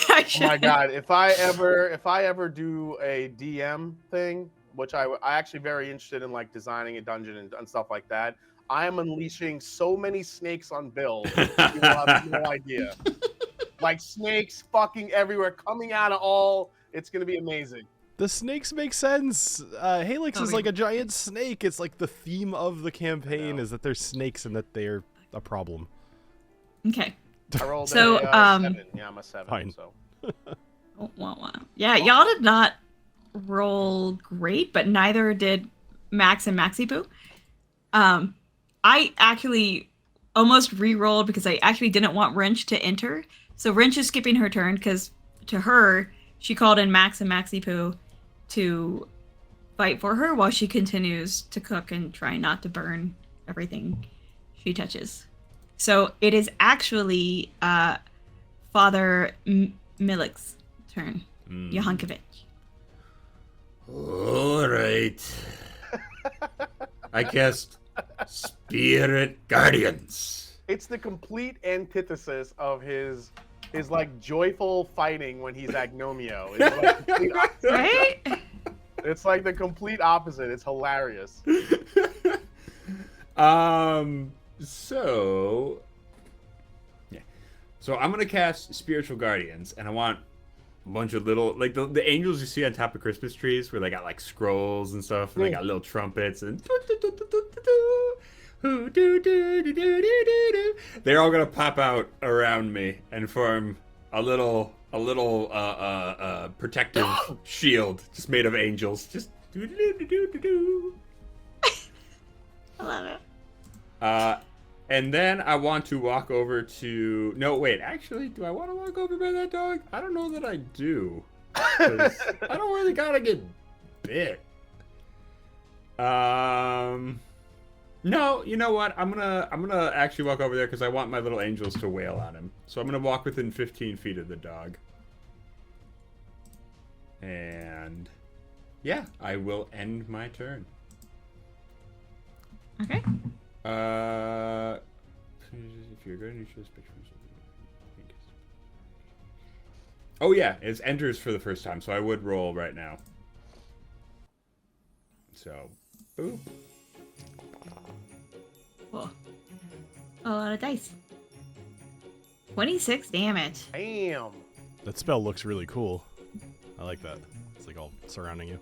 [SPEAKER 3] Oh my god! If I ever do a DM thing, which I actually very interested in, like designing a dungeon and stuff like that, I am unleashing so many snakes on Bill. You will have no idea. Like snakes fucking everywhere, coming out of all. It's gonna be amazing.
[SPEAKER 2] The snakes make sense. Halix is
[SPEAKER 1] Okay.
[SPEAKER 2] like a giant snake. It's like the theme of the campaign
[SPEAKER 3] know.
[SPEAKER 2] is that there's snakes and that they're a problem.
[SPEAKER 1] Okay.
[SPEAKER 3] I rolled
[SPEAKER 1] So,
[SPEAKER 3] a 7. Yeah, I'm a 7.
[SPEAKER 2] Fine.
[SPEAKER 3] So
[SPEAKER 1] Oh, wow. Yeah, y'all did not roll great, but neither did Max and Maxi Poo. I actually almost re-rolled because I actually didn't want Rinch to enter. So Rinch is skipping her turn because to her, she called in Max and Maxi Poo to fight for her while she continues to cook and try not to burn everything she touches. So it is actually Father Millec's turn. Johankovich.
[SPEAKER 4] All right. I cast Spirit Guardians.
[SPEAKER 3] it's the complete antithesis of his like joyful fighting when he's Agnomeio. It's like, complete opposite.
[SPEAKER 1] Right?
[SPEAKER 3] It's like the complete opposite. It's hilarious.
[SPEAKER 4] So yeah. So I'm gonna cast Spiritual Guardians, and I want a bunch of little, like the angels you see on top of Christmas trees, where they got like scrolls and stuff, and they got little trumpets and they're all gonna pop out around me and form a little protective shield just made of angels. Just
[SPEAKER 1] I love it.
[SPEAKER 4] and then I want to walk over to... No, wait, actually, do I want to walk over by that dog? I don't know that I do. 'Cause I don't really gotta get bit. No, you know what? I'm gonna actually walk over there because I want my little angels to wail on him. So I'm gonna walk within 15 feet of the dog. And yeah, I will end my turn.
[SPEAKER 1] Okay.
[SPEAKER 4] If you're going to choose pictures. Oh yeah, it enters for the first time, so I would roll right now. So, boop.
[SPEAKER 1] Cool. A lot of dice. 26 damage.
[SPEAKER 3] Damn.
[SPEAKER 2] That spell looks really cool. I like that. It's like all surrounding you.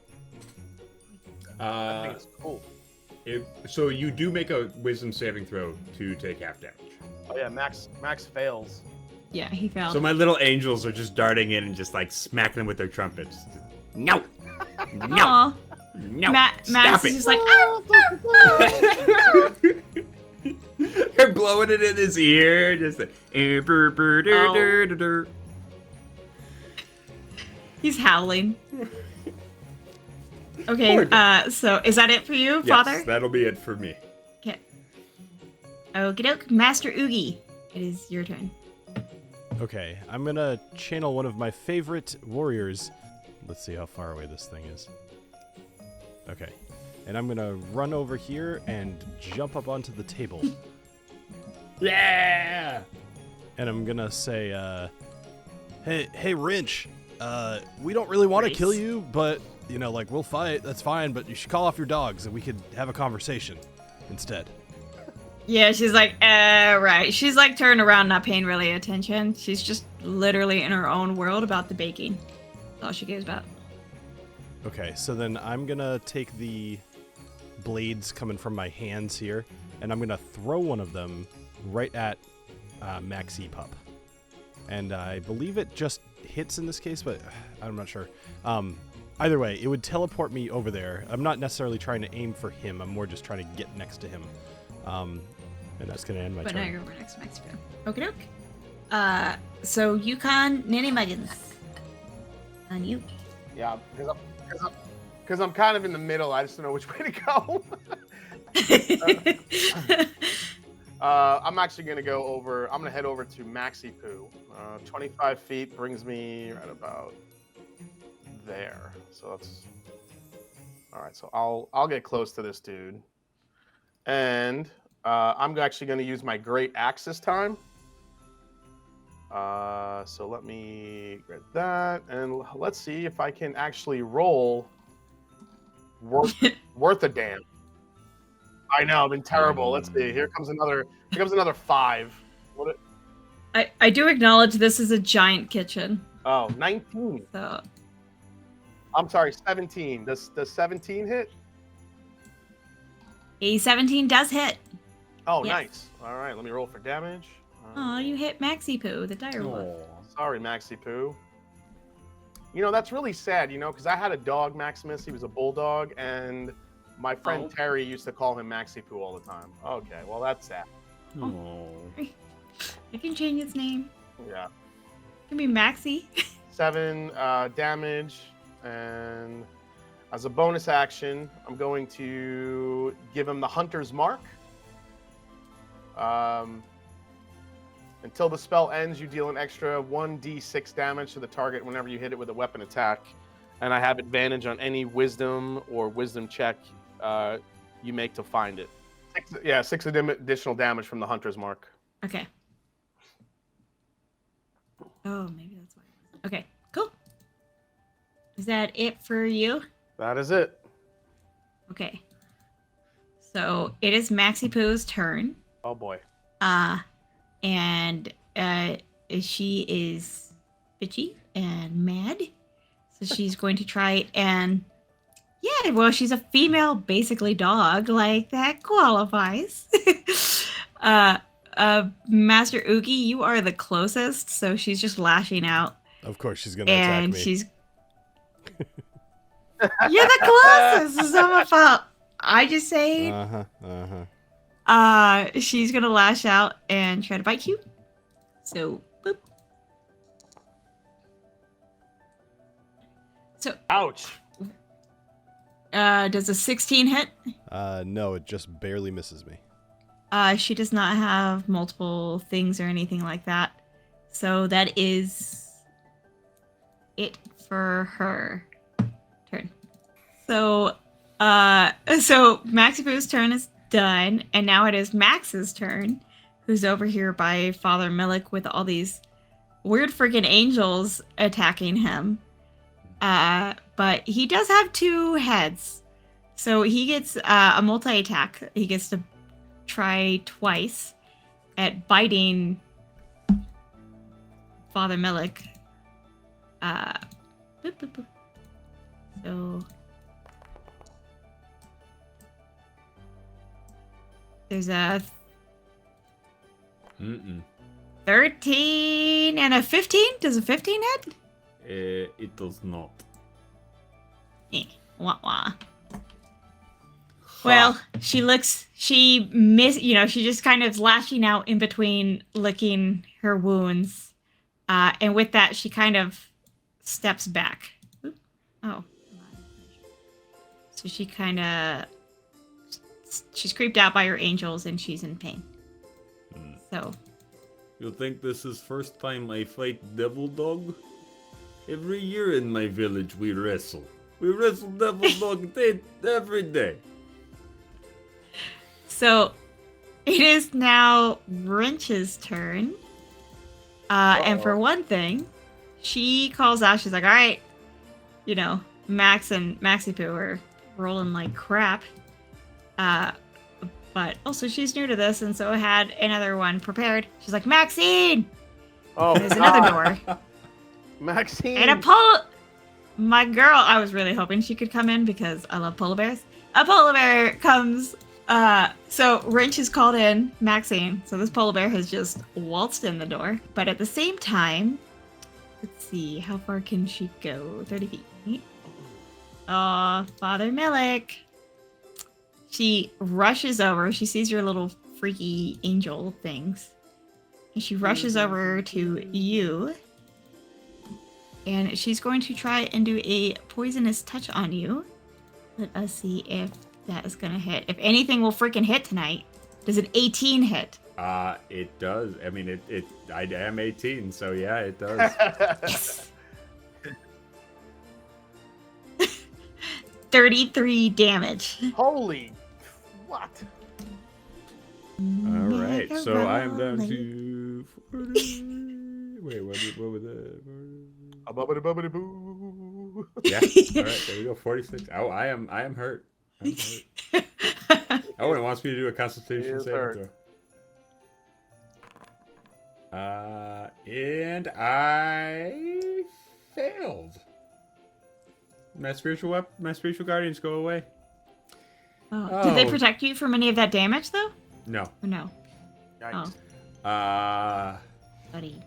[SPEAKER 3] I think it's cool.
[SPEAKER 4] So you do make a wisdom saving throw to take half damage.
[SPEAKER 3] Oh yeah, Max fails.
[SPEAKER 1] Yeah, he fell.
[SPEAKER 4] So my little angels are just darting in and just like smacking them with their trumpets. No, no,
[SPEAKER 1] Aw.
[SPEAKER 4] no!
[SPEAKER 1] Max
[SPEAKER 4] Stop
[SPEAKER 1] is
[SPEAKER 4] it!
[SPEAKER 1] just like, ah!
[SPEAKER 4] They're blowing it in his ear, just like.
[SPEAKER 1] He's howling. Okay, so is that it for you, Father?
[SPEAKER 4] Yes, that'll be it for me.
[SPEAKER 1] Okay. Okie doke. Master Oogie, it is your turn.
[SPEAKER 2] Okay, I'm gonna channel one of my favorite warriors. Let's see how far away this thing is. Okay. and I'm gonna run over here and jump up onto the table.
[SPEAKER 4] Yeah!
[SPEAKER 2] And I'm gonna say, hey, Rinch, we don't really want to kill you, but, we'll fight, that's fine, but you should call off your dogs and we could have a conversation instead.
[SPEAKER 1] Yeah, she's like, right. She's like turned around, not paying really attention. She's just literally in her own world about the baking. That's all she cares about.
[SPEAKER 2] Okay, so then I'm gonna take the blades coming from my hands here, and I'm gonna throw one of them right at Maxi Pup. And I believe it just hits in this case, but I'm not sure. Either way, it would teleport me over there. I'm not necessarily trying to aim for him. I'm more just trying to get next to him. And that's going to end my turn.
[SPEAKER 1] But now you're over next to Mexico. Okie doke. So Yukon NinnyMuggins. On you.
[SPEAKER 3] Yeah, because I'm kind of in the middle. I just don't know which way to go. I'm actually going to go over. I'm going to head over to Maxi Poo. 25 feet brings me right about there. So that's all right. So I'll get close to this dude, and I'm actually going to use my great axe this time. So let me get that, and let's see if I can actually roll worth a damn. I know, I've been terrible. Let's see. Here comes another 5.
[SPEAKER 1] I do acknowledge this is a giant kitchen.
[SPEAKER 3] Oh, 19.
[SPEAKER 1] So
[SPEAKER 3] I'm sorry, 17. Does 17 hit?
[SPEAKER 1] a 17 does hit.
[SPEAKER 3] Oh,
[SPEAKER 1] Yes.
[SPEAKER 3] nice. All right, let me roll for damage.
[SPEAKER 1] Oh, you hit Maxi Poo, the dire wolf.
[SPEAKER 3] Sorry, Maxi Poo. That's really sad, because I had a dog, Maximus. He was a bulldog, and my friend Terry used to call him Maxi Poo all the time. Okay, well, that's sad.
[SPEAKER 4] Oh.
[SPEAKER 1] I can change its name.
[SPEAKER 3] Yeah.
[SPEAKER 1] It can be Maxi.
[SPEAKER 3] 7 damage, and as a bonus action, I'm going to give him the Hunter's Mark. Until the spell ends, you deal an extra 1d6 damage to the target whenever you hit it with a weapon attack. And I have advantage on any wisdom or wisdom check you make to find it. 6 additional damage from the Hunter's Mark.
[SPEAKER 1] Okay. Oh, maybe that's why. Okay, cool. Is that it for you?
[SPEAKER 3] That is it.
[SPEAKER 1] Okay. So it is Maxi Poo's turn.
[SPEAKER 3] Oh boy.
[SPEAKER 1] And she is bitchy and mad. So she's going to try and she's a female basically dog, like that qualifies. Master Oogie, you are the closest, so she's just lashing out.
[SPEAKER 2] Of course she's gonna attack
[SPEAKER 1] And
[SPEAKER 2] me.
[SPEAKER 1] she's You're the closest, it's not my fault. I just say she's gonna lash out and try to bite you. So, boop. So,
[SPEAKER 3] ouch.
[SPEAKER 1] Does a 16 hit?
[SPEAKER 2] No, it just barely misses me.
[SPEAKER 1] She does not have multiple things or anything like that. So that is it for her turn. So, Maxi Poo's turn is done, and now it is Max's turn, who's over here by Father Millec with all these weird freaking angels attacking him. But he does have 2 heads, so he gets a multi-attack. He gets to try twice at biting Father Millec. Boop, boop, boop. So there's a 13 and a 15. Does a 15 hit?
[SPEAKER 4] It does not.
[SPEAKER 1] Wah wah. Well, she just kind of lashing out in between licking her wounds. And with that, she kind of steps back. Oop. Oh. So she's creeped out by her angels and she's in pain. So.
[SPEAKER 4] You think this is first time I fight devil dog? Every year in my village we wrestle. We wrestle devil dog every day.
[SPEAKER 1] So it is now Rinch's turn. And for one thing, she calls out, she's like, all right, you know, Max and Maxie Poo are rolling like crap. But also she's new to this, and so had another one prepared. She's like, Maxine!
[SPEAKER 3] Oh,
[SPEAKER 1] There's another door.
[SPEAKER 3] Maxine.
[SPEAKER 1] And my girl, I was really hoping she could come in because I love polar bears. A polar bear comes, so Rinch has called in Maxine. So this polar bear has just waltzed in the door. But at the same time, let's see, how far can she go? 30 feet. Oh, Father Millec. She rushes over. She sees your little freaky angel things. And she rushes over to you. And she's going to try and do a poisonous touch on you. Let us see if that is going to hit. If anything will freaking hit tonight. Does an 18 hit?
[SPEAKER 4] It does. I mean, I am 18, so yeah, it does.
[SPEAKER 1] Yes. 33 damage.
[SPEAKER 3] Holy, what?
[SPEAKER 4] All right, so I am down to 40. Wait, what was that?
[SPEAKER 3] Bubbity boo.
[SPEAKER 4] Yeah. All right, there we go. 46. Oh, I am hurt. I'm hurt. Oh, it wants me to do a Constitution
[SPEAKER 3] Is
[SPEAKER 4] saving
[SPEAKER 3] hurt.
[SPEAKER 4] throw. And I failed. My spiritual guardians go away.
[SPEAKER 1] Oh. Did they protect you from any of that damage, though?
[SPEAKER 4] No.
[SPEAKER 1] Or no?
[SPEAKER 3] Yikes.
[SPEAKER 1] Buddy.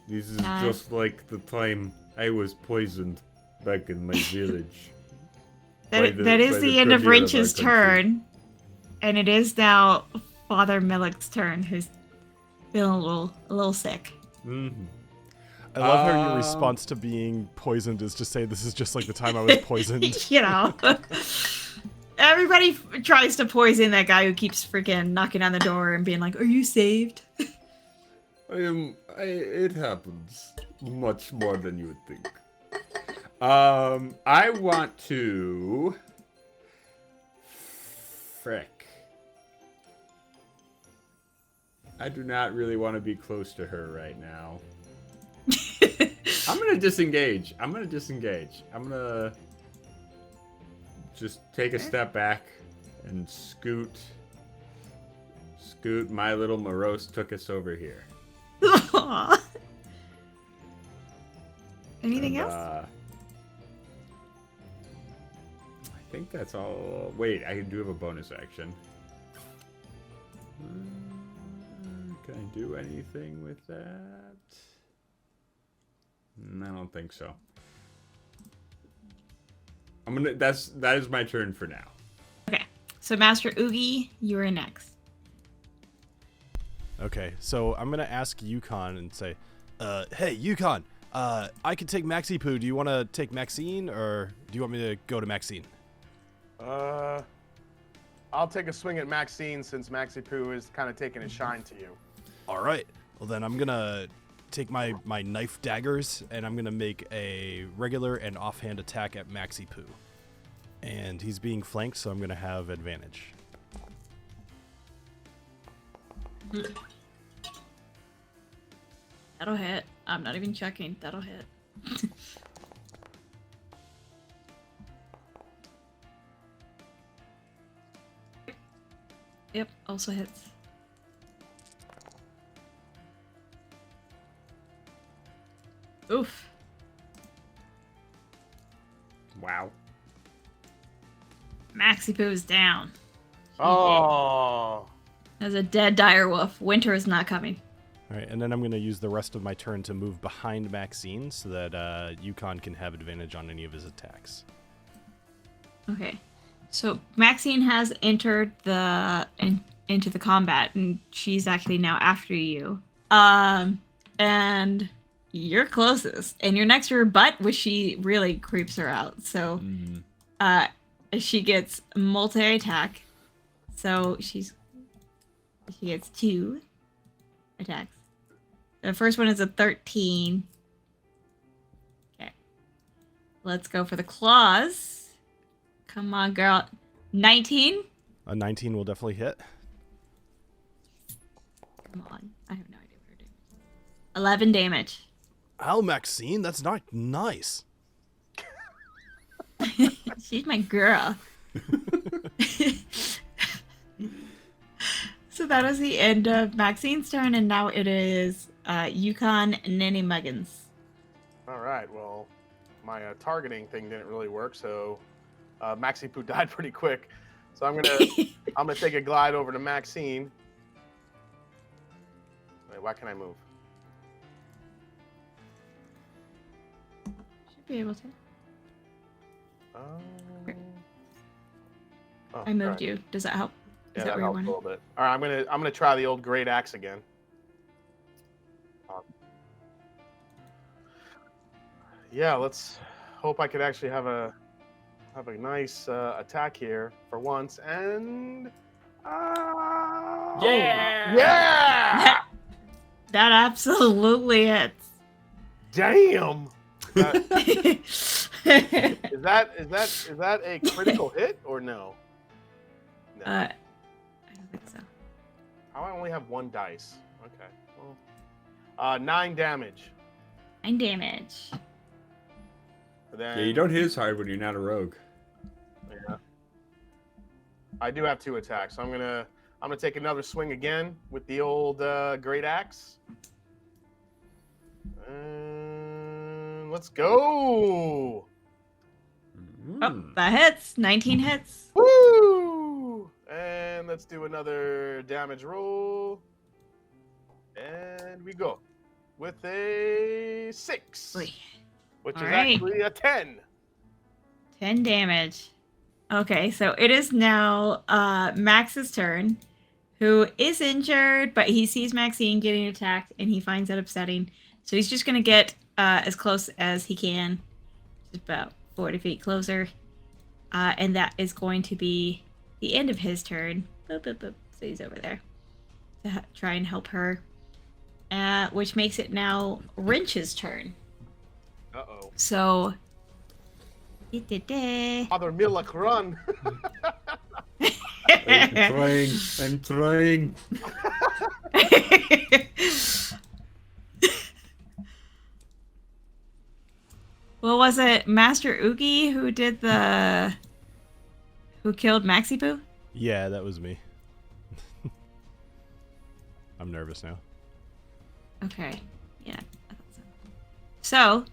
[SPEAKER 4] This is just like the time I was poisoned back in my village.
[SPEAKER 1] That is the end of
[SPEAKER 4] premier
[SPEAKER 1] Rinch's
[SPEAKER 4] our country.
[SPEAKER 1] turn. And it is now Father Millec's turn, who's feeling a little sick.
[SPEAKER 4] Mm-hmm.
[SPEAKER 2] I love how your response to being poisoned is to say this is just like the time I was poisoned.
[SPEAKER 1] You know. Everybody tries to poison that guy who keeps freaking knocking on the door and being like, "Are you saved?"
[SPEAKER 4] It happens much more than you would think. I want to... Frick. I do not really want to be close to her right now. I'm gonna disengage. I'm gonna just take a step back and scoot my little morose took us over here.
[SPEAKER 1] Aw. Anything
[SPEAKER 4] And,
[SPEAKER 1] else?
[SPEAKER 4] I think that's all. Wait, I do have a bonus action. Can I do anything with that? I don't think so. That is my turn for now.
[SPEAKER 1] Okay. So Master Oogie, you are next.
[SPEAKER 2] Okay, so I'm gonna ask Yukon and say, hey, Yukon, I can take Maxie Poo. Do you want to take Maxine, or do you want me to go to Maxine?
[SPEAKER 3] I'll take a swing at Maxine since Maxie Poo is kind of taking a shine to you.
[SPEAKER 2] All right. Well, then I'm gonna take my knife daggers, and I'm gonna make a regular and offhand attack at Maxie Poo. And he's being flanked, so I'm gonna have advantage.
[SPEAKER 1] That'll hit. I'm not even checking. That'll hit. Yep, also hits. Oof.
[SPEAKER 4] Wow.
[SPEAKER 1] Maxie Poo is down.
[SPEAKER 3] Oh.
[SPEAKER 1] As a dead direwolf. Winter is not coming.
[SPEAKER 2] All right, and then I'm gonna use the rest of my turn to move behind Maxine so that Yukon can have advantage on any of his attacks.
[SPEAKER 1] Okay. So Maxine has entered into the combat, and she's actually now after you. And you're closest, and you're next to her butt, which she really creeps her out. So, she gets multi-attack. So she gets 2 attacks. The first one is a 13. Okay. Let's go for the claws. Come on, girl. 19.
[SPEAKER 2] A 19 will definitely hit.
[SPEAKER 1] Come on. I have no idea what we're doing. 11 damage.
[SPEAKER 2] Ow, Maxine, that's not nice.
[SPEAKER 1] She's my girl. So that was the end of Maxine's turn, and now it is Yukon NinnyMuggins.
[SPEAKER 3] All right. Well, my targeting thing didn't really work, so Maxie Poo died pretty quick. So I'm gonna take a glide over to Maxine. Wait, why can't I move?
[SPEAKER 1] Should be able to.
[SPEAKER 3] Oh,
[SPEAKER 1] I moved
[SPEAKER 3] alright.
[SPEAKER 1] you. Does that help?
[SPEAKER 3] Yeah,
[SPEAKER 1] Is
[SPEAKER 3] that
[SPEAKER 1] that where you
[SPEAKER 3] helps a
[SPEAKER 1] want
[SPEAKER 3] little bit. All right, I'm gonna try the old great axe again. Yeah, let's hope I could actually have a nice attack here for once, and
[SPEAKER 4] Yeah!
[SPEAKER 3] yeah,
[SPEAKER 1] That absolutely hits.
[SPEAKER 3] damn. Is that a critical hit or no? No.
[SPEAKER 1] I don't think so.
[SPEAKER 3] How I only have one dice. Okay. Well, 9 damage.
[SPEAKER 1] 9 damage.
[SPEAKER 3] Then,
[SPEAKER 4] Yeah, you don't hit as hard when you're not a rogue.
[SPEAKER 3] Yeah. I do have 2 attacks, so I'm gonna take another swing again with the old great axe. And let's go!
[SPEAKER 1] Oh, that hits. 19 hits.
[SPEAKER 3] Woo! And let's do another damage roll. And we go with a 6,
[SPEAKER 1] Oy.
[SPEAKER 3] which is
[SPEAKER 1] Alright.
[SPEAKER 3] actually a 10.
[SPEAKER 1] 10 damage. Okay, so it is now Max's turn, who is injured, but he sees Maxine getting attacked, and he finds that upsetting. So he's just going to get as close as he can, just about 40 feet closer. And that is going to be the end of his turn. Boop, boop, boop. So he's over there to try and help her. Which makes it now Rinch's turn.
[SPEAKER 3] Uh-oh.
[SPEAKER 1] So...
[SPEAKER 3] Father Millec, run!
[SPEAKER 4] I'm trying.
[SPEAKER 1] Well, was it Master Oogie who did who killed Maxie Poo?
[SPEAKER 2] Yeah, that was me. I'm nervous now.
[SPEAKER 1] Okay. Yeah. I thought so.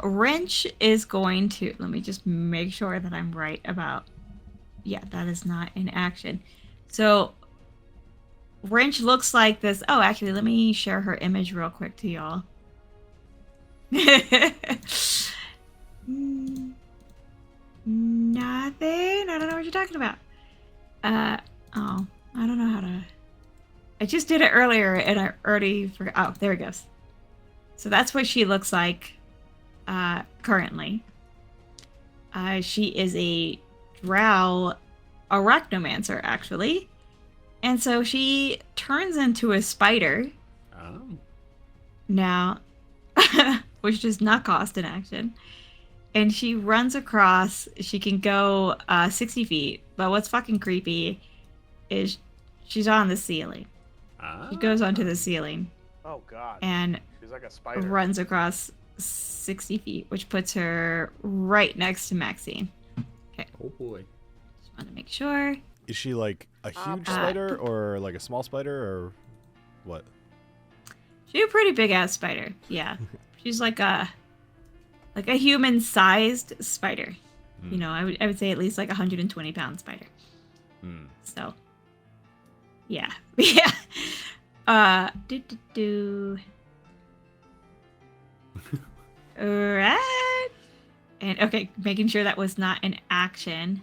[SPEAKER 1] Rinch is going to, let me just make sure that I'm right about, yeah, that is not in action. So Rinch looks like this. Oh, actually, let me share her image real quick to y'all. Nothing. I don't know what you're talking about. Oh, I don't know how to. I just did it earlier and I already forgot. Oh, there it goes. So that's what she looks like currently. She is a drow arachnomancer, actually. And so she turns into a spider.
[SPEAKER 4] Oh.
[SPEAKER 1] Now, which does not cost an action. And she runs across, she can go 60 feet. But what's fucking creepy is she's on the ceiling. She goes onto the ceiling.
[SPEAKER 3] Oh, God.
[SPEAKER 1] And
[SPEAKER 3] She's like a spider.
[SPEAKER 1] runs across 60 feet, which puts her right next to Maxine. Okay.
[SPEAKER 4] Oh, boy.
[SPEAKER 1] Just want to make sure.
[SPEAKER 2] Is she like a huge spider or like a small spider or what?
[SPEAKER 1] She's a pretty big ass spider. Yeah. She's like a human-sized spider. You know, I would say at least like 120-pound spider. So, yeah. Yeah. Alright. And okay, making sure that was not an action.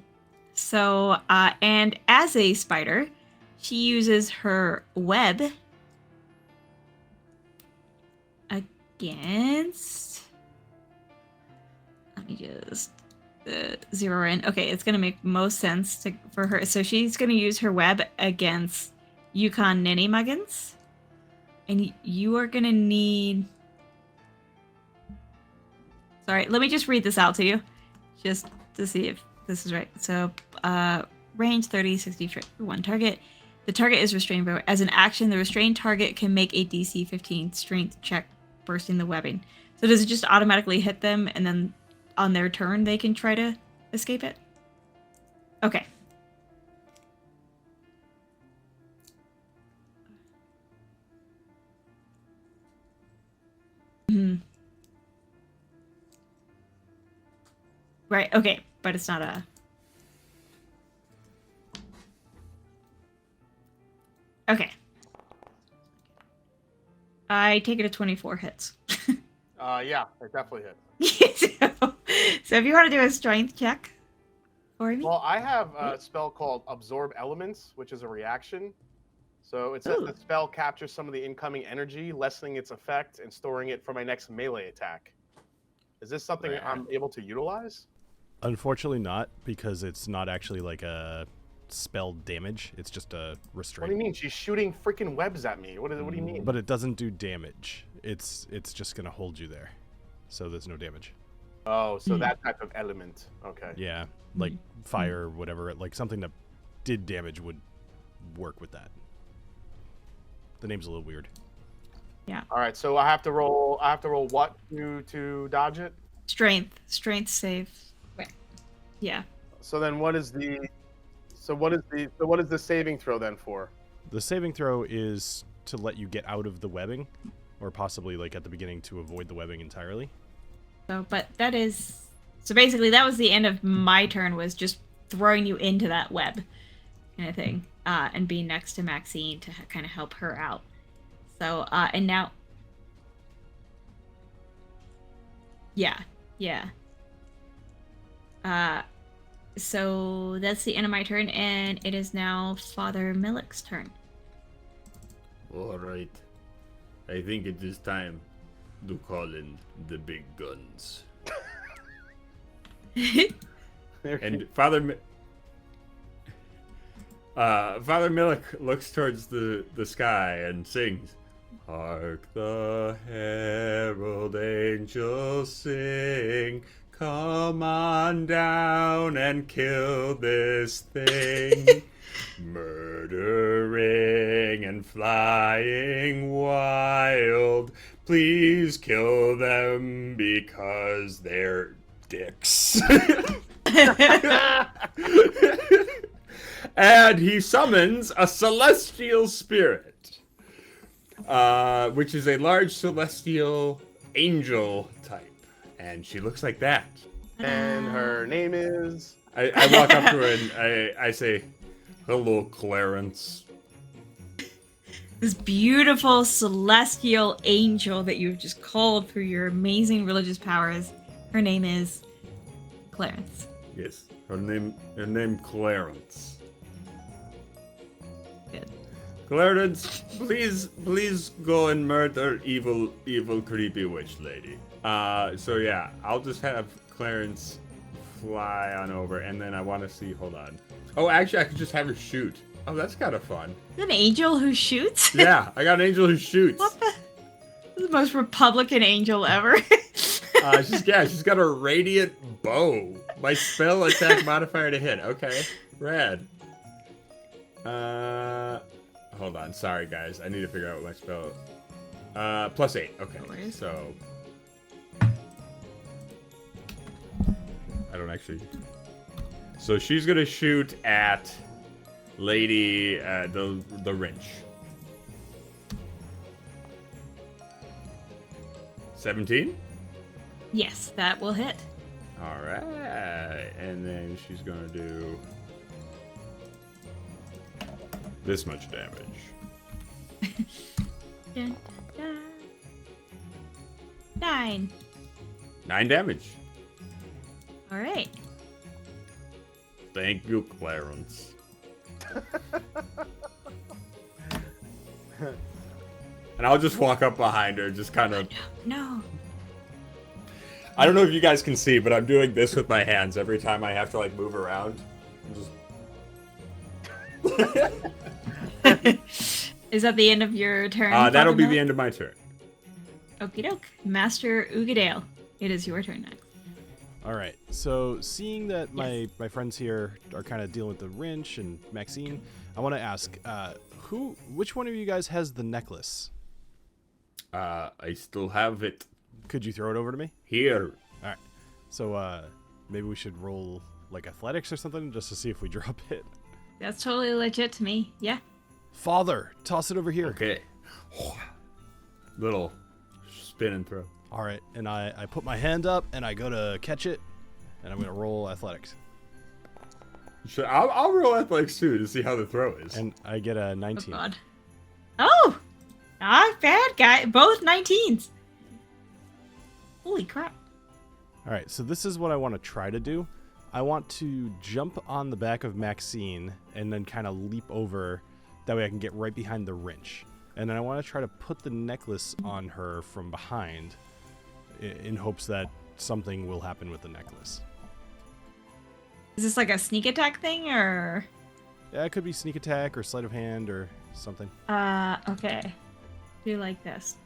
[SPEAKER 1] So, and as a spider, she uses her web against. Let me just zero in. Okay, it's gonna make most sense for her. So she's gonna use her web against Yukon NinnyMuggins, and you are gonna need. Sorry, let me just read this out to you, just to see if this is right. So, range 30, 60 for one target. The target is restrained, but as an action, the restrained target can make a DC 15 strength check, bursting the webbing. So does it just automatically hit them, and then on their turn they can try to escape it? Okay. Right, okay, but it's not a... Okay. I take it to 24 hits.
[SPEAKER 3] Yeah, it definitely hits.
[SPEAKER 1] So if you want to do a strength check for me.
[SPEAKER 3] Well, I have a spell called Absorb Elements, which is a reaction. So it says the spell captures some of the incoming energy, lessening its effect and storing it for my next melee attack. Is this something I'm able to utilize?
[SPEAKER 2] Unfortunately not, because it's not actually like a spell damage. It's just a restraint.
[SPEAKER 3] What do you mean? She's shooting freaking webs at me. What do you mean?
[SPEAKER 2] But it doesn't do damage. It's just going to hold you there. So there's no damage.
[SPEAKER 3] Oh, so that type of element. Okay.
[SPEAKER 2] Yeah, like fire or whatever. Like something that did damage would work with that. The name's a little weird.
[SPEAKER 1] Yeah.
[SPEAKER 3] All right, so I have to roll what to dodge it?
[SPEAKER 1] Strength save. Wait. Yeah.
[SPEAKER 3] So then what is the saving throw then for?
[SPEAKER 2] The saving throw is to let you get out of the webbing, or possibly like at the beginning to avoid the webbing entirely.
[SPEAKER 1] So, but that is... So basically that was the end of my turn, was just throwing you into that web kind of thing. And being next to Maxine to kind of help her out. So, and now... Yeah. So that's the end of my turn, and it is now Father Millec's turn.
[SPEAKER 4] All right. I think it is time to call in the big guns. And Father Millec looks towards the sky and sings, "Hark the herald angels sing, come on down and kill this thing. Murdering and flying wild, please kill them because they're dicks." And he summons a celestial spirit, which is a large celestial angel type. And she looks like that.
[SPEAKER 3] And her name is...
[SPEAKER 4] I walk up to her and I say, "Hello, Clarence."
[SPEAKER 1] This beautiful celestial angel that you've just called through your amazing religious powers. Her name is Clarence.
[SPEAKER 4] Yes, her name Clarence.
[SPEAKER 1] Good.
[SPEAKER 4] Clarence, please go and murder evil, creepy witch lady. So yeah, I'll just have Clarence fly on over, and then I want to see. Hold on. Oh, actually, I could just have her shoot. Oh, that's kind of fun.
[SPEAKER 1] An angel who shoots?
[SPEAKER 4] Yeah, I got an angel who shoots.
[SPEAKER 1] What the? This is the most Republican angel ever.
[SPEAKER 4] She's got a radiant bow. My spell attack modifier to hit. Okay, rad. Hold on. Sorry, guys. I need to figure out what my spell. +8. Okay,
[SPEAKER 1] No
[SPEAKER 4] so I don't actually. So she's gonna shoot at Lady the Rinch. 17?
[SPEAKER 1] Yes, that will hit.
[SPEAKER 4] All right, and then she's gonna do this much damage.
[SPEAKER 1] Dun, dun. 9.
[SPEAKER 4] 9 damage.
[SPEAKER 1] All right.
[SPEAKER 4] Thank you, Clarence. And I'll just walk up behind her, just kind of...
[SPEAKER 1] No.
[SPEAKER 4] I don't know if you guys can see, but I'm doing this with my hands every time I have to, like, move around.
[SPEAKER 1] Is that the end of your turn?
[SPEAKER 4] That'll be
[SPEAKER 1] Father
[SPEAKER 4] the end of my turn.
[SPEAKER 1] Milec? Okie doke. Master Uigeadail. it is your turn next.
[SPEAKER 2] All right. So seeing that my friends here are kind of dealing with the Rinch and Maxine, I want to ask, which one of you guys has the necklace?
[SPEAKER 4] I still have it
[SPEAKER 2] Could you throw it over to me?
[SPEAKER 4] here.
[SPEAKER 2] All right. So maybe we should roll like athletics or something just to see if we drop it.
[SPEAKER 1] That's totally legit to me. Yeah.
[SPEAKER 2] Father, toss it over here.
[SPEAKER 4] Okay. Little spin and throw.
[SPEAKER 2] All right. And I put my hand up and I go to catch it, and I'm going to roll athletics.
[SPEAKER 4] Sure, I'll roll athletics too to see how the throw is.
[SPEAKER 2] And I get a
[SPEAKER 1] Oh
[SPEAKER 2] 19.
[SPEAKER 1] God. Oh, not bad, guy. Both 19s. Holy crap.
[SPEAKER 2] All right. So this is what I want to try to do. I want to jump on the back of Maxine and then kind of leap over. That way I can get right behind the Rinch. And then I want to try to put the necklace on her from behind in hopes that something will happen with the necklace.
[SPEAKER 1] Is this like a sneak attack thing or?
[SPEAKER 2] Yeah, it could be sneak attack or sleight of hand or something.
[SPEAKER 1] Okay. Do like this.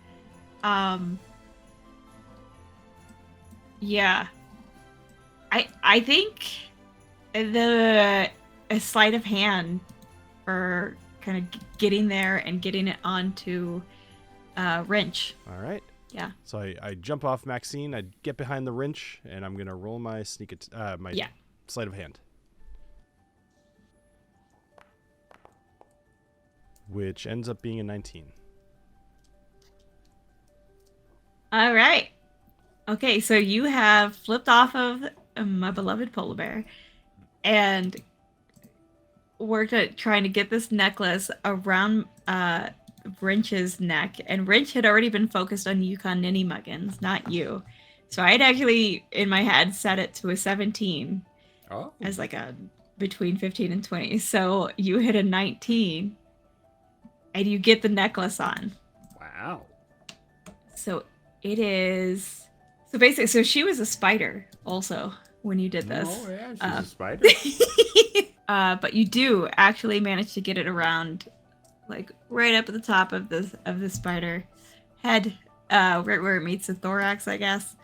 [SPEAKER 1] Yeah. I think a sleight of hand for kind of getting there and getting it onto Rinch.
[SPEAKER 2] All right.
[SPEAKER 1] Yeah.
[SPEAKER 2] So I jump off Maxine, I get behind the Rinch, and I'm going to roll my sleight of hand. Which ends up being a 19.
[SPEAKER 1] All right. Okay, so you have flipped off of my beloved polar bear and worked at trying to get this necklace around Rinch's neck. And Rinch had already been focused on Yukon NinnyMuggins, not you. So I had actually, in my head, set it to a 17 as like a between 15 and 20. So you hit a 19 and you get the necklace on.
[SPEAKER 4] Wow.
[SPEAKER 1] So it is... So basically, so she was a spider also when you did this.
[SPEAKER 4] Oh, yeah, she's a spider.
[SPEAKER 1] But you do actually manage to get it around, like right up at the top of the spider head, right where it meets the thorax, I guess.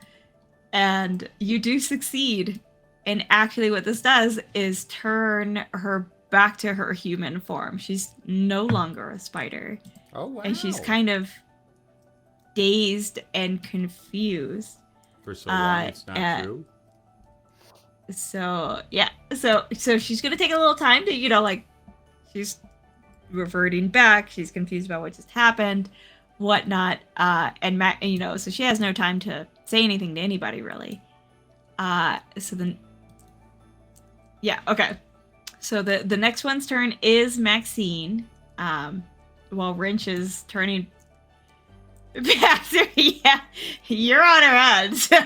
[SPEAKER 1] And you do succeed. And actually, what this does is turn her back to her human form. She's no longer a spider.
[SPEAKER 4] Oh, wow.
[SPEAKER 1] And she's kind of dazed and confused.
[SPEAKER 4] For so long, it's not true.
[SPEAKER 1] So yeah, so she's gonna take a little time to, like, she's reverting back. She's confused about what just happened, whatnot, so she has no time to say anything to anybody really. So then, yeah, okay. So the next one's turn is Maxine, while Rinch is turning back to yeah, you're on her head. So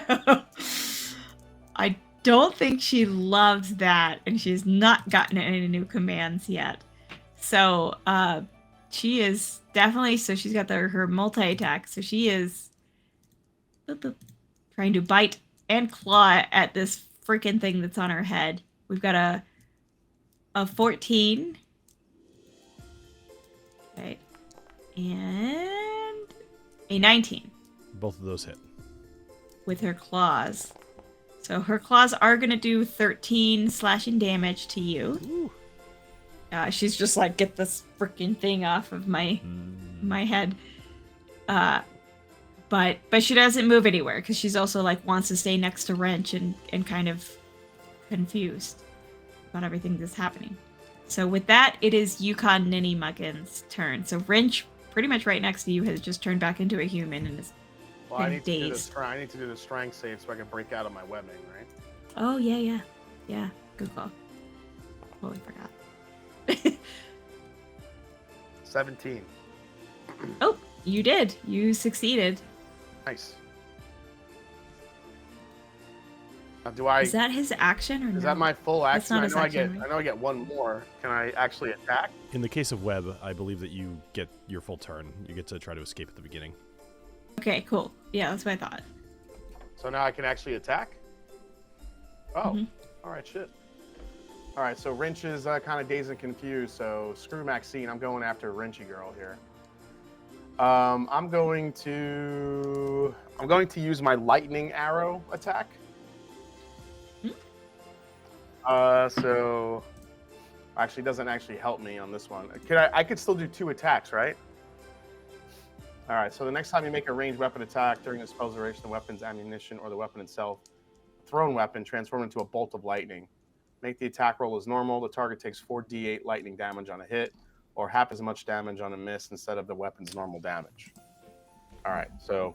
[SPEAKER 1] I don't think she loves that, and she's not gotten any new commands yet. So she is definitely, so she's got her multi-attack, so she is trying to bite and claw at this freaking thing that's on her head. We've got a 14. Okay. And a 19.
[SPEAKER 2] Both of those hit.
[SPEAKER 1] With her claws. So her claws are going to do 13 slashing damage to you. She's just like, get this freaking thing off of my head. But she doesn't move anywhere because she's also like wants to stay next to Rinch and kind of confused about everything that's happening. So with that, it is Yukon NinnyMuggins' turn. So Rinch, pretty much right next to you, has just turned back into a human and is
[SPEAKER 3] I need
[SPEAKER 1] dazed.
[SPEAKER 3] I need to do the strength save so I can break out of my webbing, right?
[SPEAKER 1] Oh, yeah. Good call. Totally forgot.
[SPEAKER 3] 17.
[SPEAKER 1] Oh, you did. You succeeded.
[SPEAKER 3] Nice. Now,
[SPEAKER 1] Is that his action or no?
[SPEAKER 3] Is that my full
[SPEAKER 1] That's
[SPEAKER 3] action?
[SPEAKER 1] not his action,
[SPEAKER 3] I
[SPEAKER 1] right?
[SPEAKER 3] know I get one more. Can I actually attack?
[SPEAKER 2] In the case of Web, I believe that you get your full turn. You get to try to escape at the beginning.
[SPEAKER 1] Okay, cool. Yeah, that's what I thought.
[SPEAKER 3] So now I can actually attack? Oh,
[SPEAKER 1] Mhm.
[SPEAKER 3] all right, shit. All right, so Rinch is kind of dazed and confused, so screw Maxine. I'm going after Rinchy Girl here. I'm going to I'm going to use my lightning arrow attack. So actually doesn't actually help me on this one. I could still do 2 attacks, right? All right, so the next time you make a ranged weapon attack during the spell's duration, the weapon's ammunition or the weapon itself, thrown weapon transformed into a bolt of lightning. Make the attack roll as normal. The target takes 4d8 lightning damage on a hit, or half as much damage on a miss instead of the weapon's normal damage. All right, so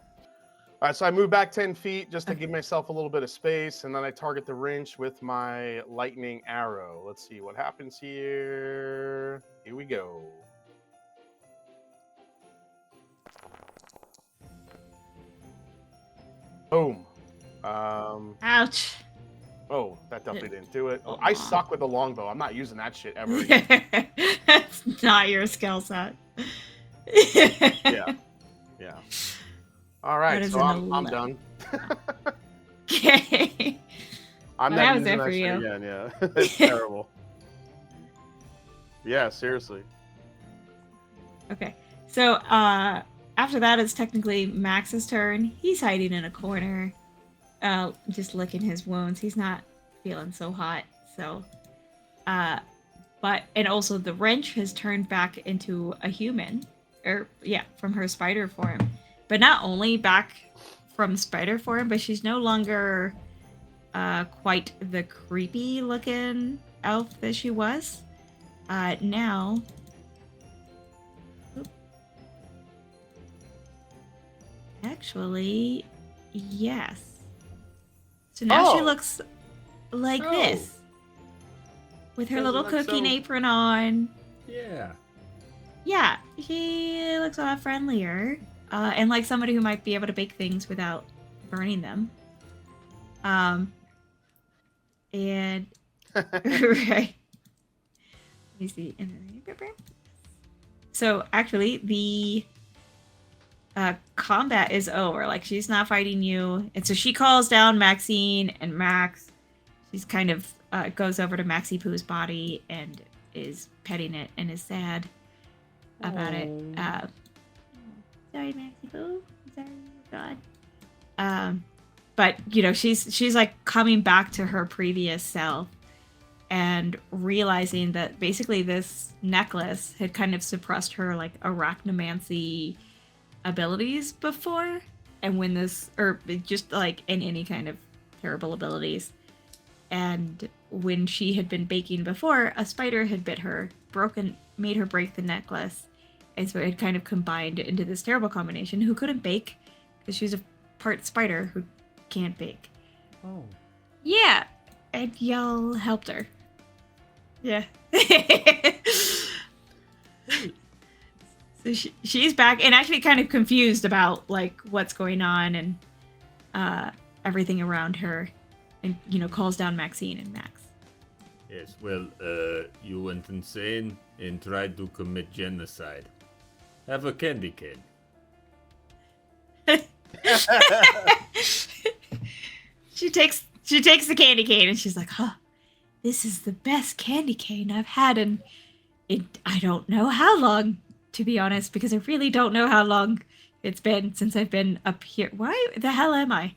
[SPEAKER 3] I move back 10 feet just to give myself a little bit of space, and then I target the Rinch with my lightning arrow. Let's see what happens here. Here we go. Boom.
[SPEAKER 1] Ouch.
[SPEAKER 3] Oh, that definitely didn't do it. Oh, I suck with the longbow. I'm not using that shit ever again.
[SPEAKER 1] That's not your skill set.
[SPEAKER 3] Yeah. All right, so I'm done.
[SPEAKER 1] Okay.
[SPEAKER 3] I'm
[SPEAKER 1] Well, that
[SPEAKER 3] not
[SPEAKER 1] was
[SPEAKER 3] using
[SPEAKER 1] it
[SPEAKER 3] that
[SPEAKER 1] for
[SPEAKER 3] shit
[SPEAKER 1] you.
[SPEAKER 3] again. Yeah, it's terrible. Yeah, seriously.
[SPEAKER 1] Okay. So after that, it's technically Max's turn. He's hiding in a corner, just licking his wounds. He's not feeling so hot. So, and also the Wrench has turned back into a human, from her spider form. But not only back from spider form, but she's no longer quite the creepy looking elf that she was. Now. Actually, yes. So now she looks like this. With her
[SPEAKER 4] Doesn't
[SPEAKER 1] little
[SPEAKER 4] look
[SPEAKER 1] cooking
[SPEAKER 4] so-
[SPEAKER 1] apron on.
[SPEAKER 4] Yeah.
[SPEAKER 1] Yeah, she looks a lot friendlier. And like somebody who might be able to bake things without burning them. And right. Let me see. So actually the combat is over. Like, she's not fighting you. And so she calls down Maxine and Max. She's kind of goes over to Maxie Poo's body and is petting it and is sad about it. Sorry, Maxie Poo. Sorry, God. But you know, she's like coming back to her previous self and realizing that basically this necklace had kind of suppressed her like arachnomancy abilities before, and when this, or just like in any kind of terrible abilities, and when she had been baking before, a spider had bit her, made her break the necklace, and so it kind of combined into this terrible combination. Who couldn't bake because she was a part spider who can't bake.
[SPEAKER 4] Oh.
[SPEAKER 1] Yeah, and y'all helped her. Yeah. So she's back and actually kind of confused about like what's going on and everything around her, and you know, calls down Maxine and Max.
[SPEAKER 5] Yes, well, you went insane and tried to commit genocide. Have a candy cane.
[SPEAKER 1] She takes the candy cane and she's like, "Huh, this is the best candy cane I've had in I don't know how long, to be honest, because I really don't know how long it's been since I've been up here. Why the hell am I?"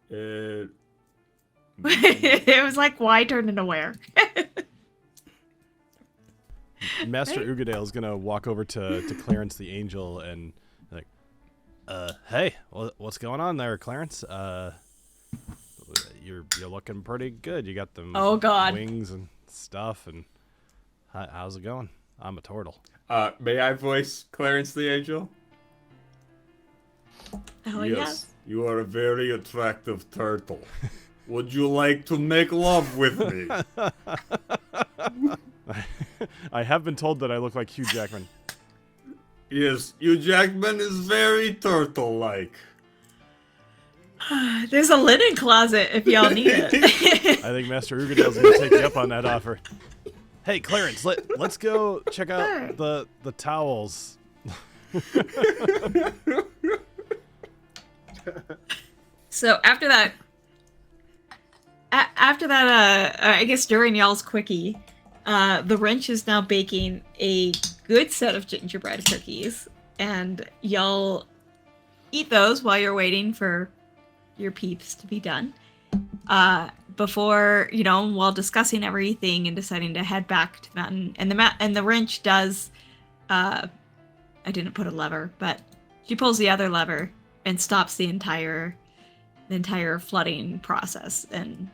[SPEAKER 1] It was like, why turned into where?
[SPEAKER 2] Master
[SPEAKER 1] Right.
[SPEAKER 2] Uigeadail is gonna walk over to Clarence the Angel and like, hey, what's going on there, Clarence? You're looking pretty good. You got them
[SPEAKER 1] Oh, God.
[SPEAKER 2] wings and stuff. And how's it going? I'm a turtle.
[SPEAKER 4] May I voice Clarence the Angel?
[SPEAKER 1] Oh,
[SPEAKER 5] Yes, you are a very attractive turtle. Would you like to make love with me?
[SPEAKER 2] I have been told that I look like Hugh Jackman.
[SPEAKER 5] Yes, Hugh Jackman is very turtle-like.
[SPEAKER 1] There's a linen closet if y'all need it.
[SPEAKER 2] I think Master Uigeadail's gonna take you up on that offer. Hey, Clarence, let's go check out the towels.
[SPEAKER 1] So after that, I guess during y'all's quickie, the Wrench is now baking a good set of gingerbread cookies, and y'all eat those while you're waiting for your peeps to be done. Before, while discussing everything and deciding to head back to the mountain. And the Rinch does, I didn't put a lever, but she pulls the other lever and stops the entire flooding process. And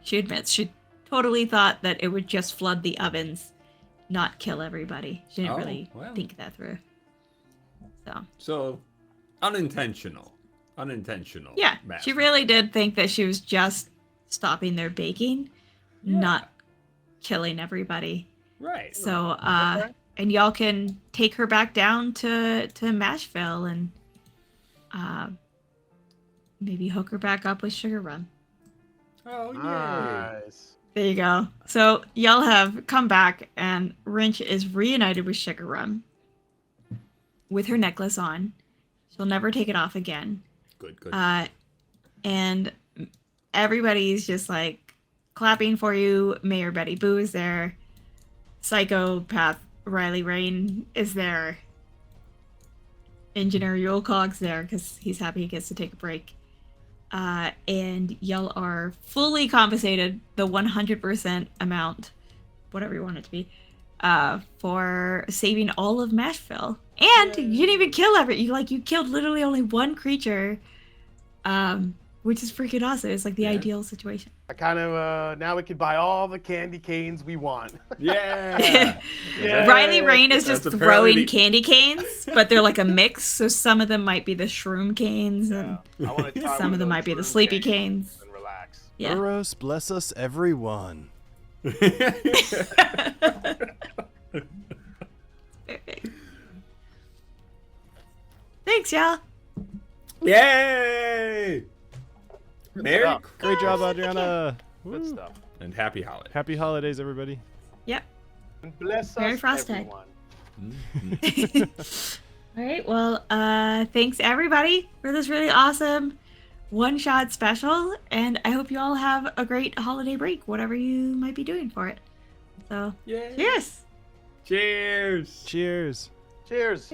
[SPEAKER 1] she admits she totally thought that it would just flood the ovens, not kill everybody. She didn't really think that through.
[SPEAKER 4] So unintentional.
[SPEAKER 1] Yeah,
[SPEAKER 4] math.
[SPEAKER 1] she really did think that she was just stopping their baking, not killing everybody.
[SPEAKER 4] Right.
[SPEAKER 1] So, and y'all can take her back down to MashVille and maybe hook her back up with sugar rum.
[SPEAKER 4] Oh, yay.
[SPEAKER 3] Nice.
[SPEAKER 1] There you go. So y'all have come back, and Rinch is reunited with sugar rum with her necklace on. She'll never take it off again.
[SPEAKER 4] Good.
[SPEAKER 1] And everybody's just like clapping for you. Mayor Betty Boo is there. Psychopath Riley Rain is there. Engineer Yule Cog's there because he's happy he gets to take a break. And y'all are fully compensated the 100% amount, whatever you want it to be, for saving all of MashVille. And you didn't even kill you killed literally only one creature, which is freaking awesome. It's like the ideal situation.
[SPEAKER 3] I kind of now we can buy all the candy canes we want.
[SPEAKER 4] Yeah.
[SPEAKER 1] Riley Rain is just
[SPEAKER 4] That's
[SPEAKER 1] throwing
[SPEAKER 4] apparently
[SPEAKER 1] candy canes, but they're like a mix. So some of them might be the shroom canes, and
[SPEAKER 3] I want to try
[SPEAKER 1] some of them might be the sleepy canes.
[SPEAKER 3] and relax.
[SPEAKER 1] Yeah.
[SPEAKER 2] Uros, bless us, everyone.
[SPEAKER 1] Perfect. Thanks, y'all.
[SPEAKER 4] Yay! Merry
[SPEAKER 3] stuff.
[SPEAKER 2] Great job,
[SPEAKER 1] Oh,
[SPEAKER 2] Adriana.
[SPEAKER 3] Good
[SPEAKER 2] Woo.
[SPEAKER 3] stuff.
[SPEAKER 4] and happy holidays.
[SPEAKER 2] Happy holidays, everybody.
[SPEAKER 1] Yep.
[SPEAKER 3] And bless
[SPEAKER 1] Merry
[SPEAKER 3] us,
[SPEAKER 1] Frosttide.
[SPEAKER 3] everyone.
[SPEAKER 1] All right. Well, thanks everybody for this really awesome one-shot special, and I hope you all have a great holiday break, whatever you might be doing for it. So,
[SPEAKER 4] Yay.
[SPEAKER 1] cheers.
[SPEAKER 4] Cheers.
[SPEAKER 2] Cheers.
[SPEAKER 3] Cheers.